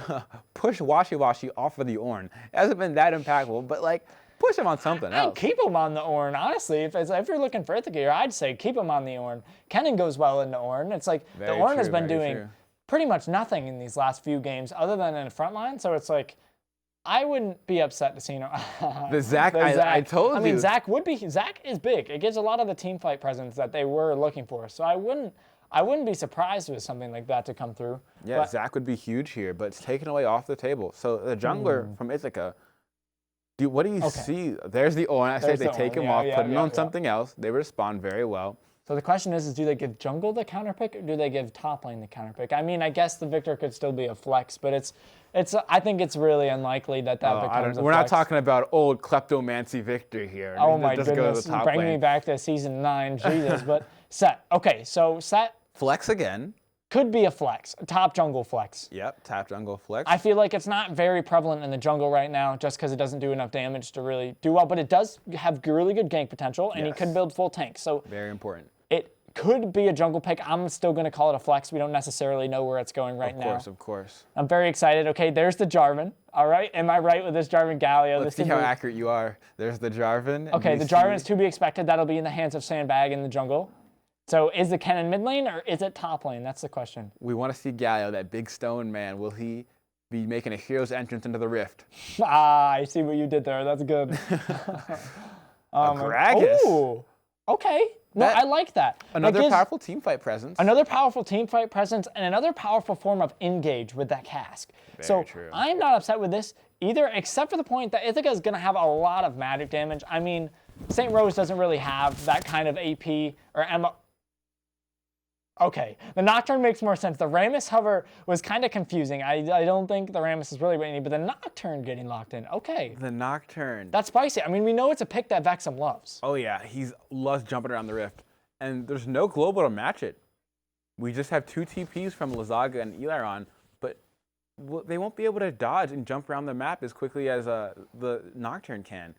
S2: push Washi off of the Ornn. It hasn't been that impactful, but like push him on something else.
S1: I'd keep him on the Ornn, honestly. If you're looking for Ithaca here, I'd say keep him on the Ornn. Kennen goes well into Ornn. It's like the Ornn has been doing pretty much nothing in these last few games other than in the front line. So it's like I wouldn't be upset to see
S2: the Zac. I told you.
S1: I mean, Zac is big. It gives a lot of the team fight presence that they were looking for. So I wouldn't be surprised with something like that to come through.
S2: Yeah, but Zac would be huge here, but it's taken away off the table. So the jungler from Ithaca, what do you see? There's the Ornn. I say they take him off, put him on something else. They respond very well.
S1: So the question is do they give jungle the counter pick or do they give top lane the counter pick? I mean, I guess the Victor could still be a flex, but I think it's really unlikely that becomes a
S2: We're
S1: flex.
S2: not talking about old kleptomancy Victor here.
S1: Oh my goodness, bring me back to season 9, Jesus. But Set. Okay, so Set.
S2: Flex again.
S1: Could be a flex, a top jungle flex.
S2: Yep, top jungle flex.
S1: I feel like it's not very prevalent in the jungle right now just because it doesn't do enough damage to really do well, but it does have really good gank potential, and you could build full tanks. So
S2: very important.
S1: It could be a jungle pick. I'm still going to call it a flex. We don't necessarily know where it's going right now.
S2: Of course.
S1: I'm very excited. Okay, there's the Jarvan. All right, am I right with this Jarvan Galio?
S2: Let's see how accurate you are. There's the Jarvan.
S1: Okay, the Jarvan is to be expected. That'll be in the hands of Sandbag in the jungle. So is the Kennen mid lane or is it top lane? That's the question.
S2: We want to see Galio, that big stone man. Will he be making a hero's entrance into the rift?
S1: I see what you did there. That's good.
S2: Gragas.
S1: Ooh, okay. No, I like that.
S2: Another powerful team fight presence.
S1: Another powerful team fight presence, and another powerful form of engage with that cask.
S2: Very true.
S1: I'm not upset with this either, except for the point that Ithaca is going to have a lot of magic damage. I mean, St. Rose doesn't really have that kind of AP or MO. Okay, the Nocturne makes more sense. The Rammus Hover was kind of confusing. I don't think the Rammus is really what you need, but the Nocturne getting locked in, okay.
S2: The Nocturne.
S1: That's spicy. I mean, we know it's a pick that Vexum loves.
S2: Oh yeah, he loves jumping around the rift. And there's no global to match it. We just have 2 TPs from Lazaga and Eliron, but they won't be able to dodge and jump around the map as quickly as the Nocturne can.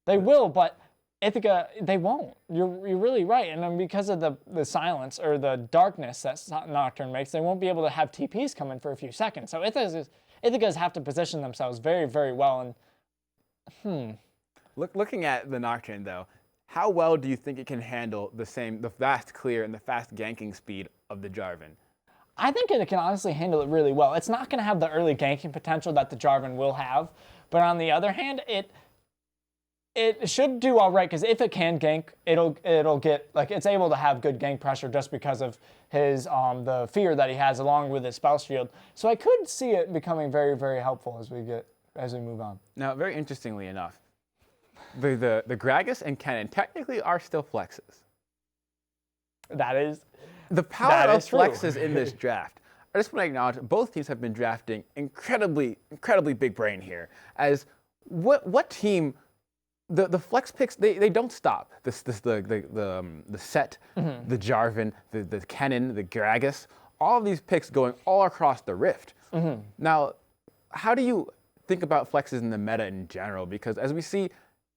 S1: They will, but Ithaca, they won't. You're really right. And then because of the silence or the darkness that Nocturne makes, they won't be able to have TPs come in for a few seconds. So Ithaca's have to position themselves very, very well. And
S2: Looking at the Nocturne though, how well do you think it can handle the fast clear and the fast ganking speed of the Jarvan?
S1: I think it can honestly handle it really well. It's not going to have the early ganking potential that the Jarvan will have, but on the other hand, it should do all right, because if it can gank, it'll get, like, it's able to have good gank pressure just because of his the fear that he has along with his spell shield. So I could see it becoming very, very helpful as we move on.
S2: Now, very interestingly enough, the Gragas and Kennen technically are still flexes.
S1: That is
S2: the power of
S1: true.
S2: flexes in this draft. I just want to acknowledge both teams have been drafting incredibly big brain here. As what team? The flex picks, they don't stop. The Set, the Jarvan, the Kennen, the Gragas, all of these picks going all across the rift. Now, how do you think about flexes in the meta in general? Because as we see,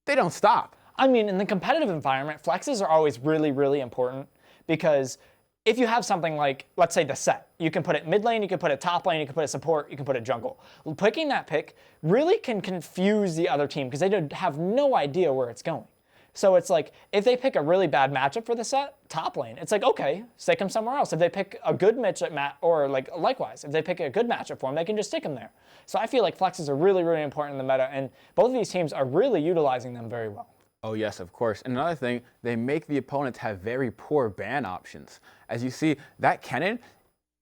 S2: they don't stop.
S1: I mean, in the competitive environment, flexes are always really, really important, because if you have something like, let's say, the Set, you can put it mid lane, you can put it top lane, you can put it support, you can put it jungle. Picking that pick really can confuse the other team because they have no idea where it's going. So it's like, if they pick a really bad matchup for the Set, top lane, it's like, okay, stick him somewhere else. If they pick a good matchup, or like likewise, if they pick a good matchup for him, they can just stick him there. So I feel like flexes are really, really important in the meta, and both of these teams are really utilizing them very well.
S2: Oh yes, of course. And another thing, they make the opponents have very poor ban options. As you see, that Kennen,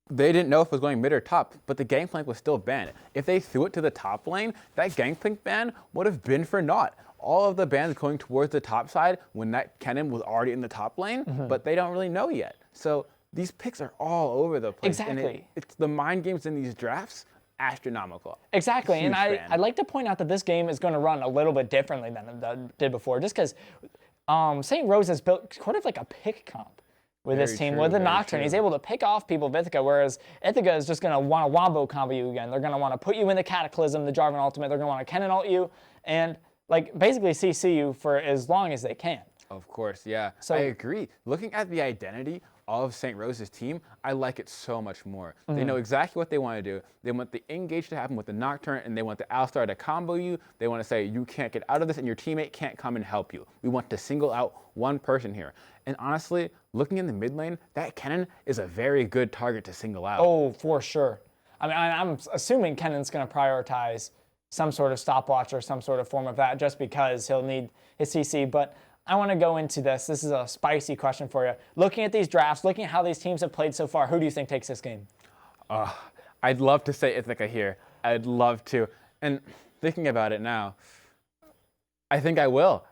S2: they didn't know if it was going mid or top, but the Gangplank was still banned. If they threw it to the top lane, that Gangplank ban would have been for naught. All of the bans going towards the top side when that Kennen was already in the top lane, but they don't really know yet. So these picks are all over the place.
S1: Exactly.
S2: And it's the mind games in these drafts, astronomical.
S1: Exactly, and I'd like to point out that this game is going to run a little bit differently than it did before, just because St. Rose has built kind of like a pick comp with this team. With the Nocturne, he's able to pick off people with Ithaca, whereas Ithaca is just going to want to wombo combo you again. They're going to want to put you in the Cataclysm, the Jarvan ultimate. They're going to want to Kennen ult you, and like basically CC you for as long as they can.
S2: Of course, yeah.
S1: So,
S2: I agree. Looking at the identity of St. Rose's team, I like it so much more. They know exactly what they want to do. They want the engage to happen with the Nocturne, and they want the Alistar to combo you. They want to say, you can't get out of this, and your teammate can't come and help you. We want to single out one person here. And honestly, looking in the mid lane, that Kennen is a very good target to single out.
S1: Oh, for sure. I mean, I'm assuming Kennen's going to prioritize some sort of stopwatch or some sort of form of that, just because he'll need his CC, but I want to go into this. This is a spicy question for you. Looking at these drafts, looking at how these teams have played so far, who do you think takes this game?
S2: I'd love to say Ithaca here. I'd love to. And thinking about it now, I think I will.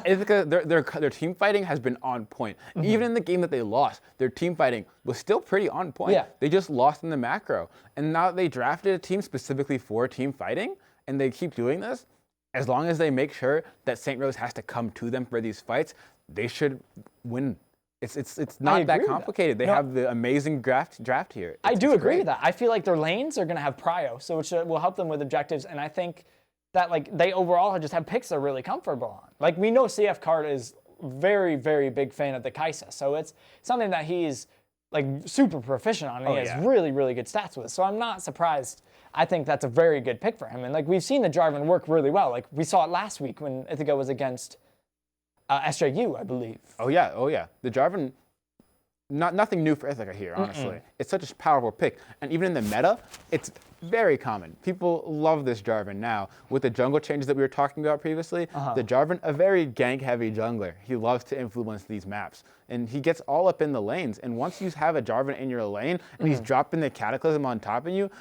S2: Ithaca, their team fighting has been on point. Even in the game that they lost, their team fighting was still pretty on point.
S1: Yeah.
S2: They just lost in the macro. And now that they drafted a team specifically for team fighting, and they keep doing this, as long as they make sure that St. Rose has to come to them for these fights, they should win. It's not that complicated. They have the amazing draft here.
S1: I do agree with that. I feel like their lanes are going to have prio, so which will help them with objectives. And I think that like they overall just have picks they're really comfortable on. Like we know CF Card is very, very big fan of the Kaisa, so it's something that he's like super proficient on, and he has really, really good stats with. So I'm not surprised. I think that's a very good pick for him. And like we've seen the Jarvan work really well. Like we saw it last week when Ithaca was against SJU, I believe.
S2: Oh yeah. The Jarvan nothing new for Ithaca here, honestly. It's such a powerful pick. And even in the meta, it's very common. People love this Jarvan now. With the jungle changes that we were talking about previously, the Jarvan, a very gank-heavy jungler. He loves to influence these maps. And he gets all up in the lanes. And once you have a Jarvan in your lane, and he's dropping the Cataclysm on top of you,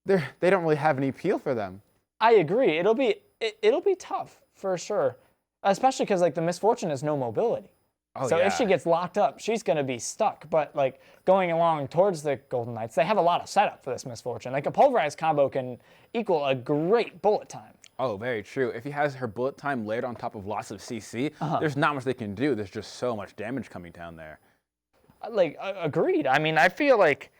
S2: they don't really have any appeal for them.
S1: I agree. It'll be tough, for sure. Especially because, like, the Misfortune has no mobility. So if she gets locked up, she's going to be stuck. But, like, going along towards the Golden Knights, they have a lot of setup for this Misfortune. Like, a Pulverized combo can equal a great bullet time.
S2: Oh, very true. If he has her bullet time layered on top of lots of CC, there's not much they can do. There's just so much damage coming down there.
S1: Like, agreed. I mean, I feel like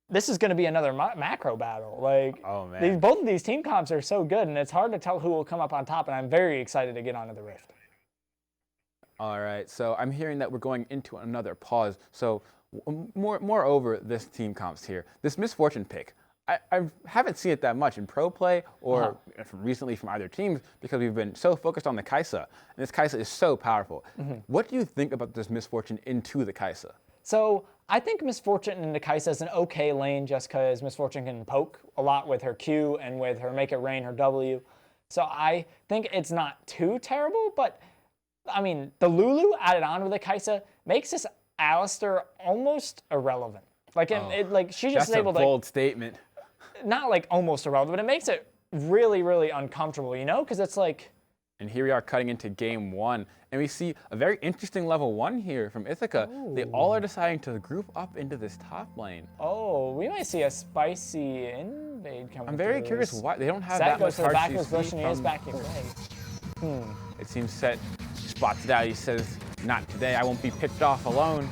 S1: this is going to be another macro battle. Like,
S2: oh, man.
S1: Both of these team comps are so good, and it's hard to tell who will come up on top, and I'm very excited to get onto the Rift.
S2: All right, so I'm hearing that we're going into another pause. So moreover, this team comps here, this Misfortune pick, I haven't seen it that much in pro play or recently from either teams because we've been so focused on the Kai'Sa. And this Kai'Sa is so powerful. What do you think about this Misfortune into the Kai'Sa?
S1: So I think Misfortune into Kai'Sa is an okay lane just because Misfortune can poke a lot with her Q and with her Make It Rain, her W. So I think it's not too terrible, but I mean, the Lulu added on with the Kai'Sa makes this Alistar almost irrelevant. Like, like she just is able to.
S2: That's a bold statement.
S1: Not like almost irrelevant, but it makes it really, really uncomfortable, you know? Because it's like.
S2: And here we are cutting into game 1, and we see a very interesting level 1 here from Ithaca. Ooh. They all are deciding to group up into this top lane.
S1: Oh, we might see a spicy invade coming.
S2: I'm very curious why they don't have that much hard CC.
S1: Goes to the back bush and he is backing away.
S2: It seems Set spots it out. He says, "Not today. I won't be picked off alone."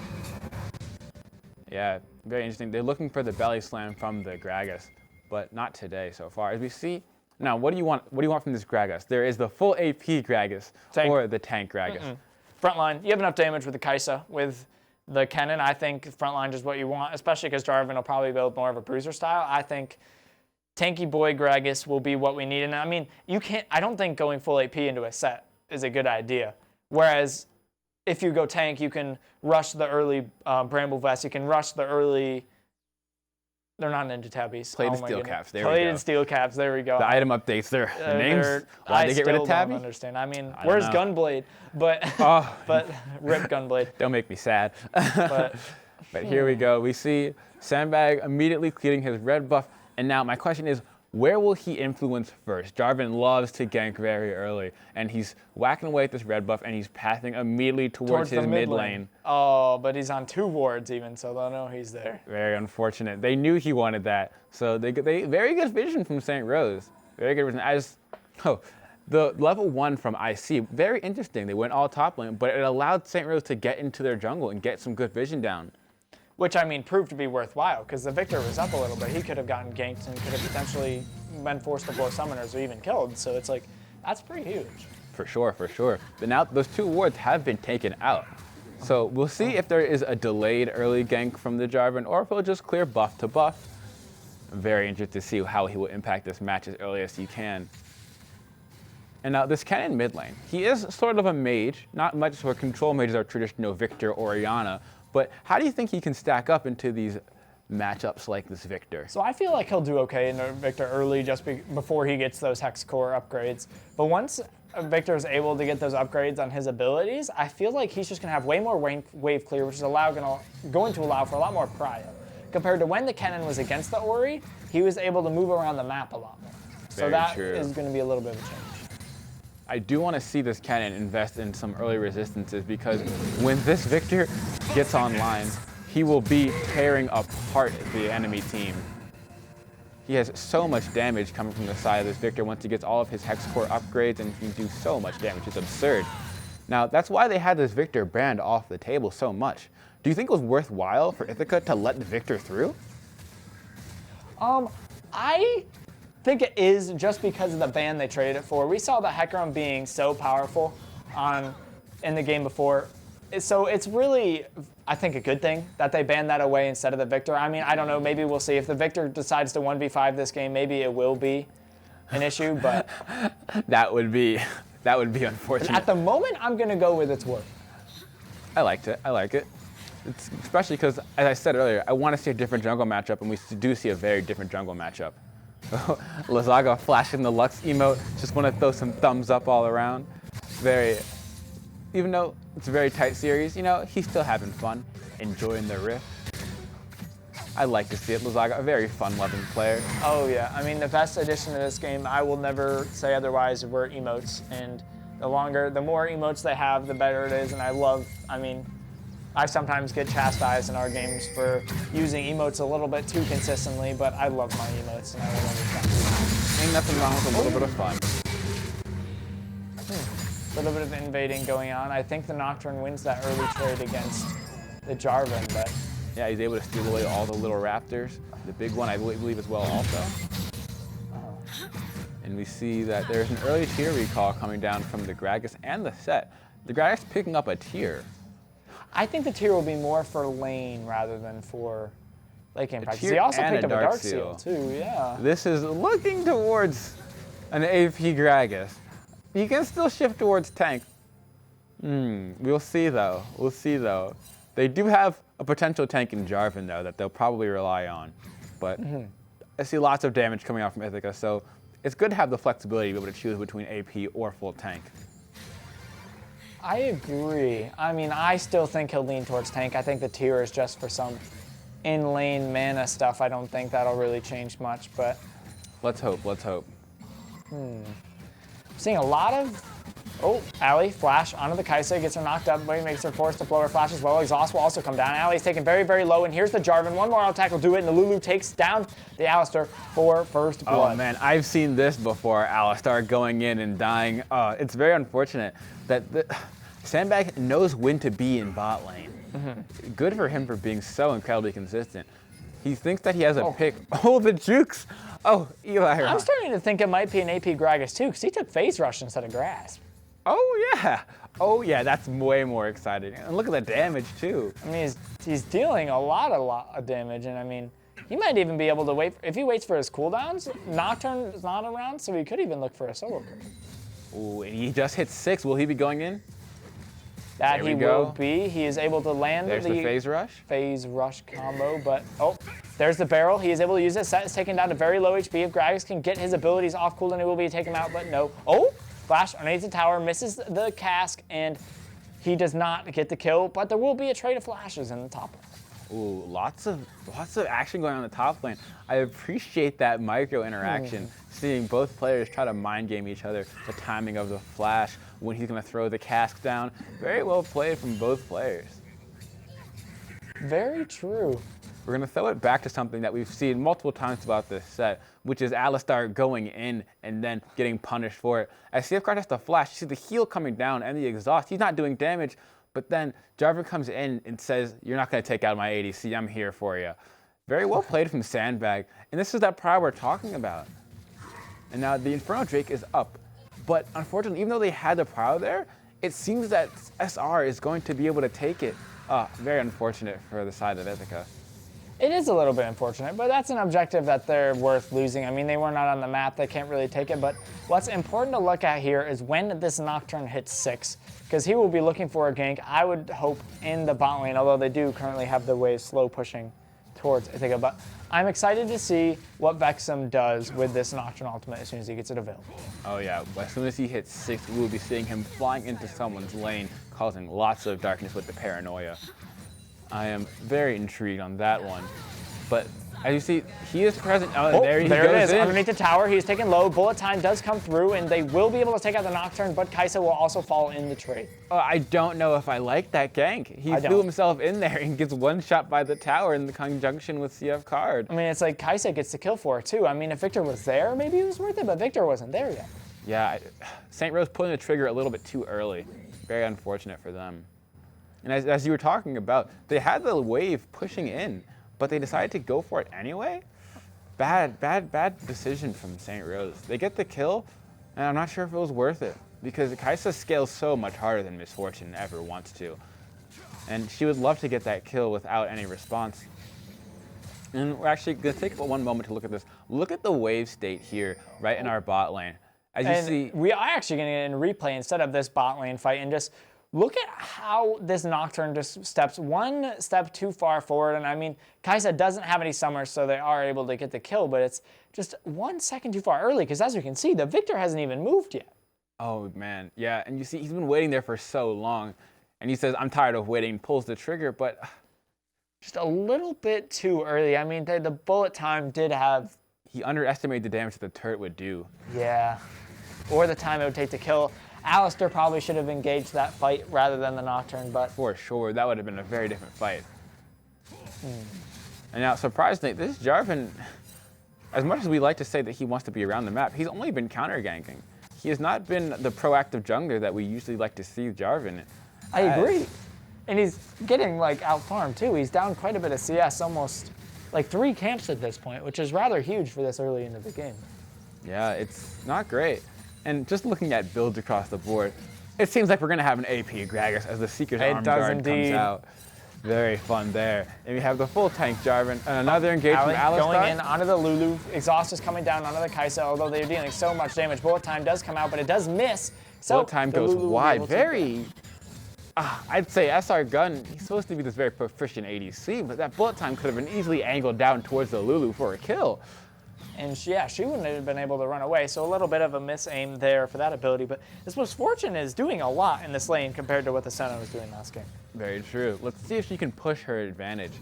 S2: Yeah, very interesting. They're looking for the belly slam from the Gragas, but not today so far. As we see, now what do you want? What do you want from this Gragas? There is the full AP Gragas or the tank Gragas.
S1: Frontline, you have enough damage with the Kai'Sa. With the Kennen, I think frontline is what you want, especially because Jarvan will probably build more of a bruiser style. I think tanky boy Gragas will be what we need. And I mean, I don't think going full AP into a set is a good idea. Whereas if you go tank, you can rush the early Bramble Vest, you can rush the early. They're not Ninja Tabbies.
S2: Plated steel caps. There we go.
S1: Plated steel caps. There we go.
S2: The item updates. Their names. Why they get rid of Tabby?
S1: I don't understand. I mean, where's Gunblade? But but rip Gunblade.
S2: Don't make me sad. But here we go. We see Sandbag immediately clearing his red buff. And now my question is, where will he influence first? Jarvan loves to gank very early, and he's whacking away at this red buff, and he's pathing immediately towards his mid lane.
S1: Oh, but he's on 2 wards even, so they'll know he's there.
S2: Very unfortunate. They knew he wanted that, so they very good vision from St. Rose. Very good vision. The level 1 from IC, very interesting. They went all top lane, but it allowed St. Rose to get into their jungle and get some good vision down.
S1: Which, I mean, proved to be worthwhile, because the Victor was up a little bit. He could have gotten ganked and could have potentially been forced to blow summoners or even killed. So it's like, that's pretty huge. For sure, for sure. But now those 2 wards have been taken out. So we'll see if there is a delayed early gank from the Jarvan, or if he'll just clear buff to buff. I'm very interested to see how he will impact this match as early as he can. And now this Kennen mid lane, he is sort of a mage, not much where control mages are traditional Victor or Orianna. But how do you think he can stack up into these matchups like this Victor? So I feel like he'll do okay in Victor early just before he gets those Hex Core upgrades. But once Victor is able to get those upgrades on his abilities, I feel like he's just going to have way more wave clear, which is going to allow for a lot more prio. Compared to when the Kennen was against the Ori, he was able to move around the map a lot more. So that is going to be a little bit of a change. I do want to see this Kennen invest in some early resistances, because when this Victor gets online, he will be tearing apart the enemy team. He has so much damage coming from the side of this Victor once he gets all of his Hex Core upgrades, and he can do so much damage. It's absurd. Now, that's why they had this Victor banned off the table so much. Do you think it was worthwhile for Ithaca to let the Victor through? I think it is, just because of the ban they traded it for. We saw the Hecarim being so powerful in the game before. So it's really, I think, a good thing that they banned that away instead of the Victor. I mean, I don't know, maybe we'll see. If the Victor decides to 1v5 this game, maybe it will be an issue, but that would be unfortunate. At the moment, I'm going to go with its worth. I liked it. I like it.
S2: It's especially because, as I said earlier, I want to see a different jungle matchup, and we do see a very different jungle matchup. Lazaga flashing the Lux emote, just want to throw some thumbs up all around. Even though it's a very tight series, you know, he's still having fun, enjoying the rift. I like to see it. Lazaga, a very fun-loving player.
S1: Oh yeah, I mean the best addition to this game, I will never say otherwise, were emotes. And the more emotes they have, the better it is. And I sometimes get chastised in our games for using emotes a little bit too consistently, but I love my emotes and I will never stop.
S2: Ain't nothing wrong with a little bit of fun.
S1: A little bit of invading going on. I think the Nocturne wins that early trade against the Jarvan, but
S2: yeah, he's able to steal away all the little raptors. The big one, I believe, as well also. And we see that there's an early tier recall coming down from the Gragas and the Set. The Gragas picking up a tier.
S1: I think the tier will be more for lane rather than for late game practice.
S2: Tier
S1: He also
S2: and
S1: picked
S2: a
S1: up a
S2: Dark
S1: Seal too, yeah.
S2: This is looking towards an AP Gragas. You can still shift towards tank. We'll see though. We'll see though. They do have a potential tank in Jarvan though that they'll probably rely on. But I see lots of damage coming out from Ithaca, so it's good to have the flexibility to be able to choose between AP or full tank.
S1: I agree. I mean, I still think he'll lean towards tank. I think the tier is just for some in-lane mana stuff. I don't think that'll really change much, but
S2: Let's hope, let's hope.
S1: seeing a lot of, Allie, flash onto the Kaisa, gets her knocked up, but he makes her forced to blow her flash as well. Exhaust will also come down. Allie's taken very, very low, and here's the Jarvan. One more attack will do it, and the Lulu takes down the Alistar for first blood.
S2: Oh man, I've seen this before, Alistar going in and dying. It's very unfortunate that Sandbag knows when to be in bot lane. Good for him for being so incredibly consistent. He thinks that he has a pick. Oh, the jukes! Oh, Eli.
S1: I'm starting to think it might be an AP Gragas too, because he took Phase Rush instead of Grasp.
S2: Oh yeah. Oh yeah, that's way more exciting. And look at the damage too.
S1: I mean, he's dealing a lot of damage, and I mean, he might even be able to wait. If he waits for his cooldowns, Nocturne is not around, so he could even look for a solo kill.
S2: Ooh, and he just hit 6. Will he be going in?
S1: That
S2: There
S1: he
S2: we go.
S1: will be. He is able to land
S2: There's the phase rush.
S1: Phase Rush combo, but there's the barrel. He is able to use it. Set is taken down to very low HP. If Gragas can get his abilities off cooldown, he will be taken out, but no. Flash underneath the tower, misses the cask, and he does not get the kill, but there will be a trade of flashes in the top lane.
S2: Ooh, lots of action going on in the top lane. I appreciate that micro interaction, seeing both players try to mind game each other, the timing of the flash, when he's going to throw the cask down. Very well played from both players.
S1: Very true.
S2: We're going to throw it back to something that we've seen multiple times throughout this set, which is Alistar going in and then getting punished for it. As CF has the flash, you see the heal coming down and the exhaust. He's not doing damage, but then Jarvan comes in and says, "You're not going to take out my ADC, I'm here for you." Very well played from Sandbag, and this is that pride we're talking about. And now the Inferno Drake is up, but unfortunately, even though they had the pride there, it seems that SR is going to be able to take it. Very unfortunate for the side of Ithaca.
S1: It is a little bit unfortunate, but that's an objective that they're worth losing. I mean, they were not on the map, they can't really take it, but what's important to look at here is when this Nocturne hits 6, because he will be looking for a gank, I would hope, in the bot lane, although they do currently have the wave slow pushing towards Ithaca, but I'm excited to see what Vexum does with this Nocturne ultimate as soon as he gets it available.
S2: Oh yeah, as soon as he hits 6, we will be seeing him flying into someone's lane, causing lots of darkness with the paranoia. I am very intrigued on that one. But as you see, he is present. There it is.
S1: Underneath the tower, he's taken low. Bullet time does come through, and they will be able to take out the Nocturne, but Kaisa will also fall in the trade.
S2: I don't know if I like that gank. He threw himself in there and gets one shot by the tower in the conjunction with CF Card.
S1: I mean, it's like Kaisa gets the kill for it, too. I mean, if Victor was there, maybe it was worth it, but Victor wasn't there yet.
S2: Yeah, St. Rose pulling the trigger a little bit too early. Very unfortunate for them. And as you were talking about, they had the wave pushing in, but they decided to go for it anyway? Bad decision from St. Rose. They get the kill, and I'm not sure if it was worth it, because Kaisa scales so much harder than Miss Fortune ever wants to. And she would love to get that kill without any response. And we're actually going to take one moment to look at this. Look at the wave state here, right in our bot lane. As you see,
S1: we are actually going to get in replay instead of this bot lane fight, and just look at how this Nocturne just steps one step too far forward. And I mean, Kaisa doesn't have any summers, so they are able to get the kill, but it's just 1 second too far early, because as you can see, the Victor hasn't even moved yet.
S2: Oh, man. Yeah, and you see, he's been waiting there for so long. And he says, I'm tired of waiting, pulls the trigger, but
S1: just a little bit too early. I mean, the bullet time did have...
S2: He underestimated the damage that the turret would do.
S1: Yeah, or the time it would take to kill. Alistair probably should have engaged that fight rather than the Nocturne, but...
S2: For sure, that would have been a very different fight. And now, surprisingly, this Jarvan, as much as we like to say that he wants to be around the map, he's only been counter-ganking. He has not been the proactive jungler that we usually like to see Jarvan.
S1: I agree. And he's getting, like, out-farmed, too. He's down quite a bit of CS, almost, like, 3 camps at this point, which is rather huge for this early into the game.
S2: Yeah, it's not great. And just looking at builds across the board, it seems like we're going to have an AP Gragas as the Seeker's Arm Guard comes out. Very fun there. And we have the full tank Jarvan. And another engagement from Alistar.
S1: Going in onto the Lulu. Exhaust is coming down onto the Kaisa, although they're dealing so much damage. Bullet time does come out, but it does miss. So
S2: bullet time goes wide. Very... I'd say SR Gun, he's supposed to be this very proficient ADC, but that bullet time could have been easily angled down towards the Lulu for a kill.
S1: And yeah, she wouldn't have been able to run away, so a little bit of a miss-aim there for that ability. But this Misfortune is doing a lot in this lane compared to what the Senna was doing last game.
S2: Very true. Let's see if she can push her advantage.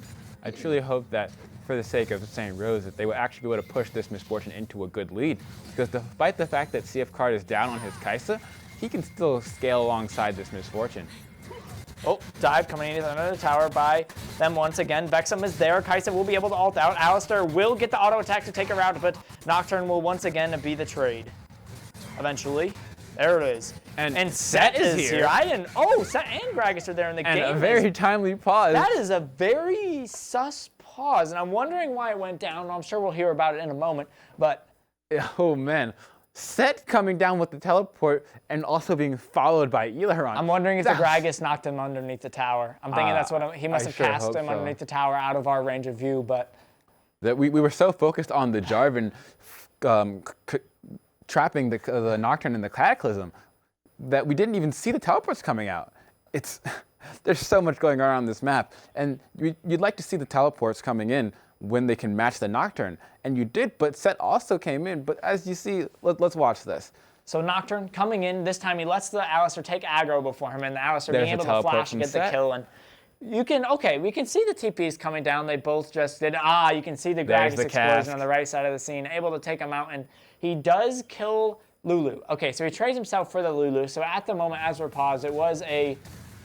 S2: I truly hope that, for the sake of St. Rose, that they will actually be able to push this Misfortune into a good lead. Because despite the fact that CF Card is down on his Kaisa, he can still scale alongside this Misfortune.
S1: Oh, dive coming into another tower by them once again. Vexum is there. Kaisa will be able to ult out. Alistair will get the auto attack to take her out, but Nocturne will once again be the trade. Eventually. There it is. And Set is here. Set and Gragas are there in the game.
S2: And a very timely pause.
S1: That is a very sus pause, and I'm wondering why it went down. I'm sure we'll hear about it in a moment, but...
S2: Oh, man. Set coming down with the teleport and also being followed by Aileron.
S1: I'm wondering if the Gragas knocked him underneath the tower. I'm thinking that's what he must have cast him underneath the tower out of our range of view, but...
S2: That we were so focused on the Jarvan trapping the Nocturne in the Cataclysm that we didn't even see the teleports coming out. There's so much going on this map, and you'd like to see the teleports coming in when they can match the Nocturne. And you did, but Set also came in. But as you see, let's watch this.
S1: So Nocturne coming in, this time he lets the Alistair take aggro before him, and the Alistair being able to flash and get the kill. And we can see the TPs coming down. They both just did, you can see the Gragas explosion on the right side of the scene, able to take him out, and he does kill Lulu. Okay, so he trades himself for the Lulu. So at the moment, as we're paused, it was a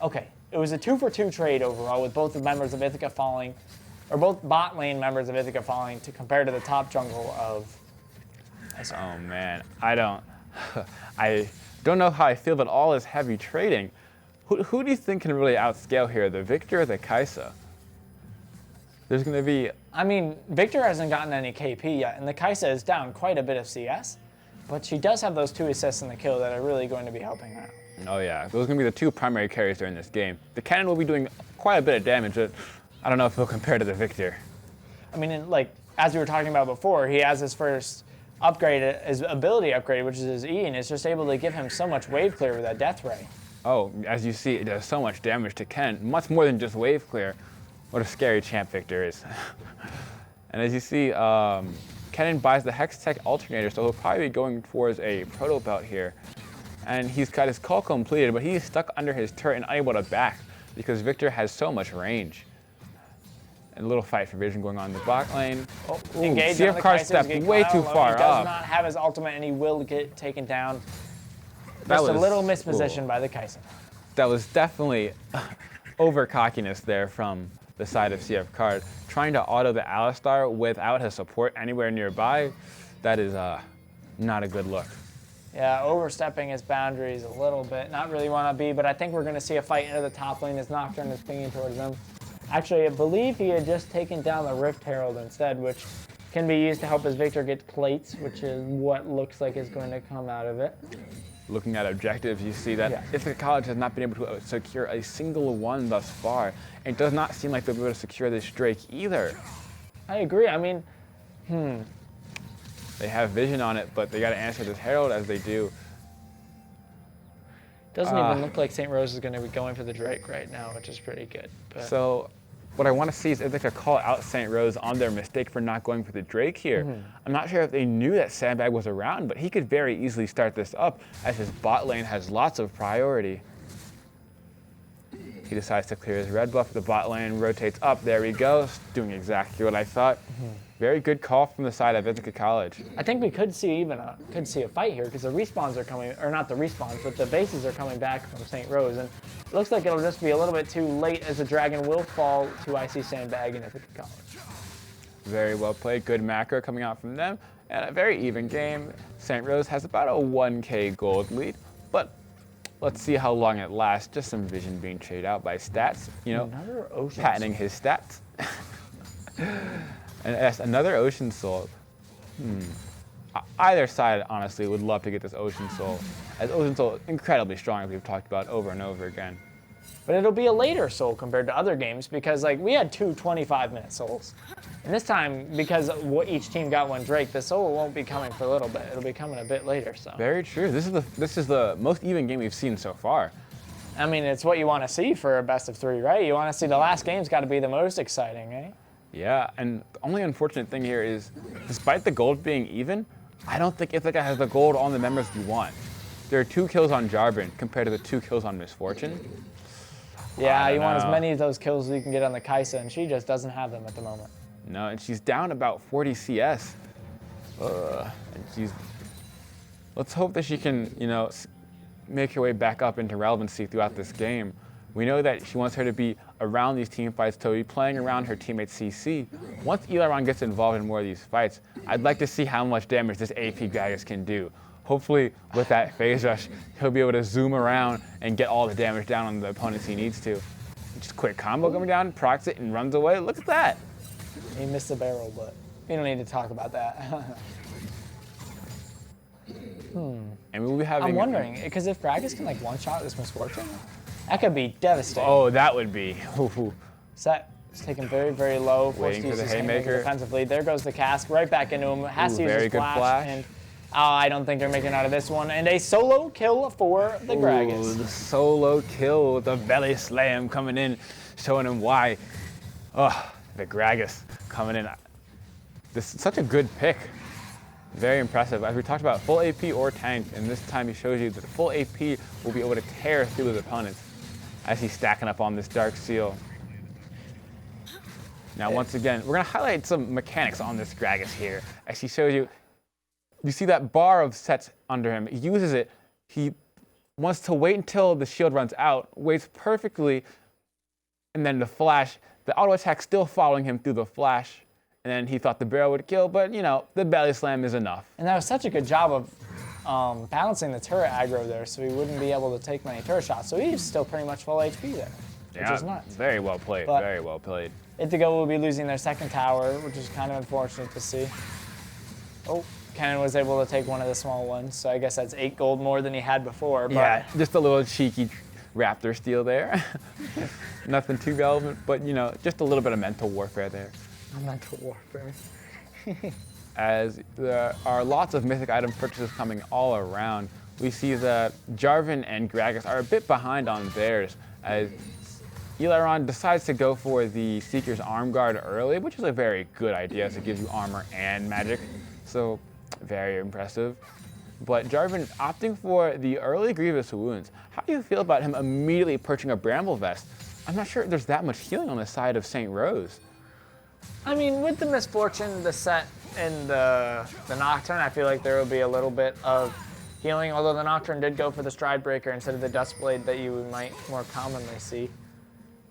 S1: 2-for-2 trade overall, with both the members of Ithaca falling, or both bot lane members of Ithaca falling to compare to the top jungle of SR.
S2: Oh man, I don't know how I feel about all this heavy trading. Who do you think can really outscale here, the Victor or the Kaisa? There's going to be...
S1: I mean, Victor hasn't gotten any KP yet, and the Kaisa is down quite a bit of CS, but she does have those 2 assists in the kill that are really going to be helping her out.
S2: Oh yeah, those are going to be the 2 primary carries during this game. The cannon will be doing quite a bit of damage, but I don't know if he'll compare to the Victor.
S1: I mean, as we were talking about before, he has his first upgrade, his ability upgrade, which is his E, and it's just able to give him so much wave clear with that death ray.
S2: Oh, as you see, it does so much damage to Ken, much more than just wave clear. What a scary champ Victor is. And as you see, Kennen buys the Hex Tech Alternator, so he'll probably be going towards a Proto Belt here. And he's got his call completed, but he's stuck under his turret and unable to back because Victor has so much range. And a little fight for vision going on in the bot lane. CF Card stepped way too far up.
S1: He does not have his ultimate, and he will get taken down. Just a little misposition by the Kaisa.
S2: That was definitely over cockiness there from the side of CF Card. Trying to auto the Alistar without his support anywhere nearby, that is not a good look.
S1: Yeah, overstepping his boundaries a little bit. Not really want to be, but I think we're going to see a fight into the top lane as Nocturne is pinging towards them. Actually, I believe he had just taken down the Rift Herald instead, which can be used to help his Victor get plates, which is what looks like is going to come out of it.
S2: Looking at objectives, you see that Ithaca College has not been able to secure a single one thus far. It does not seem like they'll be able to secure this Drake either.
S1: I agree. I mean,
S2: They have vision on it, but they got to answer this Herald as they do.
S1: Doesn't even look like St. Rose is going to be going for the Drake right now, which is pretty good. But.
S2: So what I want to see is if they could call out St. Rose on their mistake for not going for the Drake here. I'm not sure if they knew that Sandbag was around, but he could very easily start this up as his bot lane has lots of priority. He decides to clear his red buff. The bot lane rotates up. There we go. Doing exactly what I thought. Very good call from the side of Ithaca College.
S1: I think we could see a fight here because the respawns are coming, or not the respawns, but the bases are coming back from St. Rose, and it looks like it'll just be a little bit too late as the dragon will fall to IC Sandbag and Ithaca College.
S2: Very well played. Good macro coming out from them, and a very even game. St. Rose has about a 1K gold lead, but let's see how long it lasts. Just some vision being traded out by stats, you know, patenting his stats. And that's another Ocean Soul. Either side, honestly, would love to get this Ocean Soul, as Ocean Soul is incredibly strong, as we've talked about over and over again.
S1: But it'll be a later soul compared to other games because, like, we had two 25-minute souls. And this time, because each team got one Drake, the soul won't be coming for a little bit. It'll be coming a bit later, so.
S2: Very true. This is the most even game we've seen so far.
S1: I mean, it's what you want to see for a best of 3, right? You want to see the last game's got to be the most exciting, eh?
S2: Yeah, and the only unfortunate thing here is, despite the gold being even, I don't think Ithaca has the gold on the members you want. There are 2 kills on Jarvan compared to the 2 kills on Misfortune.
S1: Yeah, you want as many of those kills as you can get on the Kaisa, and she just doesn't have them at the moment.
S2: No, and she's down about 40 CS. Let's hope that she can, you know, make her way back up into relevancy throughout this game. We know that she wants her to be around these team fights, to be playing around her teammate CC. Once Elaron gets involved in more of these fights, I'd like to see how much damage this AP Gragas can do. Hopefully, with that phase rush, he'll be able to zoom around and get all the damage down on the opponents he needs to. Just quick combo coming down, procs it, and runs away. Look at that.
S1: He missed the barrel, but we don't need to talk about that.
S2: And we'll be having.
S1: I'm wondering, because if Gragas can, like, one-shot this Misfortune, that could be devastating.
S2: Oh, that would be.
S1: Set is taken very, very low.
S2: Waiting for the haymaker.
S1: Defensively. There goes the cask right back into him. Has to use
S2: very
S1: his
S2: good flash.
S1: And I don't think they're making out of this one. And a solo kill for the Gragas.
S2: The solo kill with the belly slam coming in, showing him why. Oh, the Gragas coming in. This is such a good pick. Very impressive. As we talked about, full AP or tank, and this time he shows you that full AP will be able to tear through his opponents as he's stacking up on this Dark Seal. Now, once again, we're going to highlight some mechanics on this Gragas here. As he shows you, you see that bar of sets under him. He uses it. He wants to wait until the shield runs out, waits perfectly, and then the flash, the auto attack still following him through the flash. And then he thought the barrel would kill, but, you know, the belly slam is enough.
S1: And that was such a good job of balancing the turret aggro there, so he wouldn't be able to take many turret shots. So he's still pretty much full HP there, which is nuts.
S2: Very well played,
S1: But
S2: very well played.
S1: Ithaca will be losing their second tower, which is kind of unfortunate to see. Oh, Kennen was able to take one of the small ones, so I guess that's 8 gold more than he had before. But
S2: Yeah, just a little cheeky Raptor steal there. Nothing too relevant, but, you know, just a little bit of mental warfare there.
S1: Mental warfare.
S2: As there are lots of mythic item purchases coming all around, we see that Jarvan and Gragas are a bit behind on theirs, as Elaron decides to go for the Seeker's Arm Guard early, which is a very good idea, as it gives you armor and magic, so very impressive. But Jarvan opting for the early Grievous Wounds. How do you feel about him immediately purchasing a Bramble Vest? I'm not sure there's that much healing on the side of St. Rose.
S1: I mean, with the Misfortune, the set, and the Nocturne, I feel like there will be a little bit of healing, although the Nocturne did go for the Stride Breaker instead of the Dustblade that you might more commonly see.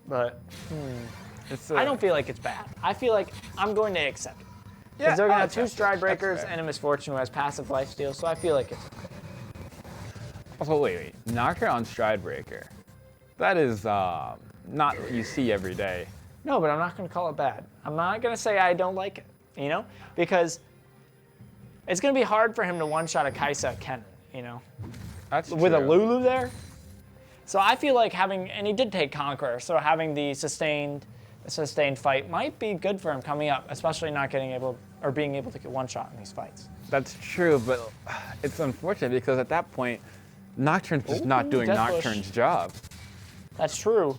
S1: But I don't feel like it's bad. I feel like I'm going to accept it. Because they're going to have 2 Stride Breakers and a Misfortune who has passive lifesteal, so I feel like it's okay.
S2: Also, wait. Nocturne on Stride Breaker. That is not what you see every day.
S1: No, but I'm not going to call it bad. I'm not going to say I don't like it, you know? Because it's going to be hard for him to one-shot a Kaisa Kennen, you know?
S2: That's
S1: With
S2: true.
S1: a Lulu there. So I feel like having, and he did take Conqueror, so having the sustained fight might be good for him coming up, especially not being able to get one shot in these fights.
S2: That's true, but it's unfortunate because at that point, Nocturne's just not doing
S1: Death
S2: Nocturne's job.
S1: That's true.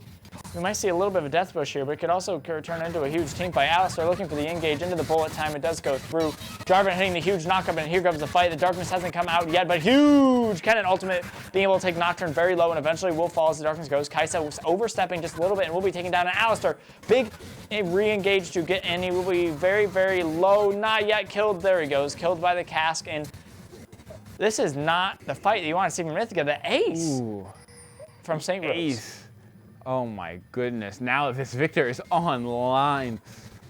S1: We might see a little bit of a death bush here, but it could also turn into a huge team fight. Alistar looking for the engage into the bullet time. It does go through. Jarvan hitting the huge knockup, and here comes the fight. The darkness hasn't come out yet, but huge Kennen ultimate being able to take Nocturne very low, and eventually will fall as the darkness goes. Kaisa was overstepping just a little bit and will be taken down. And Alistar, big re-engage to get in. He will be very, very low. Not yet killed. There he goes. Killed by the cask, and this is not the fight that you want to see from Ithaca. The ace from St. Rose.
S2: Ace. Oh my goodness, now this Victor is online.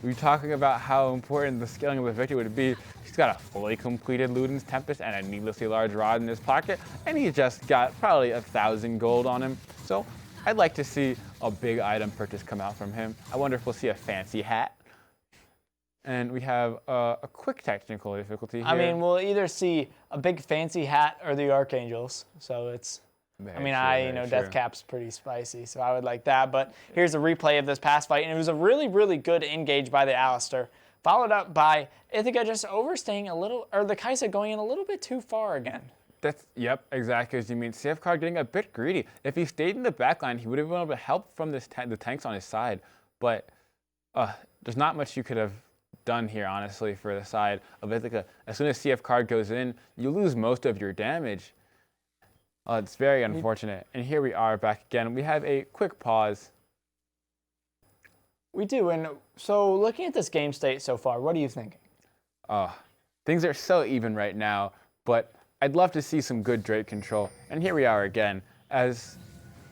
S2: We're talking about how important the scaling of the Victor would be. He's got a fully completed Luden's Tempest and a needlessly large rod in his pocket, and he just got probably 1,000 gold on him. So I'd like to see a big item purchase come out from him. I wonder if we'll see a fancy hat. And we have a quick technical difficulty here.
S1: I mean, we'll either see a big fancy hat or the Archangels, so it's... Death Cap's pretty spicy, so I would like that. But here's a replay of this past fight, and it was a really, really good engage by the Alistar, followed up by Ithaca just overstaying a little, or the Kaisa going in a little bit too far again.
S2: Yep, exactly as you mean. CFCard getting a bit greedy. If he stayed in the backline, he would have been able to help from the tanks on his side. But there's not much you could have done here, honestly, for the side of Ithaca. As soon as CFCard goes in, you lose most of your damage. It's very unfortunate. And here we are back again. We have a quick pause.
S1: We do. And so looking at this game state so far, what are you thinking?
S2: Things are so even right now, but I'd love to see some good Drake control. And here we are again as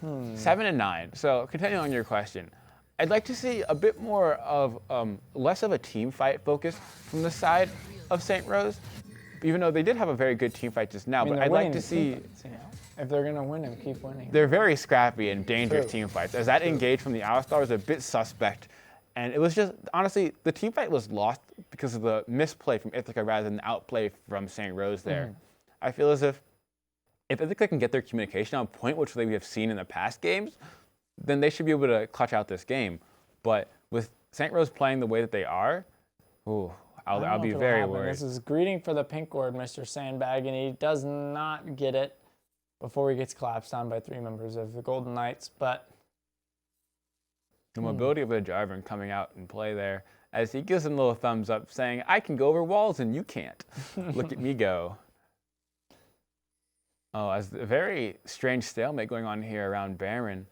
S2: 7-9. So continuing on your question, I'd like to see a bit more of less of a team fight focus from the side of St. Rose, even though they did have a very good team fight just now. But I'd like to see...
S1: If they're going to win them, keep winning.
S2: They're very scrappy and dangerous team fights. As that engage from the Alistar was a bit suspect. And it was just, honestly, the team fight was lost because of the misplay from Ithaca rather than the outplay from St. Rose there. I feel as if Ithaca can get their communication on point, which we have seen in the past games, then they should be able to clutch out this game. But with St. Rose playing the way that they are, I'll be very worried.
S1: This is greeting for the pink ward, Mr. Sandbag, and he does not get it before he gets collapsed on by 3 members of the Golden Knights. But
S2: the mobility of the Jarvan coming out and play there as he gives him a little thumbs up saying, I can go over walls and you can't. Look at me go. As a very strange stalemate going on here around Baron.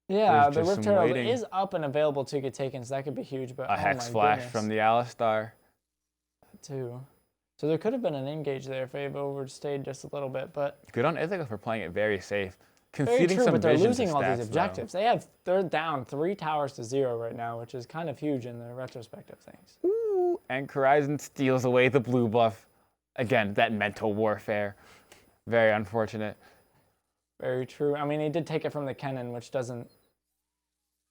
S1: Yeah, the Rift Herald is up and available to get taken, so that could be huge. But
S2: a Hex Flash from the Alistar.
S1: That too. So there could have been an engage there if they've overstayed just a little bit, but...
S2: Good on Ithaca for playing it very safe.
S1: Very true, but they're losing all these objectives. They're down 3 towers to 0 right now, which is kind of huge in the retrospect of things.
S2: Ooh, and Horizon steals away the blue buff. Again, that mental warfare. Very unfortunate.
S1: Very true. I mean, he did take it from the Kennen, which doesn't...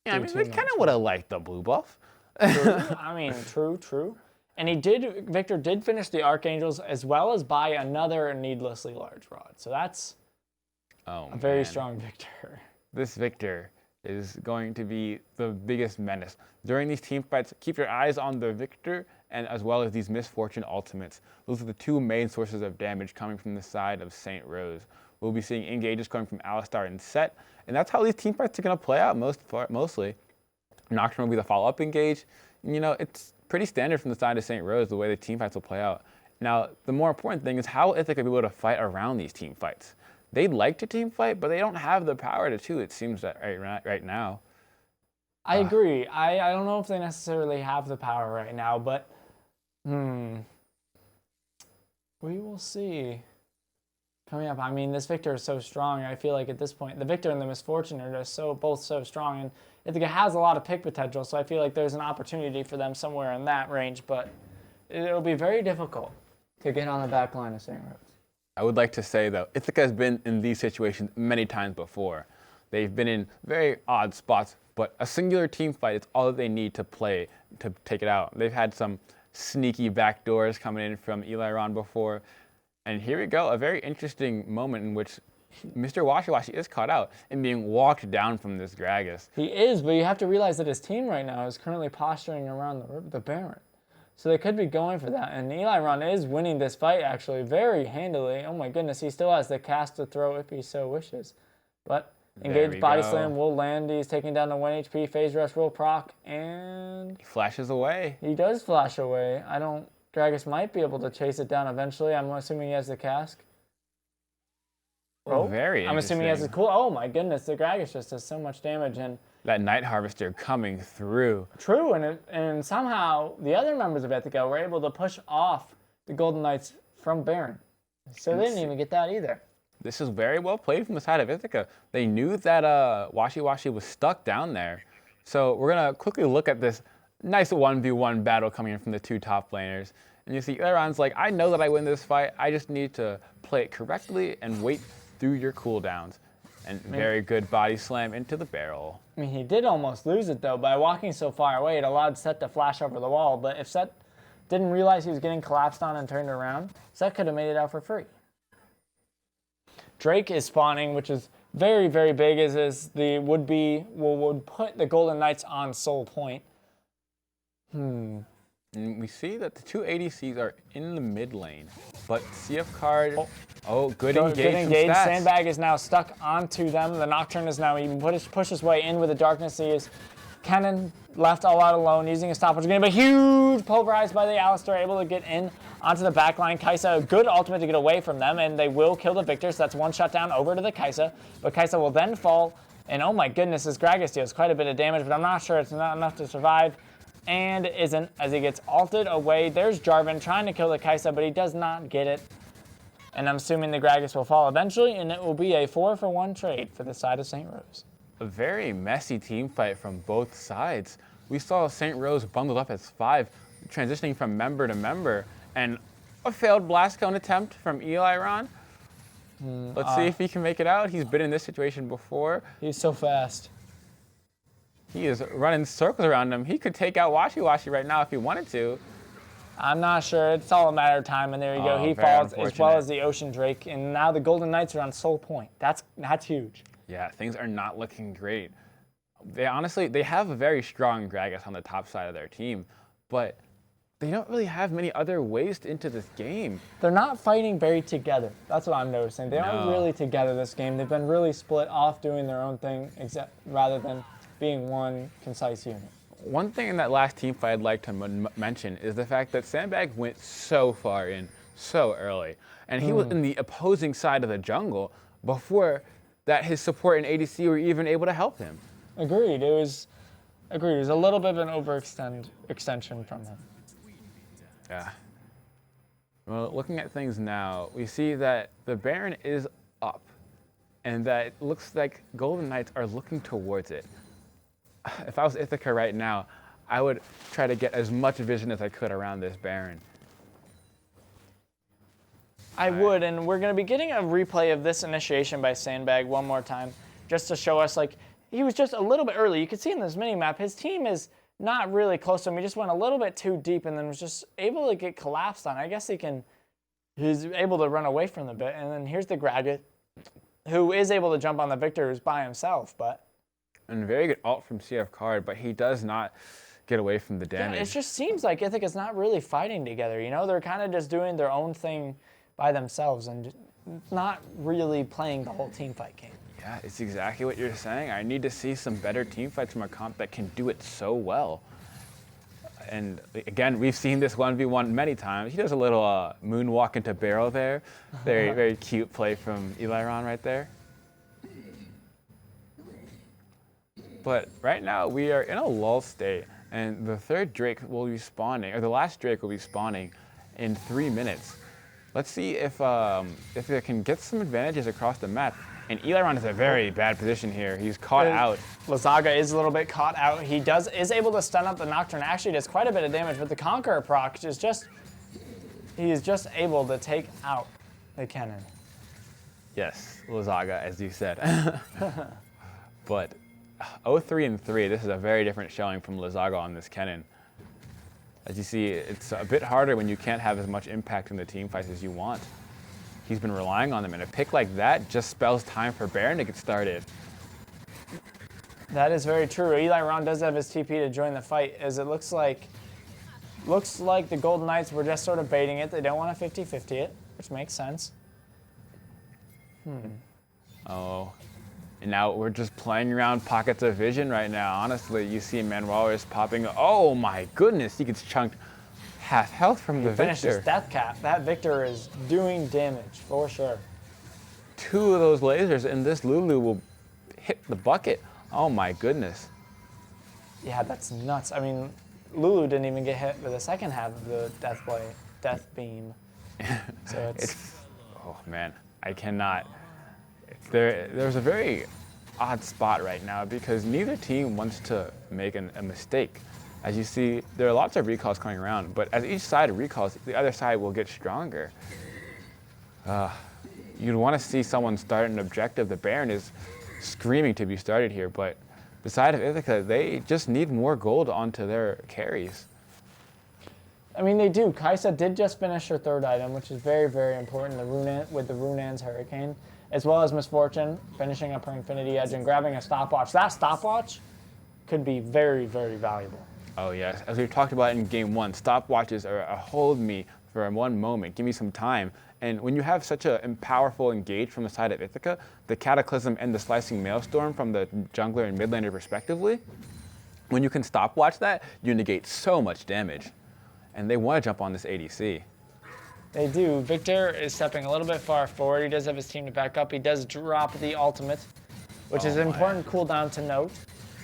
S2: Yeah, I mean, we kind of would have liked the blue buff.
S1: True. I mean, true. And Victor did finish the Archangels as well as buy another needlessly large rod. So that's a very strong Victor.
S2: This Victor is going to be the biggest menace. During these team fights, keep your eyes on the Victor and as well as these Misfortune ultimates. Those are the 2 main sources of damage coming from the side of St. Rose. We'll be seeing engages coming from Alistar and Set, and that's how these team fights are going to play out mostly. Nocturne will be the follow-up engage. You know, it's pretty standard from the side of St. Rose, the way the team fights will play out. Now, the more important thing is how Ithaca will be able to fight around these team fights. They'd like to team fight, but they don't have the power to, it seems that right now.
S1: I agree. I don't know if they necessarily have the power right now, but we will see. Coming up, I mean, this Victor is so strong. I feel like at this point, the Victor and the Misfortune are just both so strong, and Ithaca has a lot of pick potential, so I feel like there's an opportunity for them somewhere in that range, but it'll be very difficult to get on the back line of St. Rose.
S2: I would like to say, though, Ithaca has been in these situations many times before. They've been in very odd spots, but a singular team fight is all that they need to play to take it out. They've had some sneaky backdoors coming in from Eliron before. And here we go, a very interesting moment in which Mr. Washiwashi is caught out and being walked down from this Gragas.
S1: He is, but you have to realize that his team right now is currently posturing around the Baron. So they could be going for that. And Eli Ron is winning this fight, actually, very handily. Oh, my goodness. He still has the cast to throw if he so wishes. But engaged body slam will land. He's taking down the 1 HP. Phase rush will proc. And
S2: he flashes away.
S1: He does flash away. Gragas might be able to chase it down eventually. I'm assuming he has the cask.
S2: Oh, very interesting.
S1: I'm assuming he has the cool. Oh, my goodness. The Gragas just does so much damage. And
S2: that Night Harvester coming through.
S1: True, and somehow the other members of Ithaca were able to push off the Golden Knights from Baron. So they didn't even get that either.
S2: This is very well played from the side of Ithaca. They knew that Washi Washi was stuck down there. So we're going to quickly look at this nice 1v1 battle coming in from the two top laners. And you see Aaron's like, I know that I win this fight. I just need to play it correctly and wait through your cooldowns. And very good body slam into the barrel.
S1: I mean, he did almost lose it, though. By walking so far away, it allowed Set to flash over the wall. But if Set didn't realize he was getting collapsed on and turned around, Set could have made it out for free. Drake is spawning, which is very, very big, as the would put the Golden Knights on soul point.
S2: And we see that the two ADCs are in the mid lane, but CF Card, good engage.
S1: Sandbag is now stuck onto them. The Nocturne is now even pushed his way in with the darkness. He is Cannon left all out alone, using a stopwatch. Getting a huge pulverized by the Alistar, able to get in onto the back line. Kaisa, a good ultimate to get away from them, and they will kill the Victor, so that's one shutdown over to the Kaisa. But Kaisa will then fall, and oh my goodness, his Gragas deals quite a bit of damage, but I'm not sure it's not enough to survive. And isn't, as he gets ulted away. There's Jarvan trying to kill the Kaisa, but he does not get it. And I'm assuming the Gragas will fall eventually, and it will be a 4-for-1 trade for the side of St. Rose.
S2: A very messy team fight from both sides. We saw St. Rose bundled up as 5, transitioning from member to member, and a failed blast cone attempt from Eli Ron. Let's see if he can make it out. He's been in this situation before.
S1: He's so fast.
S2: He is running circles around him. He could take out Washi Washi right now if he wanted to.
S1: I'm not sure. It's all a matter of time, and there you go. He falls, as well as the Ocean Drake, and now the Golden Knights are on soul point. That's huge.
S2: Yeah, things are not looking great. They have a very strong Gragas on the top side of their team, but they don't really have many other ways into this game.
S1: They're not fighting very together. That's what I'm noticing. They aren't really together this game. They've been really split off doing their own thing, rather than being one concise unit.
S2: One thing in that last team fight I'd like to mention is the fact that Sandbag went so far in so early, and he was in the opposing side of the jungle before that his support and ADC were even able to help him.
S1: Agreed. It was a little bit of an extension from him.
S2: Yeah. Well, looking at things now, we see that the Baron is up, and that it looks like Golden Knights are looking towards it. If I was Ithaca right now, I would try to get as much vision as I could around this Baron.
S1: I would, and we're going to be getting a replay of this initiation by Sandbag one more time, just to show us, like, he was just a little bit early. You can see in this mini-map, his team is not really close to him. He just went a little bit too deep and then was just able to get collapsed on. I guess he's able to run away from the bit. And then here's the Gragas, who is able to jump on the Victor, who's by himself, but...
S2: And very good ult from CF Card, but he does not get away from the damage.
S1: Yeah, it just seems like Ithaca's not really fighting together, you know? They're kind of just doing their own thing by themselves and not really playing the whole team fight game.
S2: Yeah, it's exactly what you're saying. I need to see some better team fights from a comp that can do it so well. And again, we've seen this 1v1 many times. He does a little moonwalk into barrel there. Very, very cute play from Eli Ron right there. But right now we are in a lull state, and the third Drake will be spawning, or the last Drake will be spawning in 3 minutes. Let's see if they can get some advantages across the map. And Eli Ron is in a very bad position here. He's caught out.
S1: Lazaga is a little bit caught out. He is able to stun up the Nocturne. Actually does quite a bit of damage, but the Conqueror proc he is just able to take out the cannon.
S2: Yes, Lazaga, as you said. But 0-3-3, this is a very different showing from Lazaga on this Kennen. As you see, it's a bit harder when you can't have as much impact in the team fights as you want. He's been relying on them, and a pick like that just spells time for Baron to get started.
S1: That is very true. Eli Ron does have his TP to join the fight, as it looks like Looks like the Golden Knights were just sort of baiting it. They don't want to 50-50 it, which makes sense.
S2: Oh, and now we're just playing around pockets of vision right now. Honestly, you see Manuel is popping. Oh my goodness, he gets chunked half health from the
S1: Finished his
S2: Victor.
S1: death cap. That Victor is doing damage for sure.
S2: 2 of those lasers, and this Lulu will hit the bucket. Oh my goodness.
S1: Yeah, that's nuts. I mean, Lulu didn't even get hit with the second half of the death beam. So it's
S2: oh man, I cannot. There's a very odd spot right now because neither team wants to make a mistake. As you see, there are lots of recalls coming around, but as each side recalls, the other side will get stronger. You'd want to see someone start an objective. The Baron is screaming to be started here, but the side of Ithaca, they just need more gold onto their carries.
S1: I mean, they do. Kaisa did just finish her 3rd item, which is very, very important with the Runan's Hurricane, as well as Misfortune finishing up her Infinity Edge and grabbing a stopwatch. That stopwatch could be very, very valuable.
S2: Oh yes, as we've talked about in Game 1, stopwatches are a hold me for one moment, give me some time. And when you have such a powerful engage from the side of Ithaca, the Cataclysm and the Slicing Maelstrom from the jungler and mid laner respectively, when you can stopwatch that, you negate so much damage. And they want to jump on this ADC.
S1: They do. Victor is stepping a little bit far forward. He does have his team to back up. He does drop the ultimate, which is an important cooldown to note,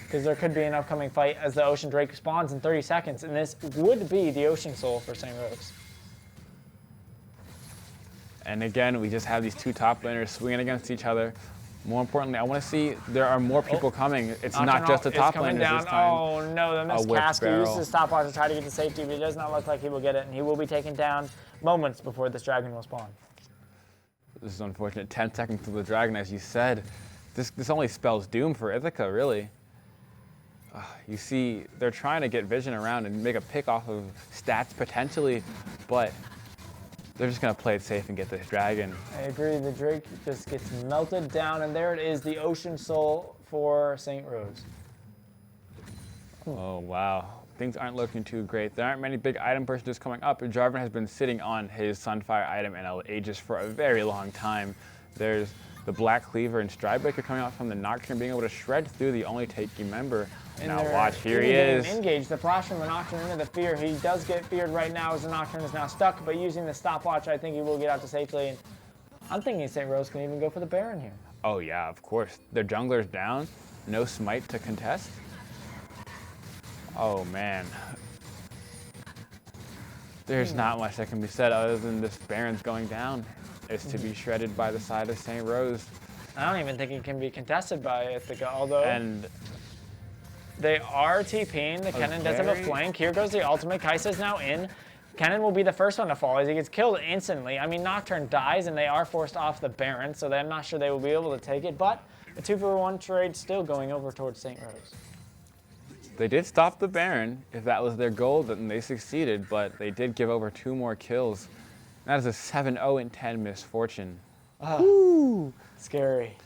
S1: because there could be an upcoming fight as the Ocean Drake spawns in 30 seconds, and this would be the Ocean Soul for St. Rose.
S2: And again, we just have these 2 top laners swinging against each other. More importantly, I want to see there are more people coming. It's not just the top laners this time.
S1: Oh no, the missed Casca uses his stopwatch to try to get to safety, but it does not look like he will get it, and he will be taken down moments before this dragon will spawn.
S2: This is unfortunate. 10 seconds to the dragon, as you said. This only spells doom for Ithaca, really. You see, they're trying to get vision around and make a pick off of stats potentially, but they're just going to play it safe and get this dragon.
S1: I agree. The Drake just gets melted down, and there it is, the Ocean Soul for St. Rose.
S2: Oh, wow. Things aren't looking too great. There aren't many big item purchases coming up. Jarvan has been sitting on his Sunfire item and Aegis for a very long time. There's the Black Cleaver and Stridebreaker coming out from the Nocturne, being able to shred through the only taking member. And now watch, here he is.
S1: Engage the flash from the Nocturne into the Fear. He does get feared right now as the Nocturne is now stuck, but using the stopwatch, I think he will get out to safely. And I'm thinking St. Rose can even go for the Baron here.
S2: Oh yeah, of course. Their jungler's down. No smite to contest. Oh man. There's not much that can be said other than this Baron's going down. It's to be shredded by the side of St. Rose.
S1: I don't even think it can be contested by Ithaca, although
S2: And
S1: they are TPing. The Kennen does have a flank. Here goes the ultimate. Kaisa's now in. Kennen will be the first one to fall as he gets killed instantly. I mean, Nocturne dies, and they are forced off the Baron, so I'm not sure they will be able to take it, but a 2-for-1 trade still going over towards St. Rose.
S2: they did stop the Baron. If that was their goal, then they succeeded, but they did give over 2 more kills. That is a 7-0-10 Misfortune.
S1: Ooh, scary.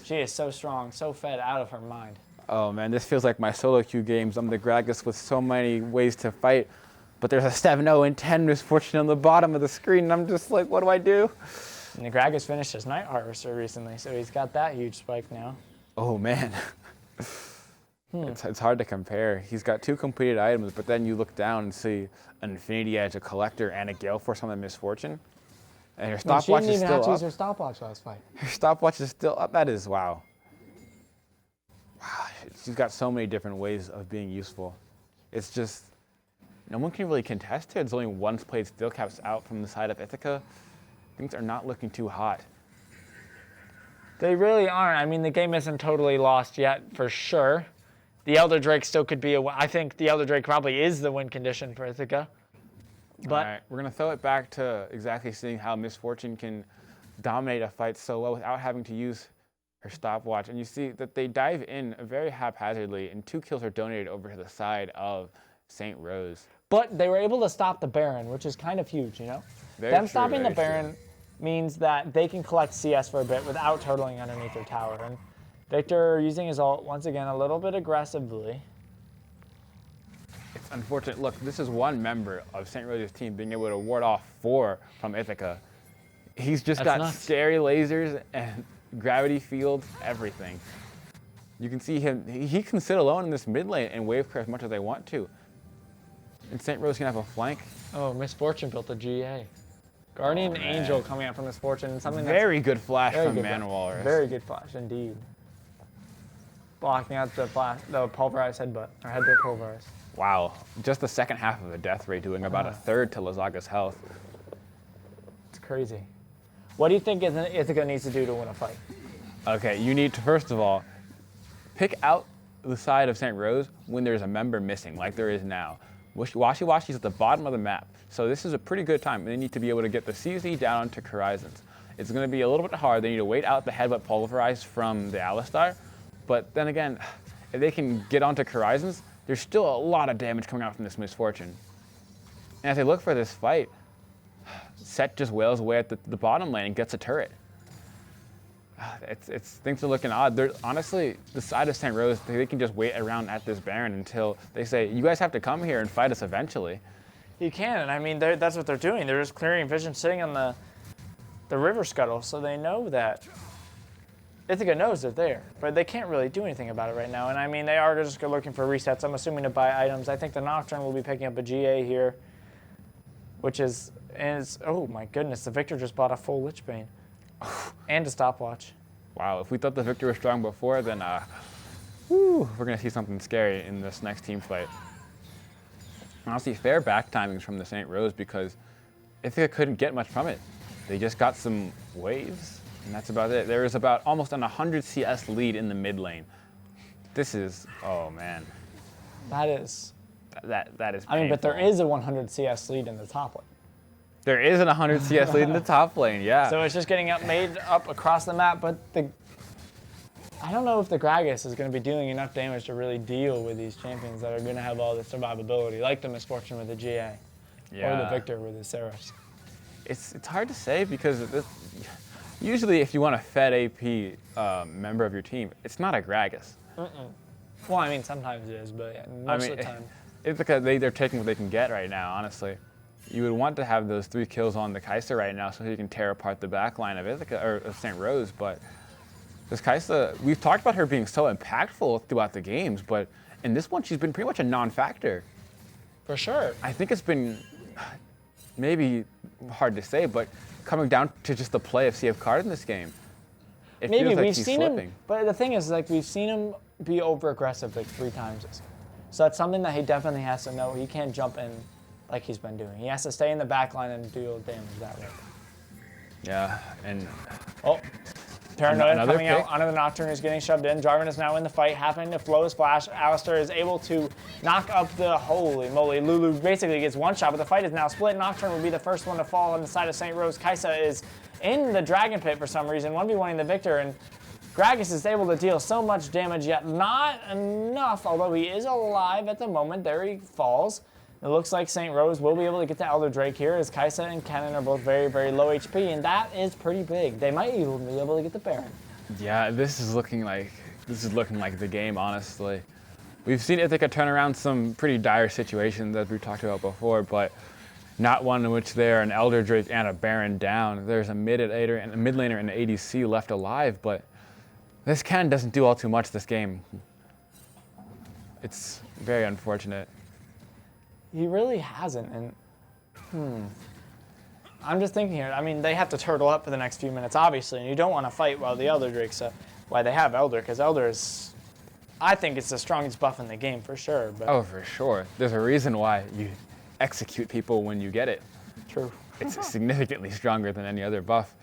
S1: She is so strong, so fed out of her mind.
S2: Oh man, this feels like my solo queue games. I'm the Gragas with so many ways to fight, but there's a 7-0-10 Misfortune on the bottom of the screen, and I'm just like, what do I do?
S1: And the Gragas finished his Night Harvester recently, so he's got that huge spike now.
S2: Oh man. It's hard to compare. He's got 2 completed items, but then you look down and see an Infinity Edge, a Collector, and a Gale Force on the Misfortune. And her stopwatch is still up. She didn't even have to
S1: use her stopwatch last fight.
S2: Her stopwatch is still up. That is, wow. Wow, she's got so many different ways of being useful. It's just, no one can really contest her. There's only 1 played steel caps out from the side of Ithaca. Things are not looking too hot.
S1: They really aren't. I mean, the game isn't totally lost yet, for sure. The Elder Drake still could be I think the Elder Drake probably is the win condition for Ithaca. But
S2: all right, we're going to throw it back to exactly seeing how Misfortune can dominate a fight so well without having to use her stopwatch. And you see that they dive in very haphazardly, and 2 kills are donated over to the side of St. Rose.
S1: But they were able to stop the Baron, which is kind of huge, you know? Them stopping the Baron means that they can collect CS for a bit without turtling underneath their tower. And Victor using his ult once again a little bit aggressively.
S2: it's unfortunate. Look, this is one member of St. Rose's team being able to ward off 4 from Ithaca. He's just got
S1: nuts.
S2: scary lasers and gravity fields, everything. You can see him, he can sit alone in this mid lane and wave clear as much as they want to. And St. Rose can have a flank.
S1: Oh, Misfortune built a GA. Guardian Angel coming out from Misfortune. Something
S2: Very good flash
S1: very
S2: from
S1: good
S2: Manowar.
S1: Very good flash, indeed. Blocking out the pulverized headbutt, or headbutt pulverized.
S2: Wow, just the second half of the death ray doing about a third to Lazaga's health.
S1: It's crazy. What do you think Ithaca needs to do to win a fight?
S2: Okay, you need to, first of all, pick out the side of St. Rose when there's a member missing, like there is now. Washi Washi's at the bottom of the map, so this is a pretty good time. They need to be able to get the CZ down onto Horizons. It's going to be a little bit hard. They need to wait out the headbutt pulverized from the Alistar, but then again, if they can get onto Horizons, there's still a lot of damage coming out from this Misfortune. And as they look for this fight, Set just wails away at the bottom lane and gets a turret. Things are looking odd. Honestly, the side of St. Rose, they can just wait around at this Baron until they say, you guys have to come here and fight us eventually.
S1: You can, and I mean, that's what they're doing. They're just clearing vision, sitting on the river scuttle, so they know that Ithaca knows they're there, but they can't really do anything about it right now. And I mean, they are just looking for resets. I'm assuming to buy items. I think the Nocturne will be picking up a GA here, which is oh my goodness, the Victor just bought a full Lich Bane. And a stopwatch.
S2: Wow, if we thought the Victor was strong before, then we're going to see something scary in this next team fight. Honestly, fair back timings from the St. Rose because Ithaca couldn't get much from it. They just got some waves, and that's about it. There is about almost an 100 CS lead in the mid lane. This is, oh man.
S1: That is.
S2: That is painful.
S1: I mean, but there is a 100 CS lead in the top lane.
S2: There is an 100 CS lead in the top lane, yeah.
S1: So it's just getting made up across the map, but I don't know if the Gragas is going to be doing enough damage to really deal with these champions that are going to have all the survivability, like the Misfortune with the GA, or the Victor with the Ceres.
S2: It's hard to say because usually if you want a fed AP member of your team, it's not a Gragas.
S1: Well, I mean, sometimes it is, but yeah, most of the time.
S2: It's because they're taking what they can get right now, honestly. You would want to have those 3 kills on the Kai'Sa right now so you can tear apart the back line of Ithaca or of St. Rose, but this Kai'Sa, we've talked about her being so impactful throughout the games, but in this one she's been pretty much a non-factor.
S1: For sure.
S2: I think it's been maybe hard to say, but coming down to just the play of CF Card in this game, it
S1: maybe
S2: feels like
S1: we've
S2: he's
S1: seen
S2: slipping.
S1: him, but the thing is, like, we've seen him be over-aggressive like 3 times this game. So that's something that he definitely has to know. He can't jump in like he's been doing. He has to stay in the back line and deal damage that way.
S2: Yeah, and
S1: oh, Paranoia coming
S2: pick.
S1: out onto the Nocturne is getting shoved in. Jarvan is now in the fight, happening to flow his flash. Alistair is able to knock up the, holy moly, Lulu basically gets one shot, but the fight is now split. Nocturne will be the first one to fall on the side of St. Rose. Kai'Sa is in the Dragon Pit for some reason, 1v1ing the Victor, and Gragas is able to deal so much damage, yet not enough, although he is alive at the moment. There he falls. It looks like St. Rose will be able to get the Elder Drake here, as Kai'Sa and Kennen are both very, very low HP, and that is pretty big. They might even be able to get the Baron.
S2: yeah, this is looking like the game, honestly. We've seen Ithaca turn around some pretty dire situations, as we talked about before, but not one in which they're an Elder Drake and a Baron down. There's a mid laner and an ADC left alive, but this Kennen doesn't do all too much this game. It's very unfortunate.
S1: He really hasn't, and I'm just thinking here, I mean, they have to turtle up for the next few minutes, obviously, and you don't want to fight while the Elder Drake's up. Why they have Elder, because Elder is, I think it's the strongest buff in the game, for sure. But
S2: Oh, for sure. There's a reason why you execute people when you get it.
S1: True.
S2: It's significantly stronger than any other buff.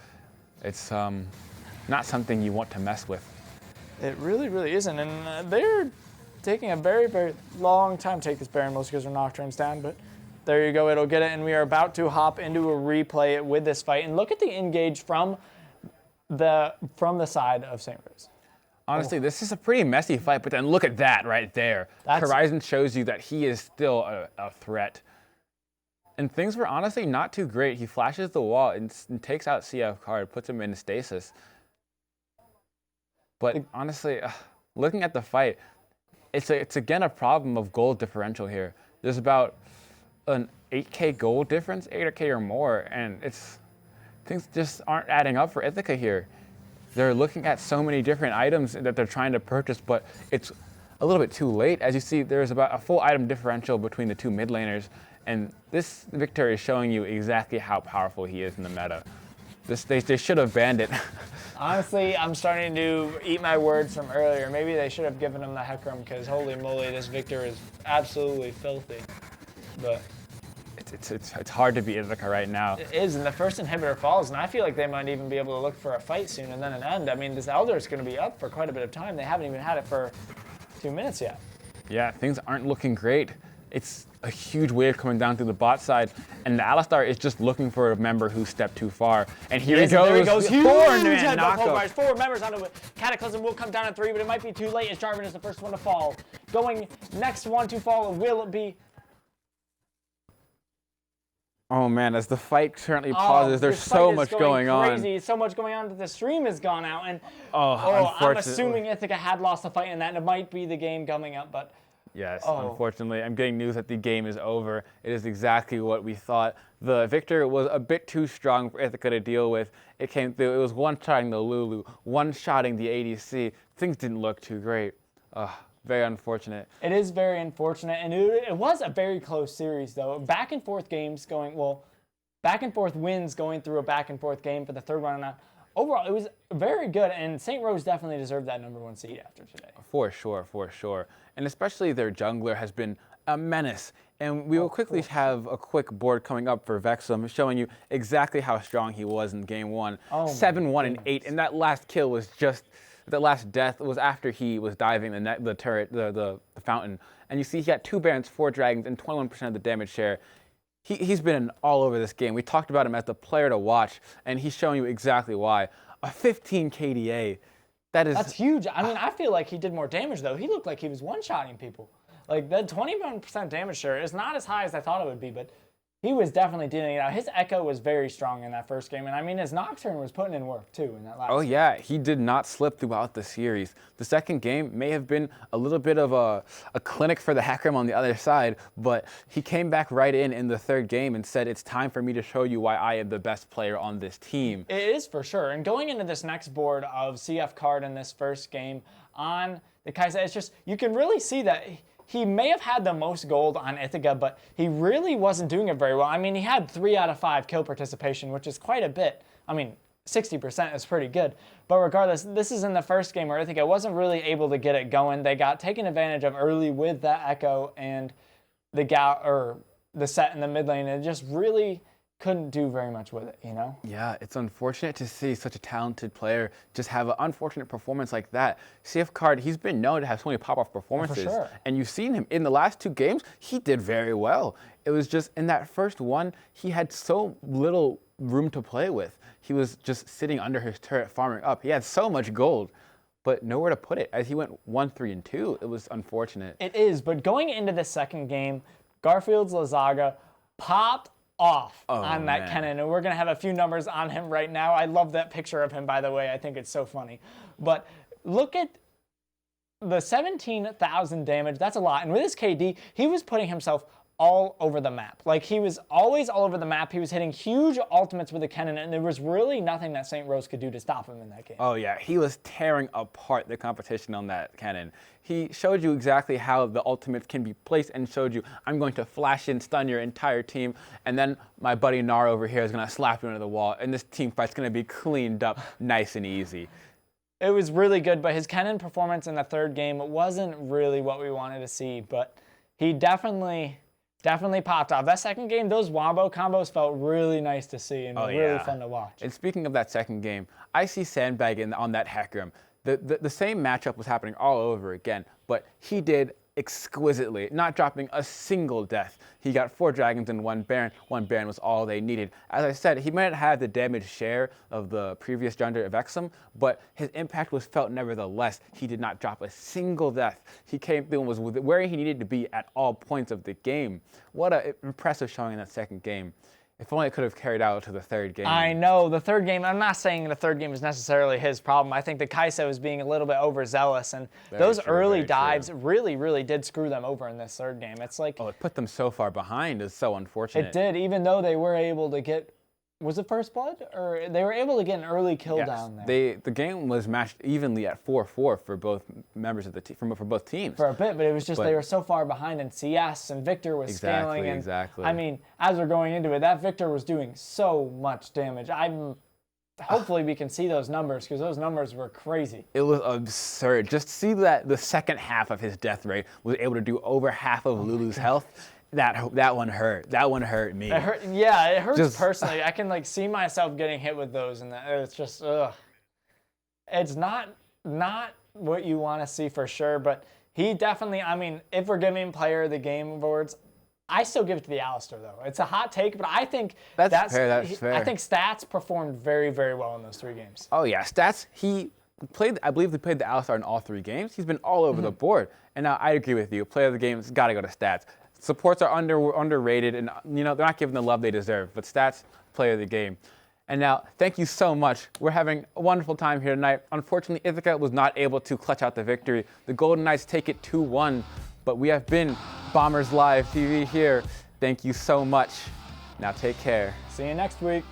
S2: It's not something you want to mess with.
S1: It really, really isn't, and they're taking a very, very long time to take this Baron, mostly because their Nocturne's down, but there you go, it'll get it, and we are about to hop into a replay with this fight, and look at the engage from the side of St. Rose.
S2: Honestly, this is a pretty messy fight, but then look at that right there. Horizon shows you that he is still a threat. And things were honestly not too great. He flashes the wall and takes out CF Card, puts him in stasis. But honestly, looking at the fight, it's again a problem of gold differential here. there's about an 8K gold difference, 8K or more, and things just aren't adding up for Ithaca here. They're looking at so many different items that they're trying to purchase, but it's a little bit too late. As you see, there's about a full item differential between the two mid laners, and this victory is showing you exactly how powerful he is in the meta. They should have banned it.
S1: Honestly, I'm starting to eat my words from earlier. Maybe they should have given him the Hecarim, because holy moly, this Victor is absolutely filthy. But
S2: it's hard to beat Ithaca right now.
S1: it is, and the first inhibitor falls, and I feel like they might even be able to look for a fight soon and then an end. I mean, this Elder is going to be up for quite a bit of time. They haven't even had it for 2 minutes yet.
S2: Yeah, things aren't looking great. It's a huge wave coming down through the bot side, and the Alistar is just looking for a member who stepped too far. And here he goes.
S1: There he goes. Huge
S2: Four-man
S1: knockup. 4 members on it. Cataclysm will come down at 3, but it might be too late as Jarvan is the first one to fall. Going next one to fall, will it be?
S2: Oh man, as the fight currently pauses, there's so much going on.
S1: So much going on that the stream has gone out, and
S2: unfortunately.
S1: I'm assuming Ithaca had lost the fight in that, and it might be the game coming up, but.
S2: Yes, unfortunately, I'm getting news that the game is over. It is exactly what we thought. The Victor was a bit too strong for Ithaca to deal with. It came through. It was one-shotting the Lulu, one-shotting the ADC. Things didn't look too great. Very unfortunate.
S1: It is very unfortunate, and it was a very close series, though. Back and forth games going, back and forth wins going through a back and forth game for the third one. And overall, it was very good, and St. Rose definitely deserved that #1 seed after today.
S2: For sure. And especially their jungler has been a menace. And we will quickly have a quick board coming up for Vexum showing you exactly how strong he was in game 1. 7-1 and 8, and that last kill was that last death was after he was diving the turret, the fountain. And you see he got 2 Barons, 4 Dragons, and 21% of the damage share. He's been all over this game. We talked about him as the player to watch, and he's showing you exactly why. A 15 KDA. That's
S1: huge. I mean, I feel like he did more damage, though. He looked like he was one-shotting people. Like, that 21% damage share is not as high as I thought it would be, but he was definitely dealing it out. His Echo was very strong in that first game, and I mean, his Nocturne was putting in work, too, in that last game.
S2: Yeah, he did not slip throughout the series. The second game may have been a little bit of a clinic for the Hecarim on the other side, but he came back right in the third game and said, it's time for me to show you why I am the best player on this team.
S1: It is for sure, and going into this next board of CF card in this first game on the Kai'Sa, it's just, you can really see that he may have had the most gold on Ithaca, but he really wasn't doing it very well. I mean, he had 3 out of 5 kill participation, which is quite a bit. I mean, 60% is pretty good. But regardless, this is in the first game where Ithaca wasn't really able to get it going. They got taken advantage of early with that Echo and the set in the mid lane, and just really couldn't do very much with it, you know?
S2: Yeah, it's unfortunate to see such a talented player just have an unfortunate performance like that. CF Card, he's been known to have so many pop-off performances.
S1: For sure.
S2: And you've seen him in the last 2 games, he did very well. It was just in that first one, he had so little room to play with. He was just sitting under his turret farming up. He had so much gold, but nowhere to put it. As he went 1-3-2, it was unfortunate.
S1: It is, but going into the second game, Garfield's Lazaga popped off on that Kennen, and we're going to have a few numbers on him right now. I love that picture of him, by the way. I think it's so funny. But look at the 17,000 damage. That's a lot. And with his KD, he was putting himself all over the map. Like, he was always all over the map. He was hitting huge ultimates with the Kennen, and there was really nothing that St. Rose could do to stop him in that game.
S2: Oh yeah, he was tearing apart the competition on that Kennen. He showed you exactly how the ultimates can be placed and showed you, I'm going to flash and stun your entire team, and then my buddy Nar over here is going to slap you into the wall, and this team fight's going to be cleaned up nice and easy.
S1: It was really good, but his Kennen performance in the third game wasn't really what we wanted to see, but he definitely popped off. That second game, those wombo combos felt really nice to see and really fun to watch.
S2: And speaking of that second game, I see Sandbag on that Hecarim. The same matchup was happening all over again, but he did exquisitely, not dropping a single death. He got 4 dragons and 1 Baron. 1 Baron was all they needed. As I said, he might not have the damage share of the previous jungler of Exum, but his impact was felt nevertheless. He did not drop a single death. He came through and was where he needed to be at all points of the game. What an impressive showing in that second game. If only it could have carried out to the third game.
S1: I know, the third game, I'm not saying the third game is necessarily his problem. I think that Kaiso is being a little bit overzealous, and those early dives really, really did screw them over in this third game. It's like...
S2: Oh, it put them so far behind. It's so unfortunate.
S1: It did, even though they were able to get... Was it first blood? Or they were able to get an early kill down there.
S2: The game was matched evenly at 4-4 for both members of the team, for both teams.
S1: For a bit, but it was just they were so far behind in CS, and Victor was scaling. And, I mean, as we're going into it, that Victor was doing so much damage. Hopefully we can see those numbers, because those numbers were crazy.
S2: It was absurd. Just see that the second half of his death rate was able to do over half of Lulu's health. That one hurt. That one hurt me.
S1: It hurt, yeah, it hurts personally. I can see myself getting hit with those, and it's just ugh. It's not what you want to see for sure, but he definitely. I mean, if we're giving Player of the Game awards, I still give it to the Alistair though. It's a hot take, but I think that's fair. That's fair. I think Stats performed very, very well in those 3 games.
S2: Oh yeah, Stats. He played. I believe he played the Alistair in all 3 games. He's been all over the board, and now I agree with you. Player of the Game's got to go to Stats. Supports are underrated, and they're not given the love they deserve. But Stats, Player of the Game. And now, thank you so much. We're having a wonderful time here tonight. Unfortunately, Ithaca was not able to clutch out the victory. The Golden Knights take it 2-1. But we have been Bombers Live TV here. Thank you so much. Now take care.
S1: See you next week.